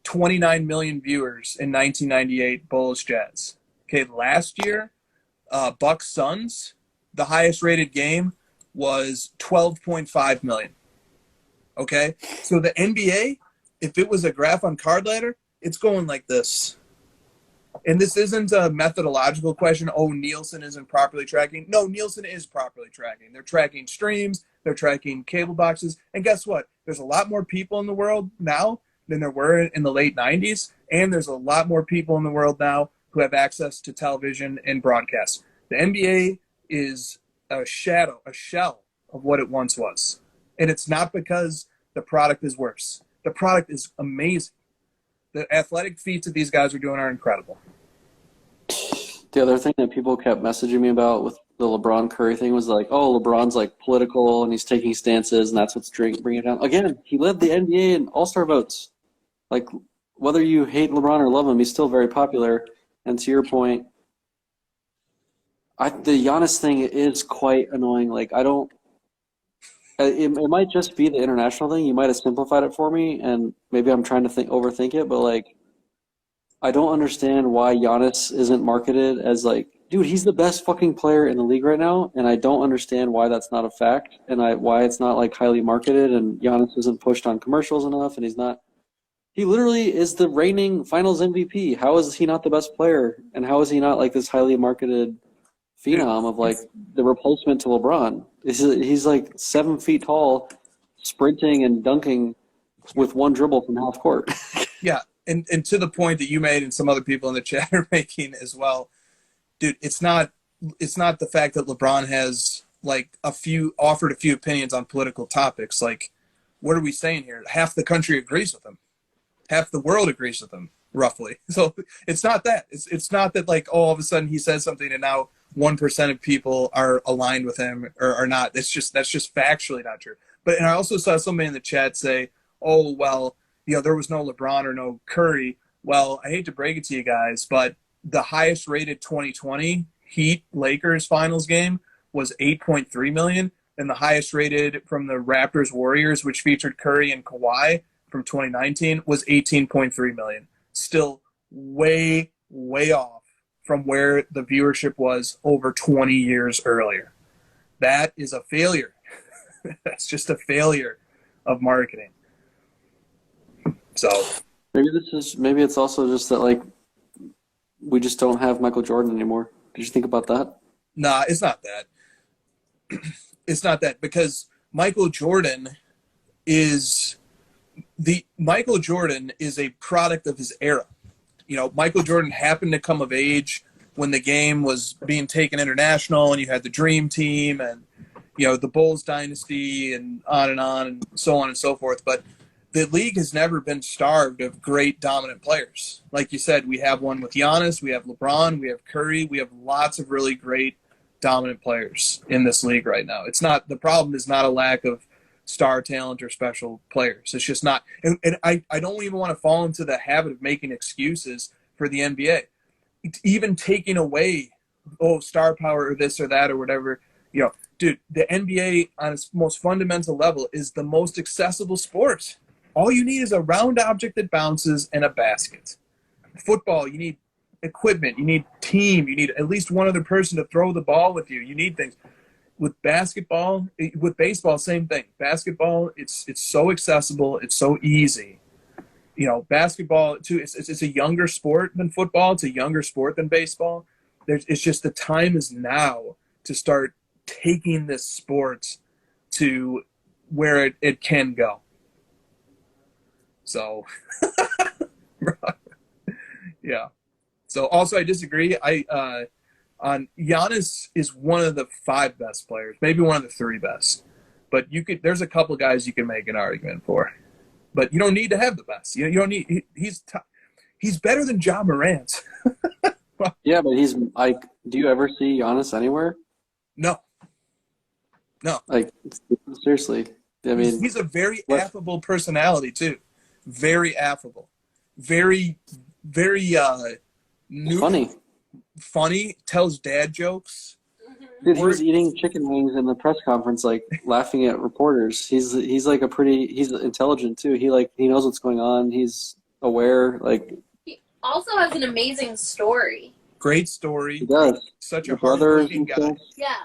29 million viewers in 1998 Bulls Jazz. Okay, last year, Bucks Suns, the highest rated game was 12.5 million. Okay, so the NBA, if it was a graph on card ladder, it's going like this. And this isn't a methodological question. Oh, Nielsen isn't properly tracking. No, Nielsen is properly tracking. They're tracking streams. They're tracking cable boxes. And guess what? There's a lot more people in the world now than there were in the late 90s. And there's a lot more people in the world now who have access to television and broadcast. The NBA is a shell of what it once was. And it's not because the product is worse. The product is amazing. The athletic feats that these guys are doing are incredible. The other thing that people kept messaging me about with the LeBron Curry thing was like, oh, LeBron's like political and he's taking stances and that's what's bringing it down. Again, he led the NBA in All-Star votes. Like, whether you hate LeBron or love him, he's still very popular. And to your point, the Giannis thing is quite annoying. Like, it might just be the international thing. You might have simplified it for me, and maybe I'm trying to overthink it, but like, I don't understand why Giannis isn't marketed as like, dude, he's the best fucking player in the league right now, and I don't understand why that's not a fact, and why it's not like highly marketed, and Giannis isn't pushed on commercials enough, and he literally is the reigning Finals MVP. How is he not the best player, and how is he not like this highly marketed phenom of like the replacement to LeBron? He's like 7 feet tall, sprinting and dunking with one dribble from half court. Yeah, and to the point that you made and some other people in the chat are making as well, dude, it's not the fact that LeBron has like offered a few opinions on political topics. Like, what are we saying here? Half the country agrees with him. Half the world agrees with him, roughly. So it's not that. It's not that like, oh, all of a sudden he says something and now 1% of people are aligned with him or are not. That's just factually not true. But and I also saw somebody in the chat say, oh, well, there was no LeBron or no Curry. Well, I hate to break it to you guys, but the highest rated 2020 Heat Lakers finals game was 8.3 million. And the highest rated from the Raptors Warriors, which featured Curry and Kawhi from 2019, was 18.3 million. Still way, way off from where the viewership was over 20 years earlier. That is a failure. That's just a failure of marketing. So maybe it's also just that like we just don't have Michael Jordan anymore. Did you think about that? Nah, it's not that. It's not that, because Michael Jordan is a product of his era. Michael Jordan happened to come of age when the game was being taken international, and you had the Dream Team and the Bulls dynasty and so on and so forth. But the league has never been starved of great dominant players. Like you said, we have one with Giannis, we have LeBron, we have Curry, we have lots of really great dominant players in this league right now. The problem is not a lack of star talent or special players. It's just not. And I don't even want to fall into the habit of making excuses for the NBA. Even taking away, star power or this or that or whatever. Dude, the NBA on its most fundamental level is the most accessible sport. All you need is a round object that bounces and a basket. Football, you need equipment, you need team, you need at least one other person to throw the ball with you. You need things. With baseball, same thing. Basketball, it's so accessible, it's so easy. Basketball too. It's a younger sport than football. It's a younger sport than baseball. It's just the time is now to start taking this sport to where it can go. So, yeah. So also I disagree. On Giannis is one of the 5 best players, maybe one of the 3 best. But there's a couple guys you can make an argument for. But you don't need to have the best. You don't need. He's better than Ja Morant. Yeah, but he's like. Do you ever see Giannis anywhere? No. Like seriously, I mean, he's a very affable personality too. Very affable. Very, very funny. Tells dad jokes. Dude, he was eating chicken wings in the press conference, like laughing at reporters. He's intelligent too. He knows what's going on. He's aware. Like he also has an amazing story. Great story. He does. Such a hardworking guy. Yeah.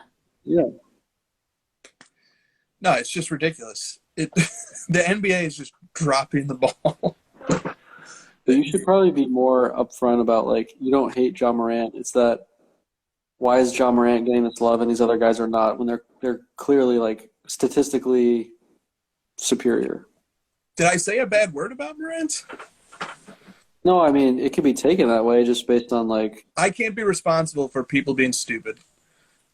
Yeah. No, it's just ridiculous. The NBA is just dropping the ball. But you should probably be more upfront about like you don't hate Ja Morant. It's that why is Ja Morant getting this love and these other guys are not when they're clearly like statistically superior. Did I say a bad word about Morant? No, I mean it could be taken that way just based on like I can't be responsible for people being stupid.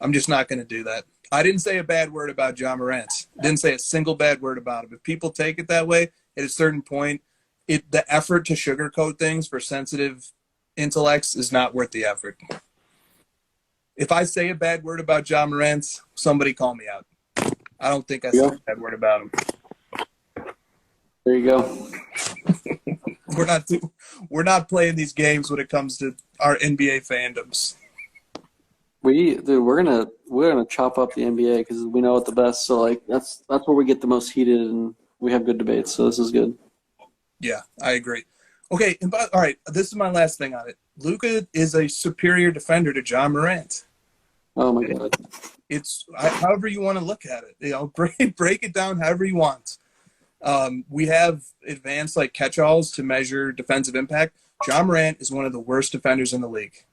I'm just not going to do that. I didn't say a bad word about Ja Morant. Didn't say a single bad word about him. If people take it that way, at a certain point, the effort to sugarcoat things for sensitive intellects is not worth the effort. If I say a bad word about Ja Morant, somebody call me out. I don't think I said a bad word about him. There you go. We're not playing these games when it comes to our NBA fandoms. We're gonna chop up the NBA because we know it the best. So like that's where we get the most heated and we have good debates. So this is good. Yeah, I agree. Okay, all right. This is my last thing on it. Luka is a superior defender to Ja Morant. Oh my god. It's however you want to look at it. Break it down however you want. We have advanced like catch-alls to measure defensive impact. Ja Morant is one of the worst defenders in the league.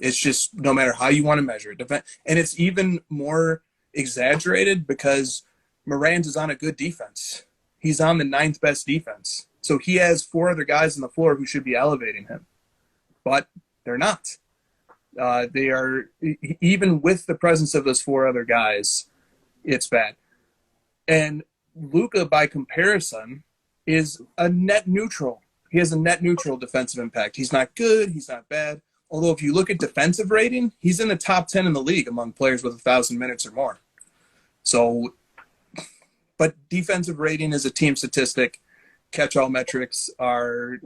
It's just no matter how you want to measure it. And it's even more exaggerated because Morant is on a good defense. He's on the 9th best defense. So he has 4 other guys on the floor who should be elevating him. But they're not. They are, even with the presence of those 4 other guys, it's bad. And Luka, by comparison, is a net neutral. He has a net neutral defensive impact. He's not good. He's not bad. Although if you look at defensive rating, he's in the top 10 in the league among players with 1,000 minutes or more. So, but defensive rating is a team statistic. Catch-all metrics are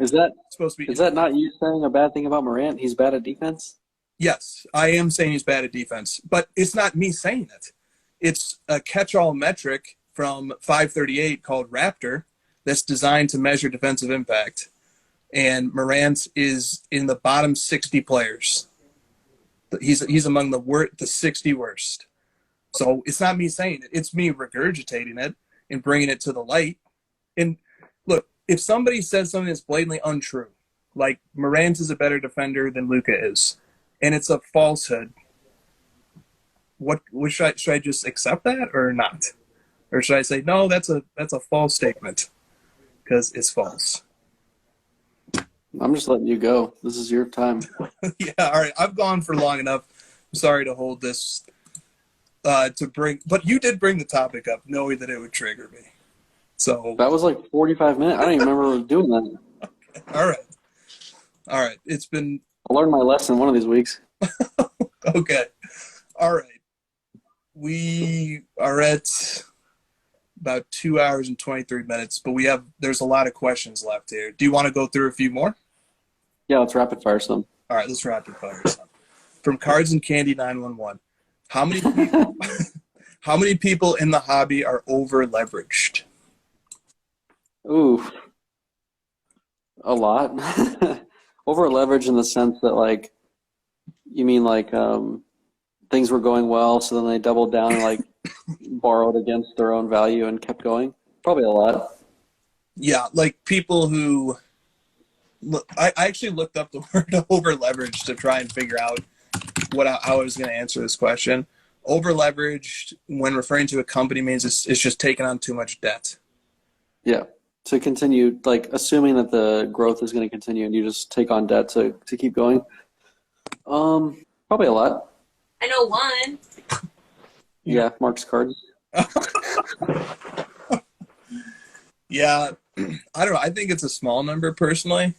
supposed to be. Is that not you saying a bad thing about Morant? He's bad at defense? Yes, I am saying he's bad at defense, but it's not me saying it. It's a catch-all metric from 538 called Raptor that's designed to measure defensive impact. And Morant is in the bottom 60 players. He's among the 60 worst. So it's not me saying it. It's me regurgitating it and bringing it to the light. And look, if somebody says something that's blatantly untrue, like Morant is a better defender than Luka is, and it's a falsehood, what should I just accept that or not? Or should I say, no, that's a false statement because it's false? I'm just letting you go. This is your time. Yeah, all right. I've gone for long enough. I'm sorry to hold this but you did bring the topic up knowing that it would trigger me. So that was like 45 minutes. I don't even remember doing that. Okay. All right. It's been. I'll learn my lesson one of these weeks. Okay. All right. We are at about 2 hours and 23 minutes, but there's a lot of questions left here. Do you want to go through a few more? Yeah, let's rapid fire some. All right, let's rapid fire some. From Cards and Candy 911. How many people in the hobby are over leveraged? Ooh, a lot. Over leveraged in the sense that, like, you mean like things were going well, so then they doubled down and like borrowed against their own value and kept going? Probably a lot. Yeah, like people who I actually looked up the word over leveraged to try and figure out how I was going to answer this question. Over leveraged, when referring to a company, means it's just taking on too much debt. Yeah. To continue, like, assuming that the growth is going to continue and you just take on debt to keep going. Probably a lot. I know one. Yeah, Mark's Cards. Yeah, I don't know. I think it's a small number personally,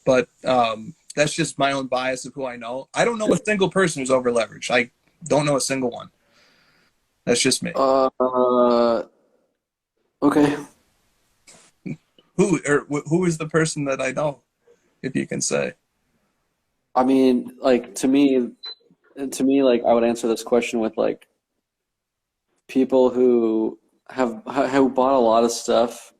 but that's just my own bias of who I know. I don't know a single person who's over leveraged. I don't know a single one. That's just me. Okay. Who is the person that I know, if you can say? I mean, like, to me, like, I would answer this question with, like, people who have bought a lot of stuff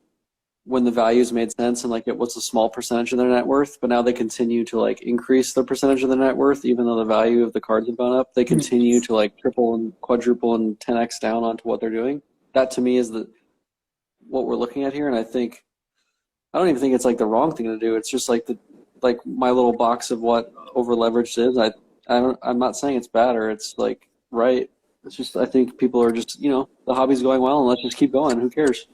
when the values made sense and, like, it was a small percentage of their net worth, but now they continue to, like, increase the percentage of their net worth even though the value of the cards have gone up. They continue to, like, triple and quadruple and 10x down onto what they're doing. That, to me, is what we're looking at here, and I don't even think it's, like, the wrong thing to do. It's just, like, my little box of what over leveraged is. I'm not saying it's bad or it's, like, right. It's just, I think people are just, the hobby's going well and let's just keep going. Who cares?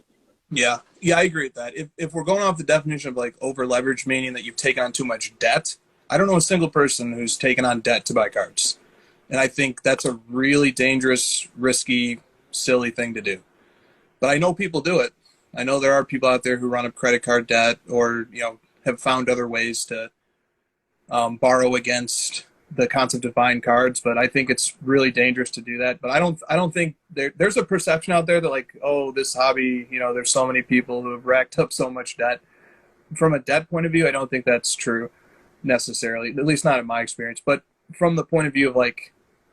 Yeah, I agree with that. If we're going off the definition of, like, over leveraged, meaning that you've taken on too much debt, I don't know a single person who's taken on debt to buy cards. And I think that's a really dangerous, risky, silly thing to do. But I know people do it. I know there are people out there who run up credit card debt or, have found other ways to borrow against the concept of buying cards, but I think it's really dangerous to do that. But I don't think there's a perception out there that, like, oh, this hobby, there's so many people who have racked up so much debt. From a debt point of view, I don't think that's true necessarily, at least not in my experience. But from the point of view of, like,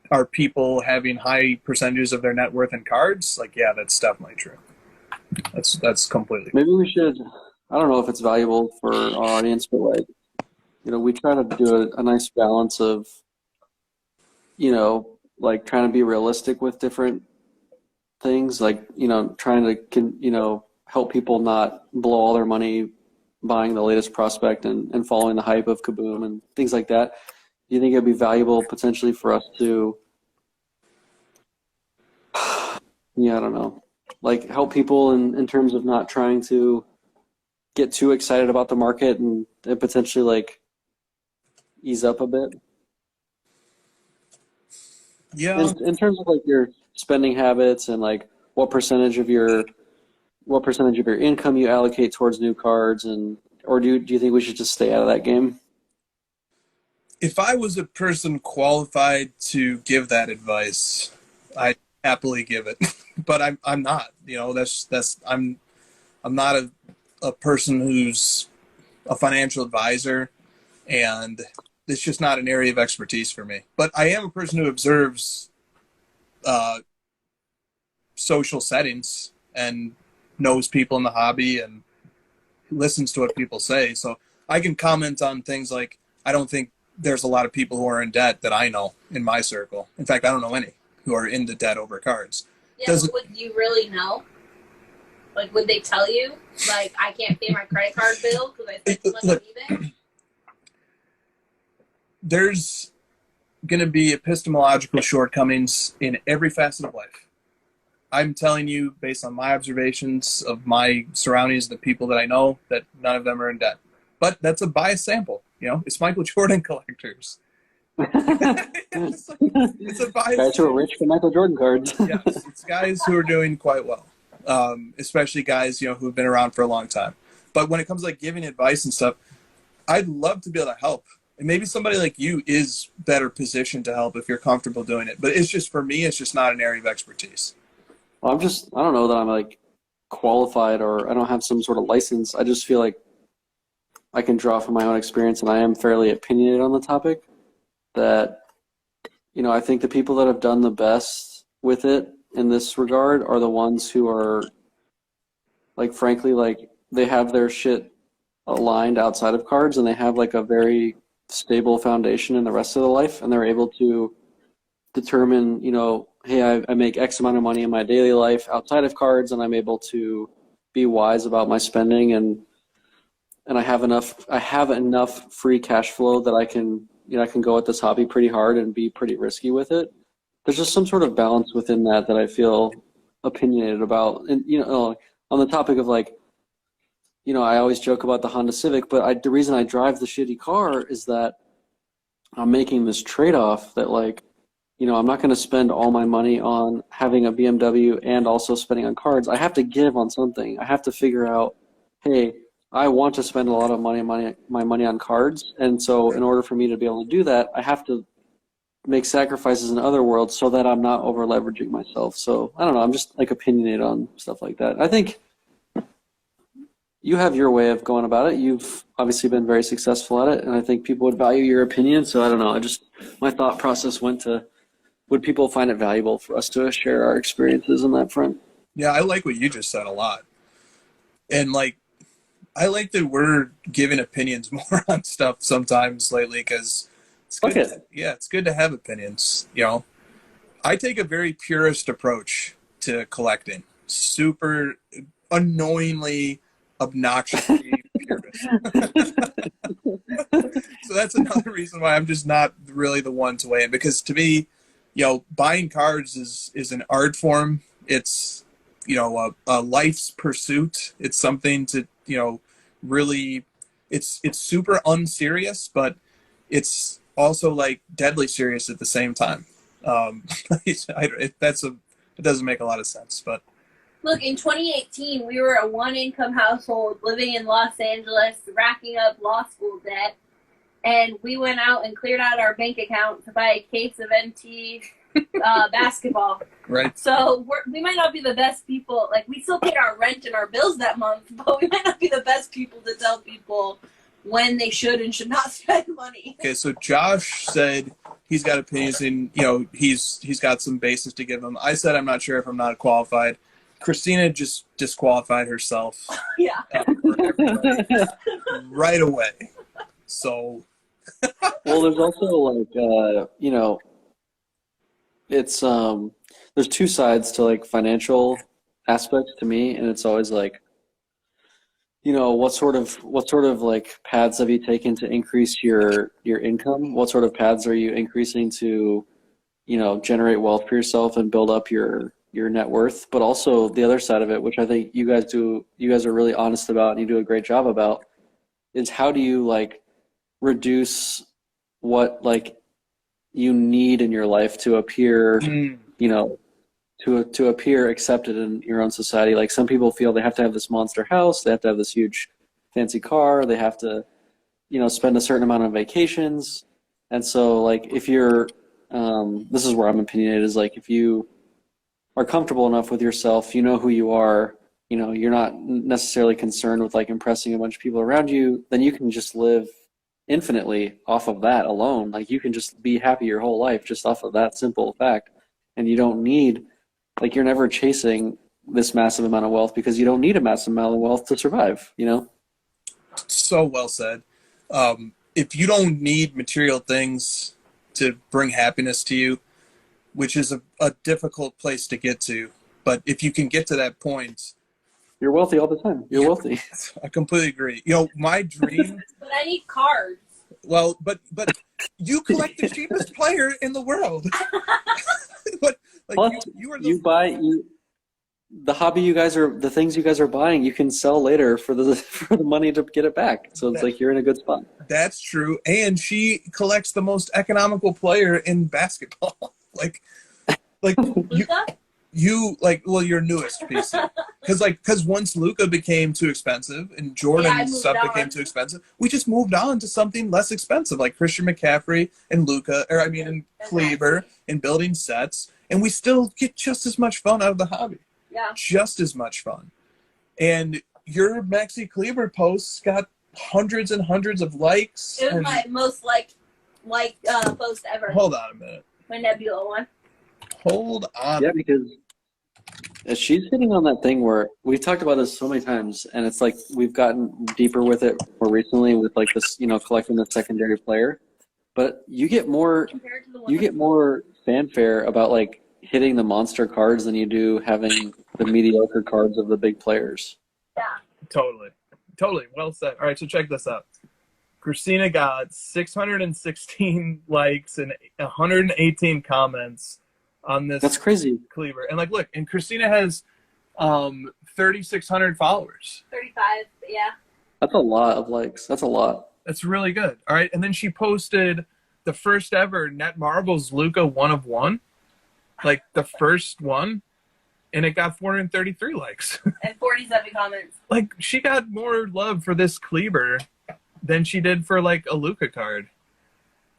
are people having high percentages of their net worth in cards? Like, yeah, that's definitely true. That's completely. Maybe we should, I don't know if it's valuable for our audience, but, like, we try to do a nice balance of, like, trying to be realistic with different things, like, trying to, help people not blow all their money buying the latest prospect and following the hype of Kaboom and things like that. Do you think it'd be valuable potentially for us to, yeah, I don't know, like, help people in terms of not trying to get too excited about the market and potentially, like, ease up a bit? Yeah. In terms of, like, your spending habits and, like, what percentage of your what percentage of your income you allocate towards new cards, or do you think we should just stay out of that game? If I was a person qualified to give that advice, I'd happily give it. But I'm not. I'm not a person who's a financial advisor, and it's just not an area of expertise for me. But I am a person who observes social settings and knows people in the hobby and listens to what people say. So I can comment on things like, I don't think there's a lot of people who are in debt that I know in my circle. In fact, I don't know any who are into debt over cards. Yeah, but would you really know? Like, would they tell you? Like, I can't pay my credit card bill because I spent too much on eBay? There's going to be epistemological shortcomings in every facet of life. I'm telling you, based on my observations of my surroundings, the people that I know, that none of them are in debt. But that's a biased sample. It's Michael Jordan collectors. it's a biased guys who are rich for Michael Jordan cards. Yes, it's guys who are doing quite well, especially guys who have been around for a long time. But when it comes to like giving advice and stuff, I'd love to be able to help. And maybe somebody like you is better positioned to help if you're comfortable doing it. But it's just, for me, it's just not an area of expertise. Well, I don't know that I'm like qualified or I don't have some sort of license. I just feel like I can draw from my own experience, and I am fairly opinionated on the topic, that, I think the people that have done the best with it in this regard are the ones who are, like, frankly, like, they have their shit aligned outside of cards, and they have like a very stable foundation in the rest of the life, and they're able to determine, hey, I make X amount of money in my daily life outside of cards, and I'm able to be wise about my spending, and I have enough free cash flow that I can go at this hobby pretty hard and be pretty risky with it. There's just some sort of balance within that I feel opinionated about. And, on the topic of like, I always joke about the Honda Civic, but the reason I drive the shitty car is that I'm making this trade-off that, like, I'm not going to spend all my money on having a BMW and also spending on cards. I have to give on something. I have to figure out, hey, I want to spend a lot of my money on cards, and so in order for me to be able to do that, I have to make sacrifices in other worlds so that I'm not over leveraging myself. So I don't know. I'm just like opinionated on stuff like that. I think you have your way of going about it. You've obviously been very successful at it, and I think people would value your opinion. So I don't know. My thought process went to, would people find it valuable for us to share our experiences on that front? Yeah, I like what you just said a lot. And like, I like that we're giving opinions more on stuff sometimes lately, because it's good. Okay. It's good to have opinions. I take a very purist approach to collecting. Super annoyingly, obnoxiously purist. So that's another reason why I'm just not really the one to weigh in, because to me, buying cards is an art form. It's a life's pursuit. It's something to really, it's super unserious, but it's also like deadly serious at the same time. It doesn't make a lot of sense, but look, in 2018, we were a one-income household living in Los Angeles, racking up law school debt, and we went out and cleared out our bank account to buy a case of NT basketball. Right. So we might not be the best people. Like, we still paid our rent and our bills that month, but we might not be the best people to tell people when they should and should not spend money. Okay, so Josh said he's got opinions, and he's got some basis to give them. I said I'm not sure if I'm not qualified. Christina just disqualified herself. Yeah. For everybody right away. So. Well, there's also like it's there's two sides to like financial aspects to me, and it's always like, what sort of like paths have you taken to increase your income? What sort of paths are you increasing to, generate wealth for yourself and build up your net worth? But also the other side of it, which I think you guys are really honest about and you do a great job about, is how do you like reduce what like you need in your life to appear, to appear accepted in your own society. Like some people feel they have to have this monster house, they have to have this huge fancy car, they have to, spend a certain amount on vacations. And so like if you're this is where I'm opinionated, is like if you are comfortable enough with yourself, you know who you are, you're not necessarily concerned with like impressing a bunch of people around you, then you can just live infinitely off of that alone. Like you can just be happy your whole life just off of that simple fact. And you don't need, like, you're never chasing this massive amount of wealth because you don't need a massive amount of wealth to survive, So well said. If you don't need material things to bring happiness to you, which is a difficult place to get to, but if you can get to that point, you're wealthy all the time. You're wealthy. I completely agree. My dream. But I need cards. Well, but you collect the cheapest player in the world. But like Plus, you are the hobby the things you guys are buying, you can sell later for the money to get it back. So it's like you're in a good spot. That's true. And she collects the most economical player in basketball. like Luka? Your newest piece. Because once Luka became too expensive and Jordan's stuff became too expensive, we just moved on to something less expensive, like Christian McCaffrey and and Kleber, and building sets, and we still get just as much fun out of the hobby. Yeah. Just as much fun. And your Maxi Kleber posts got hundreds and hundreds of likes. It was my most liked post ever. Hold on a minute. My Nebula one. Hold on. Yeah, because she's hitting on that thing where we've talked about this so many times, and it's like we've gotten deeper with it more recently with like this, collecting the secondary player. But you get more fanfare about like hitting the monster cards than you do having the mediocre cards of the big players. Yeah. Totally. Well said. All right, so check this out. Christina got 616 likes and 118 comments on this. That's crazy. Kleber. And look, and Christina has 3,600 followers. 35, yeah. That's a lot of likes. That's a lot. That's really good. All right, and then she posted the first ever Net Marbles Luka 1 of 1, like the first one, and it got 433 likes. And 47 comments. Like she got more love for this Kleber than she did for like a Luka card,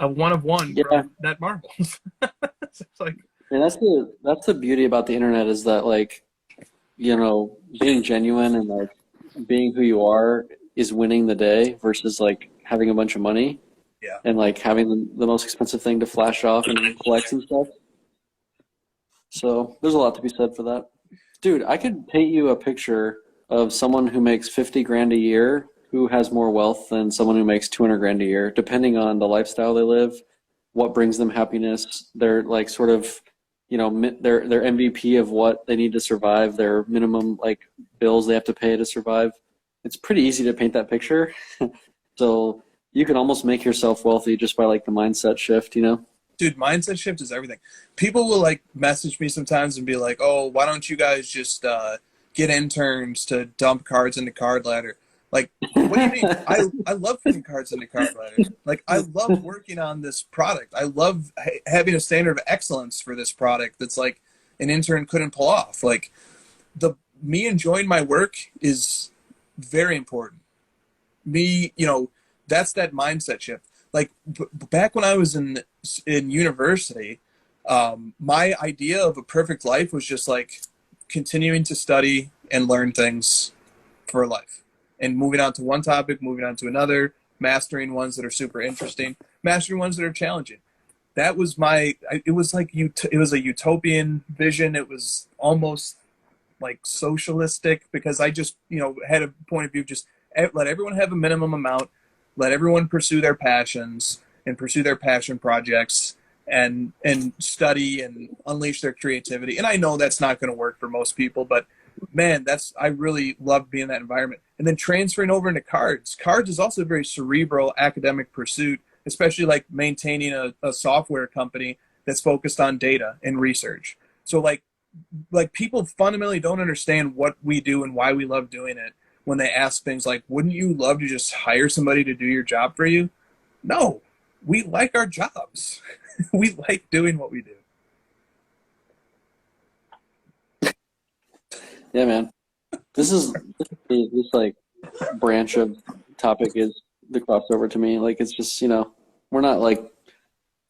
a 1 of 1 from Net Marbles. It's like. And that's the beauty about the internet, is that like, being genuine and like being who you are is winning the day versus like having a bunch of money. Yeah. And like having the most expensive thing to flash off and flex and stuff. So there's a lot to be said for that. Dude, I could paint you a picture of someone who makes 50 grand a year who has more wealth than someone who makes 200 grand a year, depending on the lifestyle they live, what brings them happiness, their like sort of, their MVP of what they need to survive, their minimum like bills they have to pay to survive. It's pretty easy to paint that picture. So you can almost make yourself wealthy just by like the mindset shift, Dude, mindset shift is everything. People will like message me sometimes and be like, "Oh, why don't you guys just get interns to dump cards into Card Ladder?" Like, what do you mean? I love putting cards into Card Ladder. Like, I love working on this product. I love having a standard of excellence for this product that's like an intern couldn't pull off. Like, me enjoying my work is very important. That's that mindset shift. Like back when I was in university, my idea of a perfect life was just like continuing to study and learn things for life, and moving on to one topic, moving on to another, mastering ones that are super interesting, mastering ones that are challenging. That was it was a utopian vision. It was almost like socialistic, because I just, had a point of view, just let everyone have a minimum amount, let everyone pursue their passions and pursue their passion projects and study and unleash their creativity. And I know that's not going to work for most people, but man, I really love being in that environment. And then transferring over into cards. Cards is also a very cerebral academic pursuit, especially like maintaining a software company that's focused on data and research. So like people fundamentally don't understand what we do and why we love doing it when they ask things like, wouldn't you love to just hire somebody to do your job for you? No, we like our jobs. We like doing what we do. Yeah, man. This like branch of topic is the crossover to me. Like it's just, we're not like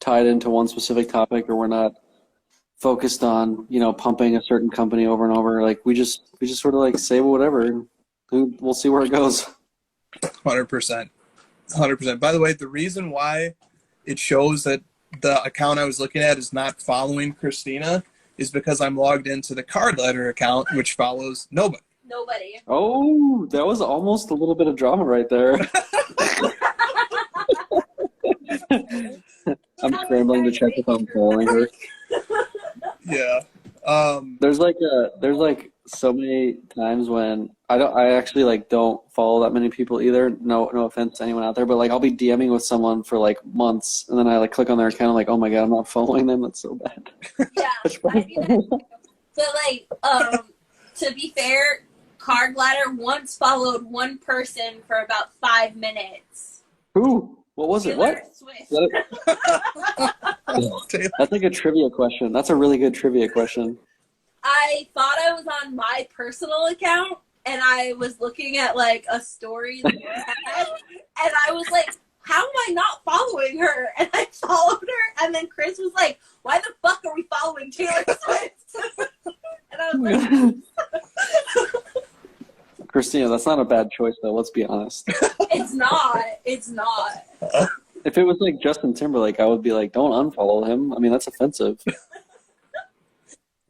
tied into one specific topic, or we're not focused on, pumping a certain company over and over. Like we just sort of like say whatever, and we'll see where it goes. 100%. 100%. By the way, the reason why it shows that the account I was looking at is not following Christina is because I'm logged into the card letter account, which follows nobody. Nobody. Oh, that was almost a little bit of drama right there. I'm scrambling to check if I'm following her. Yeah. There's like so many times when I actually like don't follow that many people either. No offense to anyone out there, but like I'll be DMing with someone for like months, and then I like click on their account, I'm like, oh my god, I'm not following them. That's so bad. Yeah, I do that. But like, to be fair, Card Ladder once followed one person for about 5 minutes. Who? What was it? Taylor What? Swift. That's like a trivia question. That's a really good trivia question. I thought I was on my personal account, and I was looking at like a story that we had, and I was like, how am I not following her? And I followed her, and then Chris was like, why the fuck are we following Taylor Swift? And I was like, Christina, that's not a bad choice though, let's be honest. it's not. If it was like Justin Timberlake, I would be like, don't unfollow him. I mean, that's offensive.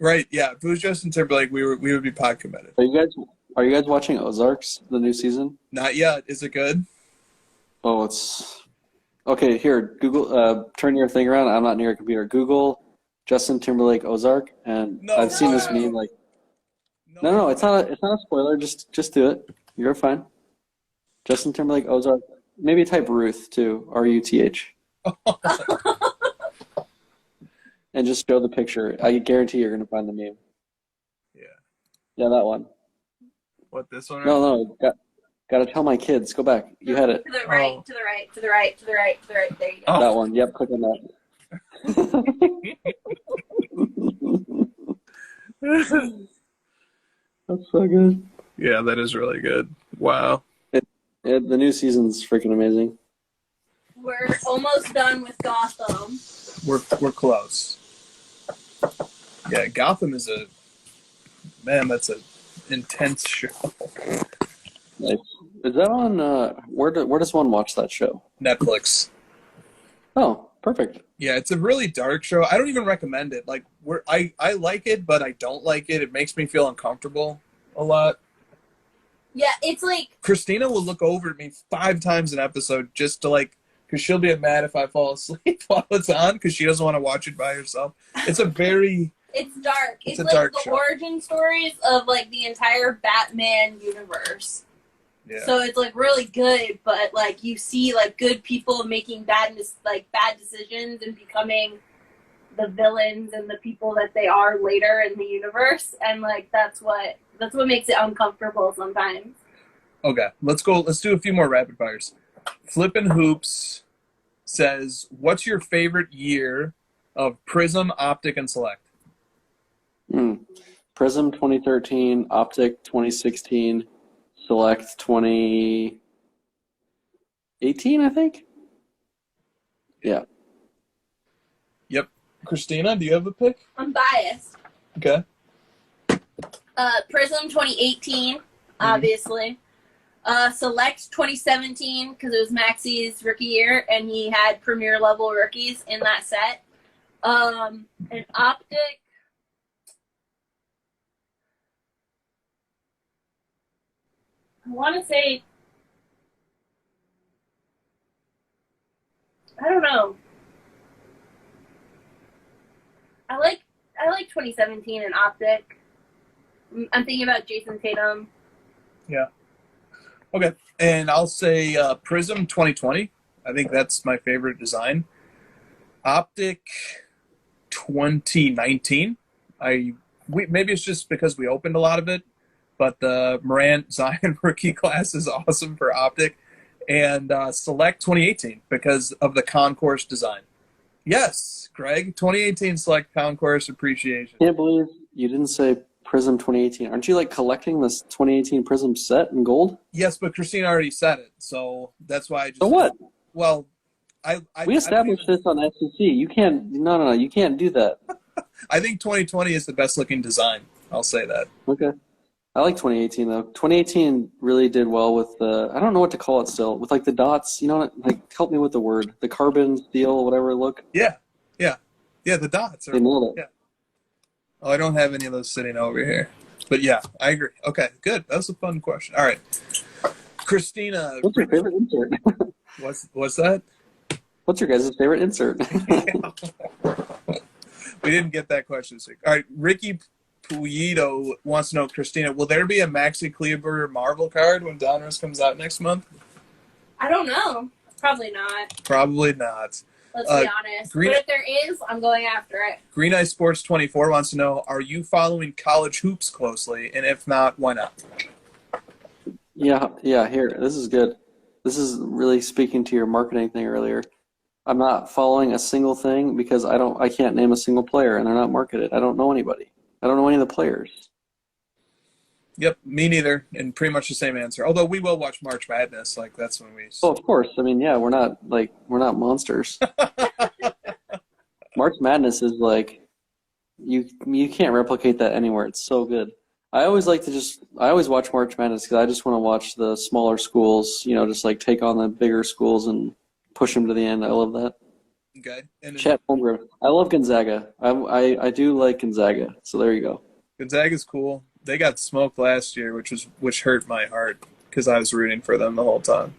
Right, yeah. If it was Justin Timberlake, we would be pod committed. Are you guys watching Ozarks, the new season? Not yet. Is it good? Oh, it's okay. Here, Google. Turn your thing around. I'm not near a computer. Google Justin Timberlake Ozark, and No, I've seen this no. meme. Like, no, it's not a spoiler. Just do it. You're fine. Justin Timberlake Ozark. Maybe type Ruth too. RUTH. And just show the picture. I guarantee you're gonna find the meme. Yeah. Yeah, that one. What, this one? No. Gotta tell my kids. Go back. You had it. To the right, Oh. to the right, to the right, to the right, to the right. There you go. Oh. That one. Yep. Click on that. That's so good. Yeah, that is really good. Wow. The new season's freaking amazing. We're almost done with Gotham. We're close. Yeah, Gotham is that's an intense show. Nice. Is that on? Where does one watch that show? Netflix. Oh, perfect. Yeah, it's a really dark show. I don't even recommend it. Like, I like it, but I don't like it. It makes me feel uncomfortable a lot. Yeah, it's like Christina will look over at me 5 times an episode just to like, because she'll be mad if I fall asleep while it's on because she doesn't want to watch it by herself. It's a very it's dark. It's It's a like dark the show. origin stories of like the entire Batman universe. yeah. So it's like really good, but like you see like good people making bad decisions and becoming the villains and the people that they are later in the universe, and like that's what makes it uncomfortable sometimes. Okay, let's go. Let's do a few more rapid fires. Flippin' Hoops says, "What's your favorite year of Prism, Optic, and Select?" Prism 2013, Optic 2016, Select 2018, I think. Yeah. Yep. Christina, do you have a pick? I'm biased. Okay. Prism 2018, obviously. Select 2017 because it was Maxi's rookie year and he had premier level rookies in that set. And Optic. I want to say, I don't know. I like 2017 and Optic. I'm thinking about Jason Tatum. Yeah. Okay. And I'll say Prism 2020. I think that's my favorite design. Optic 2019. Maybe it's just because we opened a lot of it, but the Morant Zion rookie class is awesome for Optic. And Select 2018 because of the concourse design. Yes, Greg, 2018 Select Concourse Appreciation. Can't believe you didn't say Prism 2018. Aren't you like collecting this 2018 Prism set in gold? Yes, but Christina already said it, so that's why I just. So what? Well, We established this on SEC. You can't. No. You can't do that. I think 2020 is the best looking design. I'll say that. Okay. I like 2018 though. 2018 really did well with the. I don't know what to call it still. With like the dots. You know, like help me with the word. The carbon steel, whatever look. Yeah. The dots. They nailed it. Yeah. Oh, I don't have any of those sitting over here. But yeah, I agree. Okay, good. That was a fun question. All right. Christina. What's your favorite insert? What's that? What's your guys' favorite insert? We didn't get that question. All right. Ricky Puido wants to know, Christina, will there be a Maxi Kleber Marvel card when Donruss comes out next month? I don't know. Probably not. Probably not. Let's be honest. But if there is, I'm going after it. Green Eye Sports 24 wants to know, are you following college hoops closely? And if not, why not? Yeah, here. This is good. This is really speaking to your marketing thing earlier. I'm not following a single thing because I can't name a single player and they're not marketed. I don't know anybody. I don't know any of the players. Yep, me neither. And pretty much the same answer. Although we will watch March Madness, like that's when we. Oh, of course. I mean, yeah, we're not monsters. March Madness is like you can't replicate that anywhere. It's so good. I always watch March Madness because I just want to watch the smaller schools, just like take on the bigger schools and push them to the end. I love that. Okay. And Chet Holmgren. I love Gonzaga. I do like Gonzaga. So there you go. Gonzaga's cool. They got smoked last year, which hurt my heart because I was rooting for them the whole time.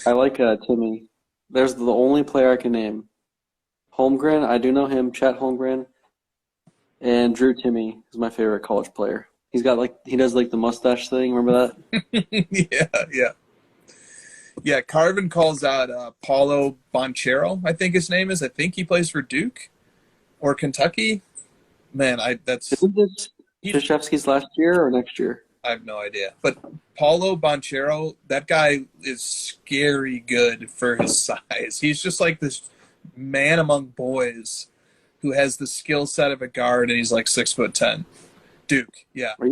I like Timmy. There's the only player I can name. Holmgren, I do know him. Chet Holmgren, and Drew Timmy is my favorite college player. He does the mustache thing. Remember that? Yeah. Carvin calls out Paulo Banchero, I think his name is. I think he plays for Duke or Kentucky. Man, Isn't this Krzyzewski's last year or next year? I have no idea. But Paulo Banchero, that guy is scary good for his size. He's just like this man among boys who has the skill set of a guard, and he's like 6'10". Duke, yeah. Are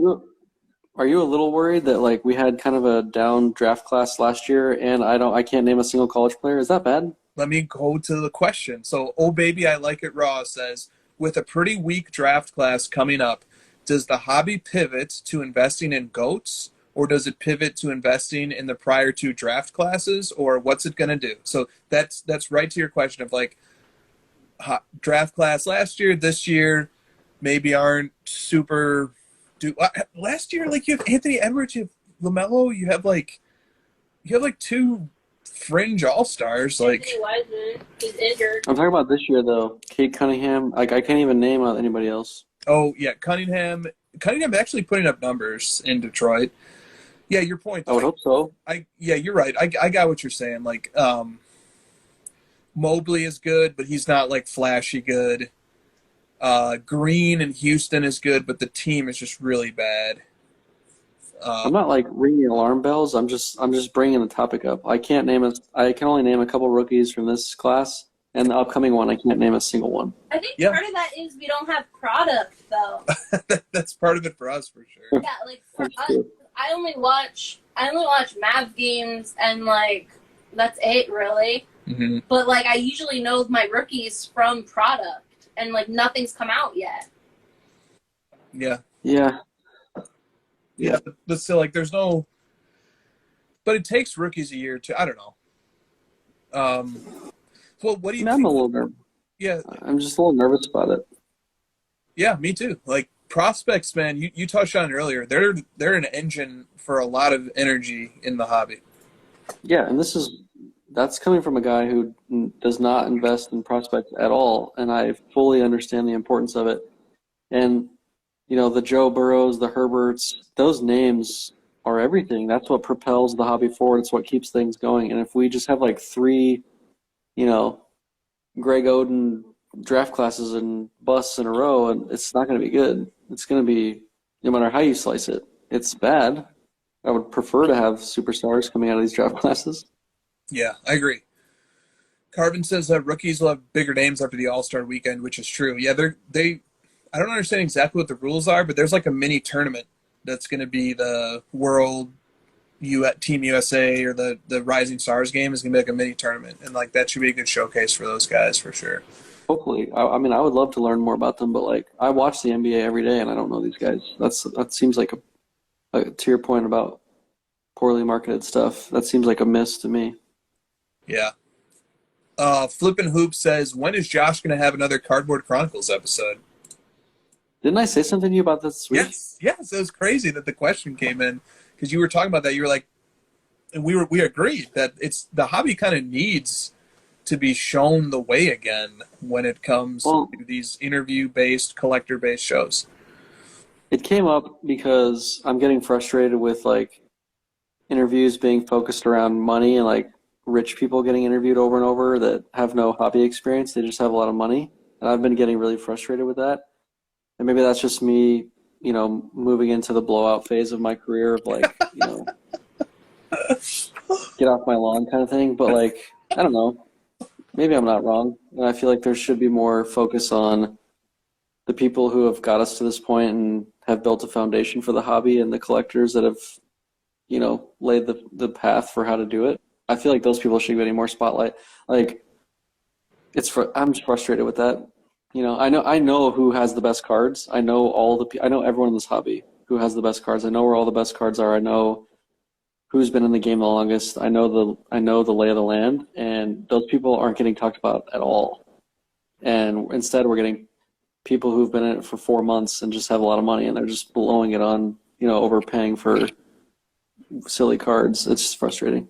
you a little worried that we had kind of a down draft class last year, and I can't name a single college player? Is that bad? Let me go to the question. So, oh baby, I like it raw says, with a pretty weak draft class coming up, does the hobby pivot to investing in GOATs, or does it pivot to investing in the prior two draft classes, or what's it going to do? So that's right to your question of draft class last year, this year, maybe aren't super. Last year, you have Anthony Edwards, you have LaMelo, you have two fringe all-stars. Anthony Wiseman, he's injured. I'm talking about this year though. Kate Cunningham. I can't even name anybody else. Oh yeah, Cunningham actually putting up numbers in Detroit. Yeah, your point. I would hope so. You're right. I got what you're saying. Mobley is good, but he's not flashy good. Green in Houston is good, but the team is just really bad. I'm not ringing alarm bells. I'm just bringing the topic up. I can only name a couple rookies from this class, and the upcoming one I can't name a single one. I think part of that is we don't have product though. That's part of it for us for sure. Yeah, for us, I only watch Mavs games and that's it really. Mm-hmm. But I usually know my rookies from product. And nothing's come out yet. Yeah. But still, there's no. But it takes rookies a year to. I don't know. Well, what do you? I'm a little nervous. Yeah, I'm just a little nervous about it. Yeah, me too. Prospects, man. You touched on it earlier. They're an engine for a lot of energy in the hobby. Yeah, and that's coming from a guy who does not invest in prospects at all, and I fully understand the importance of it. And, the Joe Burrows, the Herberts, those names are everything. That's what propels the hobby forward. It's what keeps things going. And if we just have 3, Greg Oden draft classes and busts in a row, and it's not going to be good. It's going to be, no matter how you slice it, it's bad. I would prefer to have superstars coming out of these draft classes. Yeah, I agree. Carvin says rookies will have bigger names after the All-Star weekend, which is true. Yeah, I don't understand exactly what the rules are, but there's like a mini tournament that's going to be the World Team USA or the Rising Stars game is going to be like a mini tournament, and like that should be a good showcase for those guys for sure. Hopefully. I mean, I would love to learn more about them, but like I watch the NBA every day and I don't know these guys. That seems like to your point about poorly marketed stuff, that seems like a miss to me. Yeah. Flippin' Hoop says, when is Josh going to have another Cardboard Chronicles episode? Didn't I say something to you about this week? Yes. It was crazy that the question came in because you were talking about that. You were like, and we agreed that it's the hobby kind of needs to be shown the way again when it comes to these interview-based, collector-based shows. It came up because I'm getting frustrated with like interviews being focused around money and like rich people getting interviewed over and over that have no hobby experience. They just have a lot of money. And I've been getting really frustrated with that. And maybe that's just me, moving into the blowout phase of my career of like, get off my lawn kind of thing. But like, I don't know. Maybe I'm not wrong. And I feel like there should be more focus on the people who have got us to this point and have built a foundation for the hobby and the collectors that have, laid the path for how to do it. I feel like those people should be getting more spotlight. Like, I'm just frustrated with that. I know who has the best cards. I know I know everyone in this hobby who has the best cards. I know where all the best cards are. I know who's been in the game the longest. I know the lay of the land, and those people aren't getting talked about at all. And instead, we're getting people who've been in it for 4 months and just have a lot of money, and they're just blowing it on, overpaying for silly cards. It's just frustrating.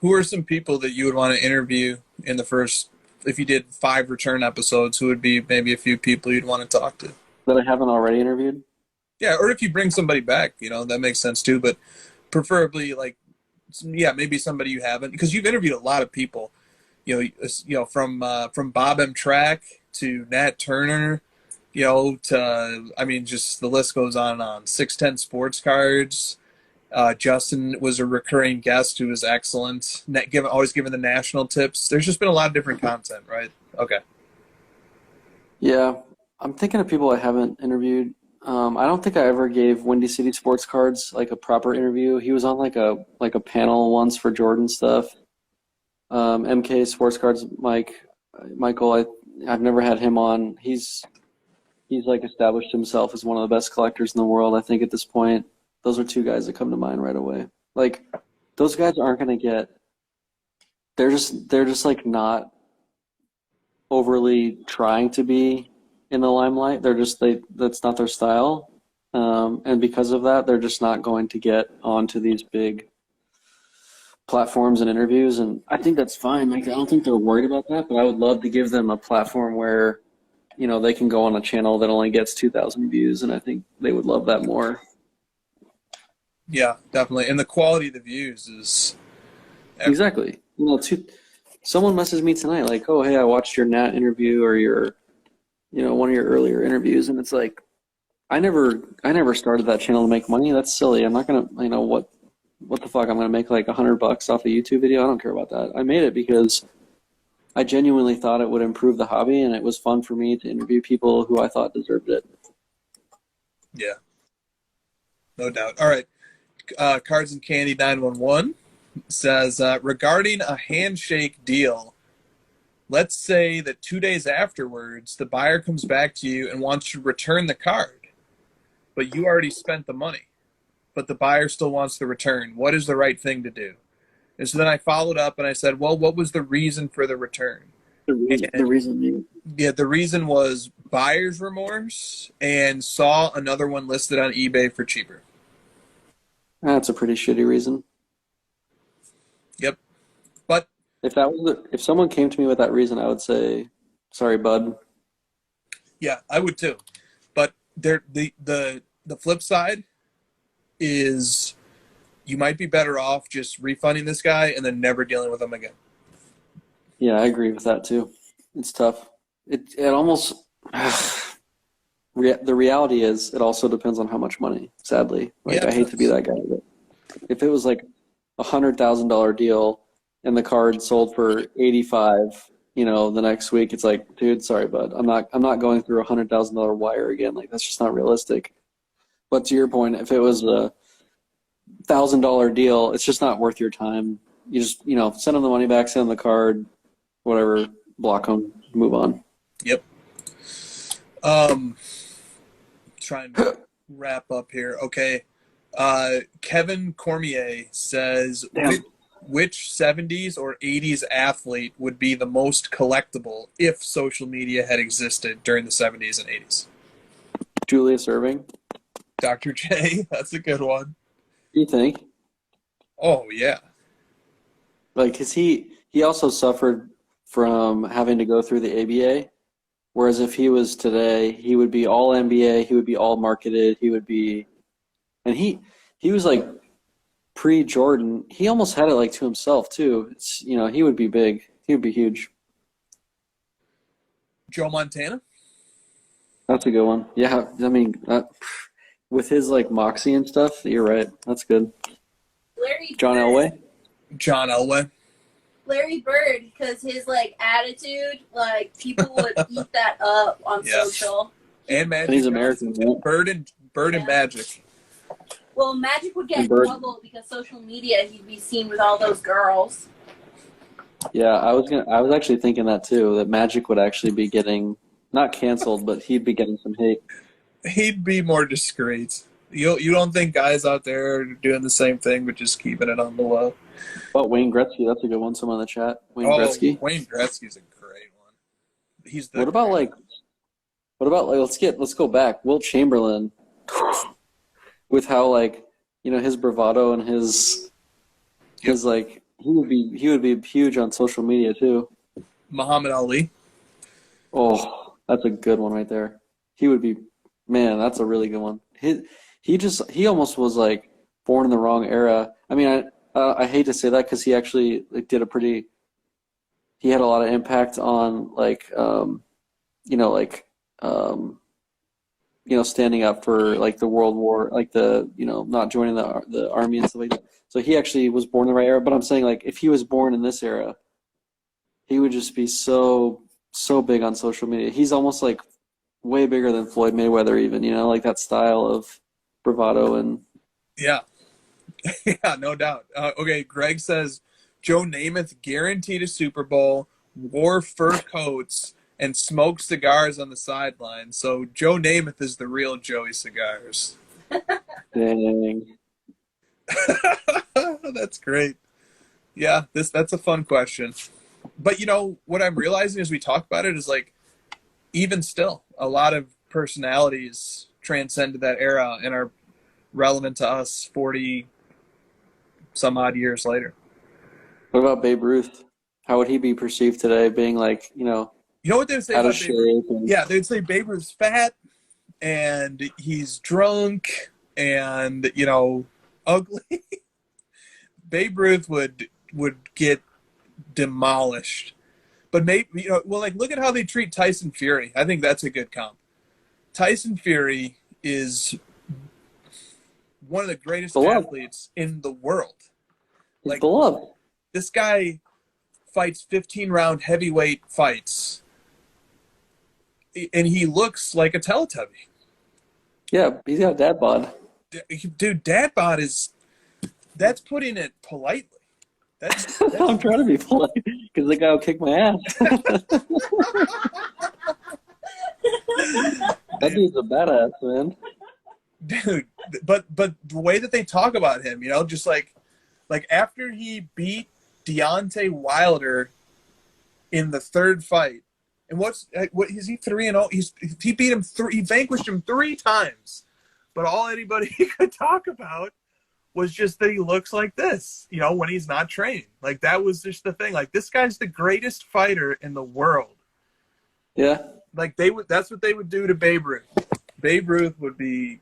Who are some people that you would want to interview in the first, if you did 5 return episodes, who would be maybe a few people you'd want to talk to? That I haven't already interviewed? Yeah, or if you bring somebody back, that makes sense too, but preferably maybe somebody you haven't, because you've interviewed a lot of people, from Bob M. Track to Nat Turner, to, just the list goes on and on. 610 Sports Cards. Justin was a recurring guest who was excellent. Always giving the national tips. There's just been a lot of different content, right? Okay. Yeah, I'm thinking of people I haven't interviewed. I don't think I ever gave Windy City Sports Cards like a proper interview. He was on like a panel once for Jordan stuff. MK Sports Cards, Michael. I've never had him on. He's like established himself as one of the best collectors in the world. I think at this point. Those are 2 guys that come to mind right away. Like, those guys aren't going to get. They're just like not overly trying to be in the limelight. That's not their style, and because of that, they're just not going to get onto these big platforms and interviews. And I think that's fine. Like, I don't think they're worried about that, but I would love to give them a platform where, they can go on a channel that only gets 2,000 views, and I think they would love that more. Yeah, definitely. And the quality of the views is... Exactly. Someone messaged me tonight like, oh, hey, I watched your Nat interview or your, one of your earlier interviews. And it's like, I never started that channel to make money. That's silly. I'm not going to, what the fuck? I'm going to make like $100 off a YouTube video. I don't care about that. I made it because I genuinely thought it would improve the hobby, and it was fun for me to interview people who I thought deserved it. Yeah. No doubt. All right. Cards and Candy 911 says, regarding a handshake deal, let's say that 2 days afterwards, the buyer comes back to you and wants to return the card, but you already spent the money, but the buyer still wants the return. What is the right thing to do? And so then I followed up and I said, well, what was the reason for the return? The reason was buyer's remorse and saw another one listed on eBay for cheaper. That's a pretty shitty reason. Yep. But if someone came to me with that reason, I would say, sorry, bud. Yeah, I would too. But the flip side is you might be better off just refunding this guy and then never dealing with him again. Yeah, I agree with that too. It's tough. It almost the reality is it also depends on how much money, sadly. Like, I hate to be that guy, but if it was like $100,000 deal and the card sold for 85, the next week it's like, dude, sorry, bud, I'm not going through $100,000 wire again. Like that's just not realistic. But to your point, if it was a $1,000 deal, it's just not worth your time. You just send them the money back, send them the card, whatever, block them, move on. Yep. Trying to wrap up here. Okay. Kevin Cormier says, which 70s or 80s athlete would be the most collectible if social media had existed during the 70s and 80s? Julius Erving. Dr. J, that's a good one. You think? Oh, yeah. Like, 'cause he also suffered from having to go through the ABA, whereas if he was today, he would be all NBA, he would be all marketed, and he was like pre-Jordan. He almost had it like to himself too. It's he would be big. He would be huge. Joe Montana? That's a good one. Yeah, I mean, with his like moxie and stuff, you're right. That's good. John Elway. John Elway. Larry Bird, because his like attitude, like people would eat that up on social. And Magic. And he's American. Right? Bird and Magic. Well, Magic would get in trouble because social media, he'd be seen with all those girls. Yeah, I was actually thinking that too. That Magic would actually be getting not canceled, but he'd be getting some hate. He'd be more discreet. You don't think guys out there are doing the same thing, but just keeping it on the low? But Wayne Gretzky, that's a good one. Someone in the chat. Wayne Gretzky. Wayne Gretzky's a great one. He's the. What about let's go back. Wilt Chamberlain, with how his bravado and his like he would be huge on social media too. Muhammad Ali. Oh, that's a good one right there. He would be, man. That's a really good one. He almost was like born in the wrong era. I mean, I hate to say that because he actually he had a lot of impact on standing up for like the World War, like the not joining the army and stuff like that. So he actually was born in the right era. But I'm saying like if he was born in this era, he would just be so big on social media. He's almost like way bigger than Floyd Mayweather even, like that style of bravado and yeah. Yeah, no doubt. Okay, Greg says Joe Namath guaranteed a Super Bowl, wore fur coats, and smoked cigars on the sideline. So Joe Namath is the real Joey Cigars. Dang. That's great. Yeah, that's a fun question. But what I'm realizing as we talk about it is like even still, a lot of personalities transcended that era and are relevant to us 40 some odd years later. What about Babe Ruth? How would he be perceived today being like, You know what they would say out about of Babe Ruth? shape? Yeah, they'd say Babe Ruth's fat and he's drunk and, ugly. Babe Ruth would get demolished. But maybe, look at how they treat Tyson Fury. I think that's a good comp. Tyson Fury is one of the greatest athletes in the world. He's beloved. This guy fights 15-round heavyweight fights, and he looks like a Teletubby. Yeah, he's got a dad bod. Dude, dad bod that's putting it politely. That's I'm trying to be polite because the guy will kick my ass. That dude's a badass, man. Dude, but the way that they talk about him, just like after he beat Deontay Wilder in the third fight, and what is he 3-0? He beat him he vanquished him 3 times, but all anybody could talk about was just that he looks like this, when he's not trained. Like that was just the thing. Like this guy's the greatest fighter in the world. Yeah. Like that's what they would do to Babe Ruth. Babe Ruth would be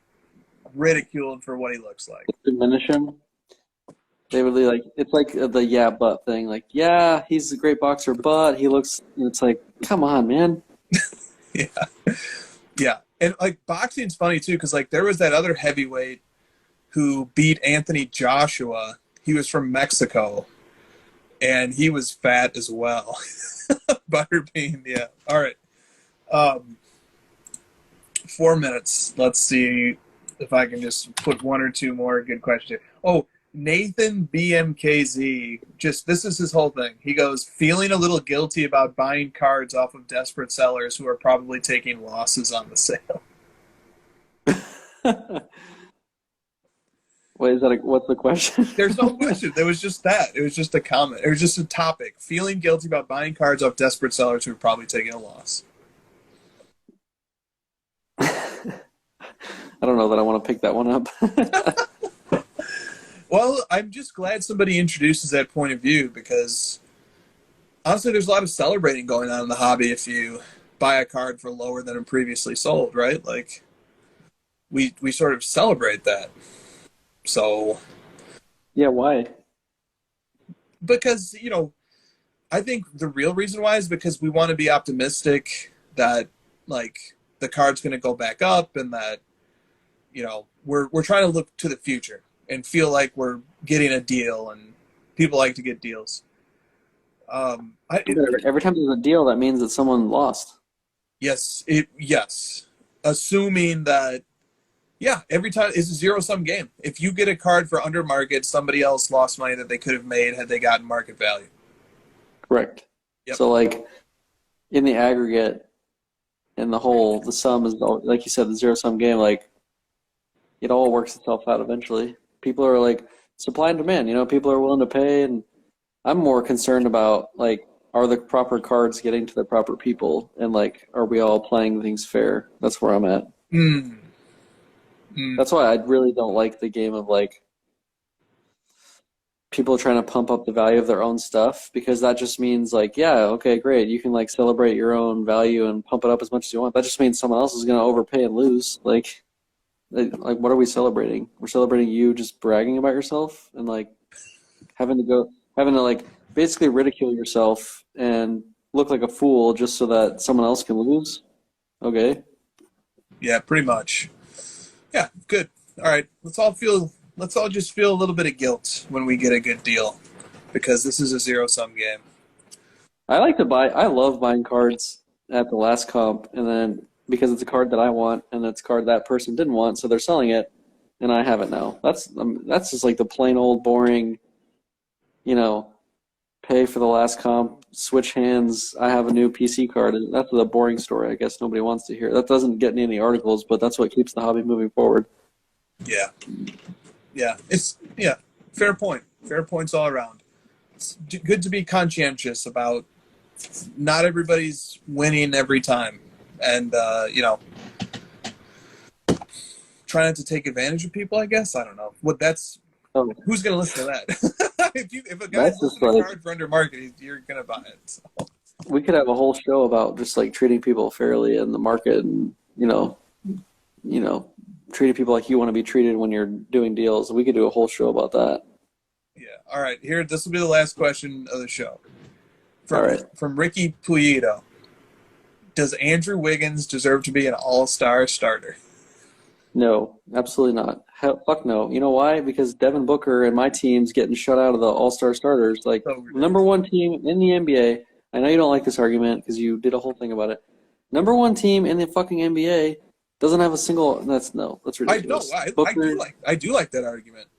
ridiculed for what he looks like. Diminish him. They would be like, it's like the but thing. Like, yeah, he's a great boxer, but he looks. It's like, come on, man. Yeah, and like boxing's funny too because like there was that other heavyweight who beat Anthony Joshua. He was from Mexico, and he was fat as well. Butterbean, yeah. All right. 4 minutes. Let's see if I can just put one or two more good questions. Oh, Nathan BMKZ, this is his whole thing. He goes, feeling a little guilty about buying cards off of desperate sellers who are probably taking losses on the sale. Wait, what's the question? There's no question. There was just that. It was just a comment. It was just a topic. Feeling guilty about buying cards off desperate sellers who are probably taking a loss. I don't know that I want to pick that one up. Well, I'm just glad somebody introduces that point of view because honestly, there's a lot of celebrating going on in the hobby if you buy a card for lower than it previously sold, right? Like, we sort of celebrate that. So, yeah, why? Because, I think the real reason why is because we want to be optimistic that, like, the card's going to go back up and that, we're trying to look to the future and feel like we're getting a deal, and people like to get deals. Every time there's a deal, that means that someone lost. Yes. Assuming that, every time it's a zero-sum game. If you get a card for under market, somebody else lost money that they could have made had they gotten market value. Correct. Yep. So, like, in the aggregate, in the whole, the sum is, like you said, the zero-sum game, like, it all works itself out eventually. People are, like, supply and demand, people are willing to pay, and I'm more concerned about, like, are the proper cards getting to the proper people, and, like, are we all playing things fair? That's where I'm at. That's why I really don't like the game of, like, people trying to pump up the value of their own stuff, because that just means, like, yeah, okay, great, you can, like, celebrate your own value and pump it up as much as you want. That just means someone else is going to overpay and lose. Like, what are we celebrating? We're celebrating you just bragging about yourself and, like, having to like, basically ridicule yourself and look like a fool just so that someone else can lose. Okay. Yeah, pretty much. Yeah, good. All right, let's all just feel a little bit of guilt when we get a good deal, because this is a zero-sum game. I love buying cards at the last comp, and then because it's a card that I want, and it's a card that person didn't want, so they're selling it, and I have it now. That's just like the plain old boring, pay for the last comp, switch hands, I have a new PC card. That's the boring story I guess nobody wants to hear. That doesn't get in any articles, but that's what keeps the hobby moving forward. Yeah. Fair point. Fair points all around. It's good to be conscientious about not everybody's winning every time. And, try not to take advantage of people, I guess. I don't know. Who's going to listen to that? if a guy's listing a card for under market, you're going to buy it. So. We could have a whole show about just, like, treating people fairly in the market and, treating people like you want to be treated when you're doing deals. We could do a whole show about that. Yeah. All right. This will be the last question of the show. From Ricky Pulido. Does Andrew Wiggins deserve to be an all-star starter? No, absolutely not. Fuck no. You know why? Because Devin Booker and my team's getting shut out of the all-star starters. Like, number one team in the NBA. I know you don't like this argument because you did a whole thing about it. Number one team in the fucking NBA doesn't have a single. That's ridiculous. I do like that argument.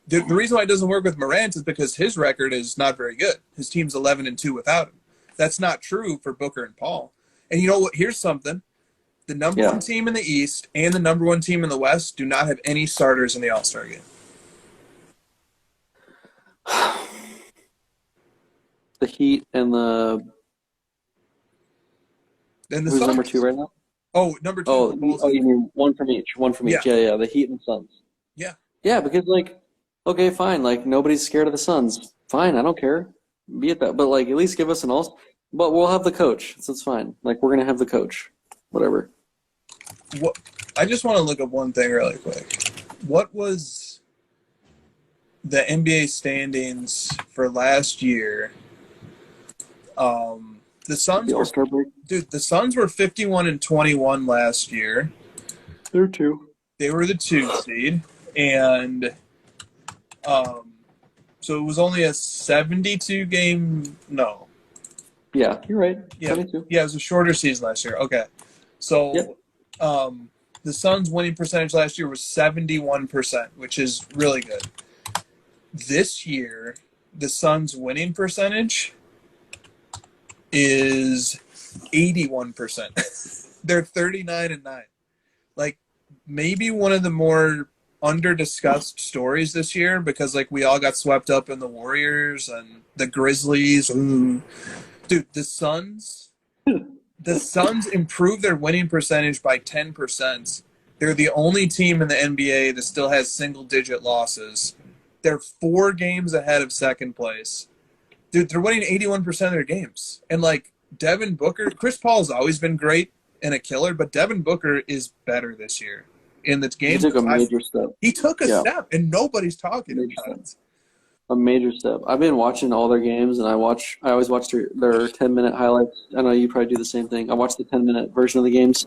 The reason why it doesn't work with Morant is because his record is not very good. His team's 11-2 without him. That's not true for Booker and Paul. And you know what? Here's something. The number one team in the East and the number one team in the West do not have any starters in the All-Star game. The Heat and the who's Suns. number two right now? Oh, number two. You mean one from each. Yeah, the Heat and Suns. Yeah. Yeah, because, like, okay, fine. Like, nobody's scared of the Suns. Fine, I don't care. Be it that. But, like, at least give us an all. But we'll have the coach, so it's fine. Like, we're going to have the coach. Whatever. I just want to look up one thing really quick. What was the NBA standings for last year? The Suns All-Star break. Dude, the Suns were 51-21 last year. They're two. They were the 2 seed, and so So it was only a 72 game. No. Yeah, you're right. Yeah. 22. Yeah, it was a shorter season last year. Okay. So Yep. the Suns' winning percentage last year was 71%, which is really good. This year, the Suns' winning percentage is 81%. They're 39-9. Like, maybe one of the more under-discussed stories this year, because like we all got swept up in the Warriors and the Grizzlies. Ooh. Dude, the Suns improved their winning percentage by 10%. They're the only team in the NBA that still has single-digit losses. They're 4 games ahead of second place. Dude, they're winning 81% of their games. And like Devin Booker, Chris Paul's always been great and a killer, but Devin Booker is better this year. In the game, He took a major step. He took a Yeah. step, and nobody's talking Major about it. A major step. I've been watching all their games, and I always watch their 10-minute highlights. I know you probably do the same thing. I watch the 10-minute version of the games.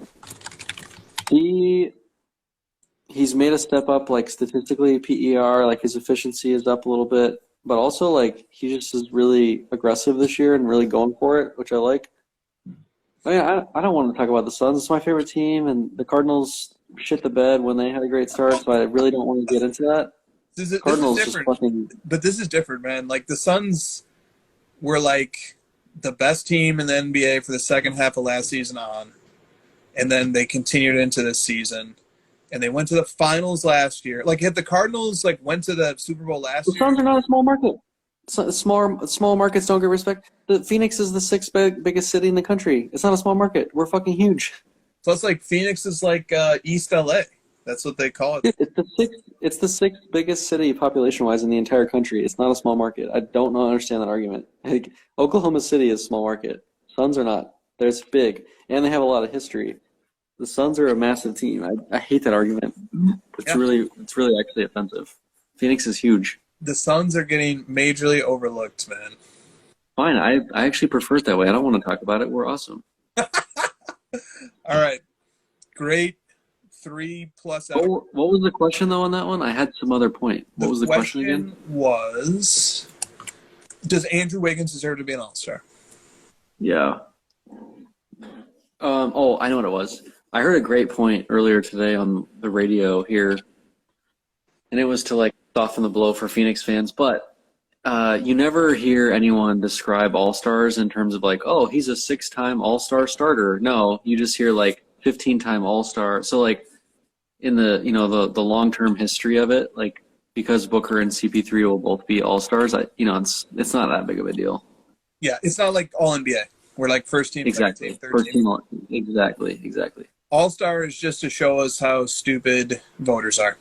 He's made a step up, like statistically, PER, like his efficiency is up a little bit, but also like he just is really aggressive this year and really going for it, which I like. I mean, I don't want to talk about the Suns. It's my favorite team, and the Cardinals shit the bed when they had a great start, so I really don't want to get into that. This is Cardinals just different. fucking. But this is different, man. Like the Suns were like the best team in the NBA for the second half of last season on, and then they continued into this season, and they went to the finals last year. Like if the Cardinals like went to the Super Bowl last The year, Suns are not a small market. Small markets don't get respect. The Phoenix is the 6th biggest city in the country. It's not a small market. We're fucking huge. plus like Phoenix is like East LA. That's what they call it. It's the 6th biggest city population-wise in the entire country. It's not a small market. I don't understand that argument. Like, Oklahoma City is a small market. Suns are not. They're big, and they have a lot of history. The Suns are a massive team. I hate that argument. It's really actually offensive. Phoenix is huge. The Suns are getting majorly overlooked, man. Fine. I actually prefer it that way. I don't want to talk about it. We're awesome. All right, great 3+ hours. What was the question though on that one? I had some other point. What was the question again? Was, does Andrew Wiggins deserve to be an All-Star? Yeah. I know what it was. I heard a great point earlier today on the radio here, and it was to like soften the blow for Phoenix fans. But you never hear anyone describe All-Stars in terms of like, oh, he's a 6-time All-Star starter. No, you just hear like 15-time All-Star. So like in the the long-term history of it, like because Booker and CP3 will both be All-Stars, it's not that big of a deal. Yeah, it's not like All-NBA. We're like first team, Exactly. second team, third First team. team. Exactly. All-Star is just to show us how stupid voters are.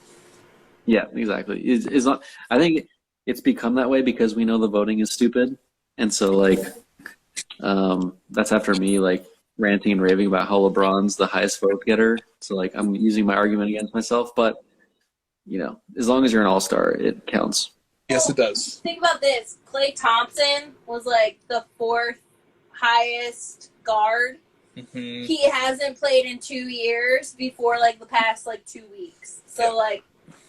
Yeah, exactly. It's not. I think it's become that way because we know the voting is stupid, and so like, that's after me like ranting and raving about how LeBron's the highest vote getter. So like, I'm using my argument against myself, but as long as you're an All-Star, it counts. Yes, it does. Think about this. Klay Thompson was like the 4th highest guard. Mm-hmm. He hasn't played in 2 years before like the past like 2 weeks. So like,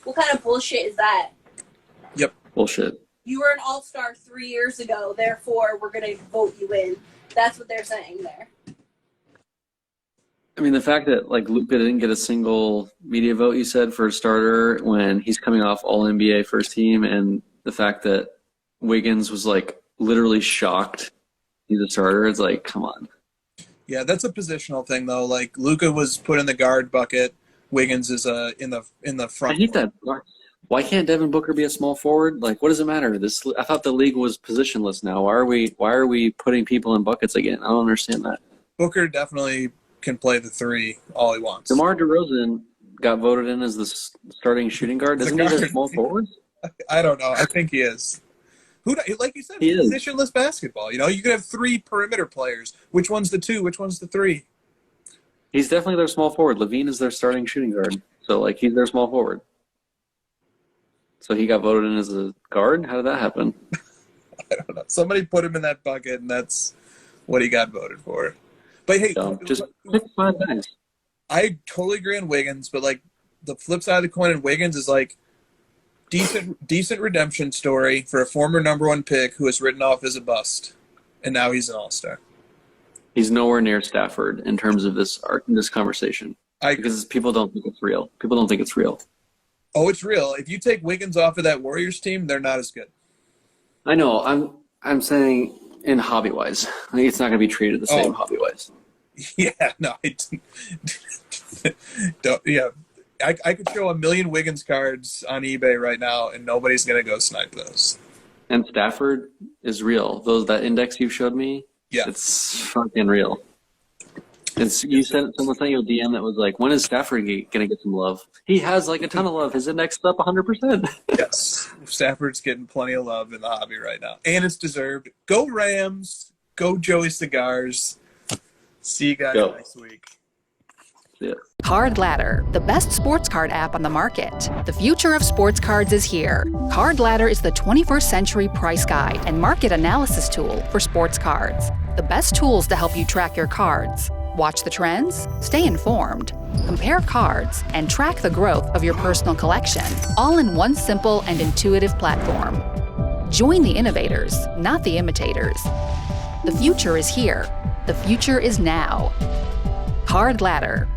what kind of bullshit is that? Yep. Bullshit. You were an All-Star 3 years ago, therefore we're gonna vote you in. That's what they're saying there. I mean, the fact that like Luka didn't get a single media vote, you said, for a starter when he's coming off All-NBA first team, and the fact that Wiggins was like literally shocked he's a starter, it's like, come on. Yeah, that's a positional thing though. Like Luka was put in the guard bucket. Wiggins is in the front. I hate that. Why can't Devin Booker be a small forward? Like, what does it matter? I thought the league was positionless now. Why are we putting people in buckets again? I don't understand that. Booker definitely can play the 3 all he wants. DeMar DeRozan got voted in as the starting shooting guard. Doesn't he have small forwards? I don't know. I think he is. Like you said, He is. positionless basketball. You could have 3 perimeter players. Which one's the 2? Which one's the 3? He's definitely their small forward. Levine is their starting shooting guard. So, like, he's their small forward. So he got voted in as a guard? How did that happen? I don't know. Somebody put him in that bucket, and that's what he got voted for. But hey, Just pick 5 guys. I totally agree on Wiggins, but like the flip side of the coin in Wiggins is like, decent redemption story for a former number one pick who was written off as a bust, and now he's an all-star. He's nowhere near Stafford in terms of this conversation. Because people don't think it's real. People don't think it's real. Oh, it's real. If you take Wiggins off of that Warriors team, they're not as good. I know. I'm saying in hobby-wise. I think it's not going to be treated the same hobby-wise. Yeah, no. Don't, yeah. I could show 1 million Wiggins cards on eBay right now, and nobody's going to go snipe those. And Stafford is real. That index you showed me, yeah, it's fucking real. Someone sent you a DM that was like, when is Stafford going to get some love? He has like a ton of love. His index is up 100%. Yes, Stafford's getting plenty of love in the hobby right now, and it's deserved. Go Rams. Go Joey Cigars. See you guys next week. Yeah. Card Ladder, the best sports card app on the market. The future of sports cards is here. Card Ladder is the 21st century price guide and market analysis tool for sports cards. The best tools to help you track your cards. Watch the trends, stay informed, compare cards, and track the growth of your personal collection, all in one simple and intuitive platform. Join the innovators, not the imitators. The future is here. The future is now. Card Ladder.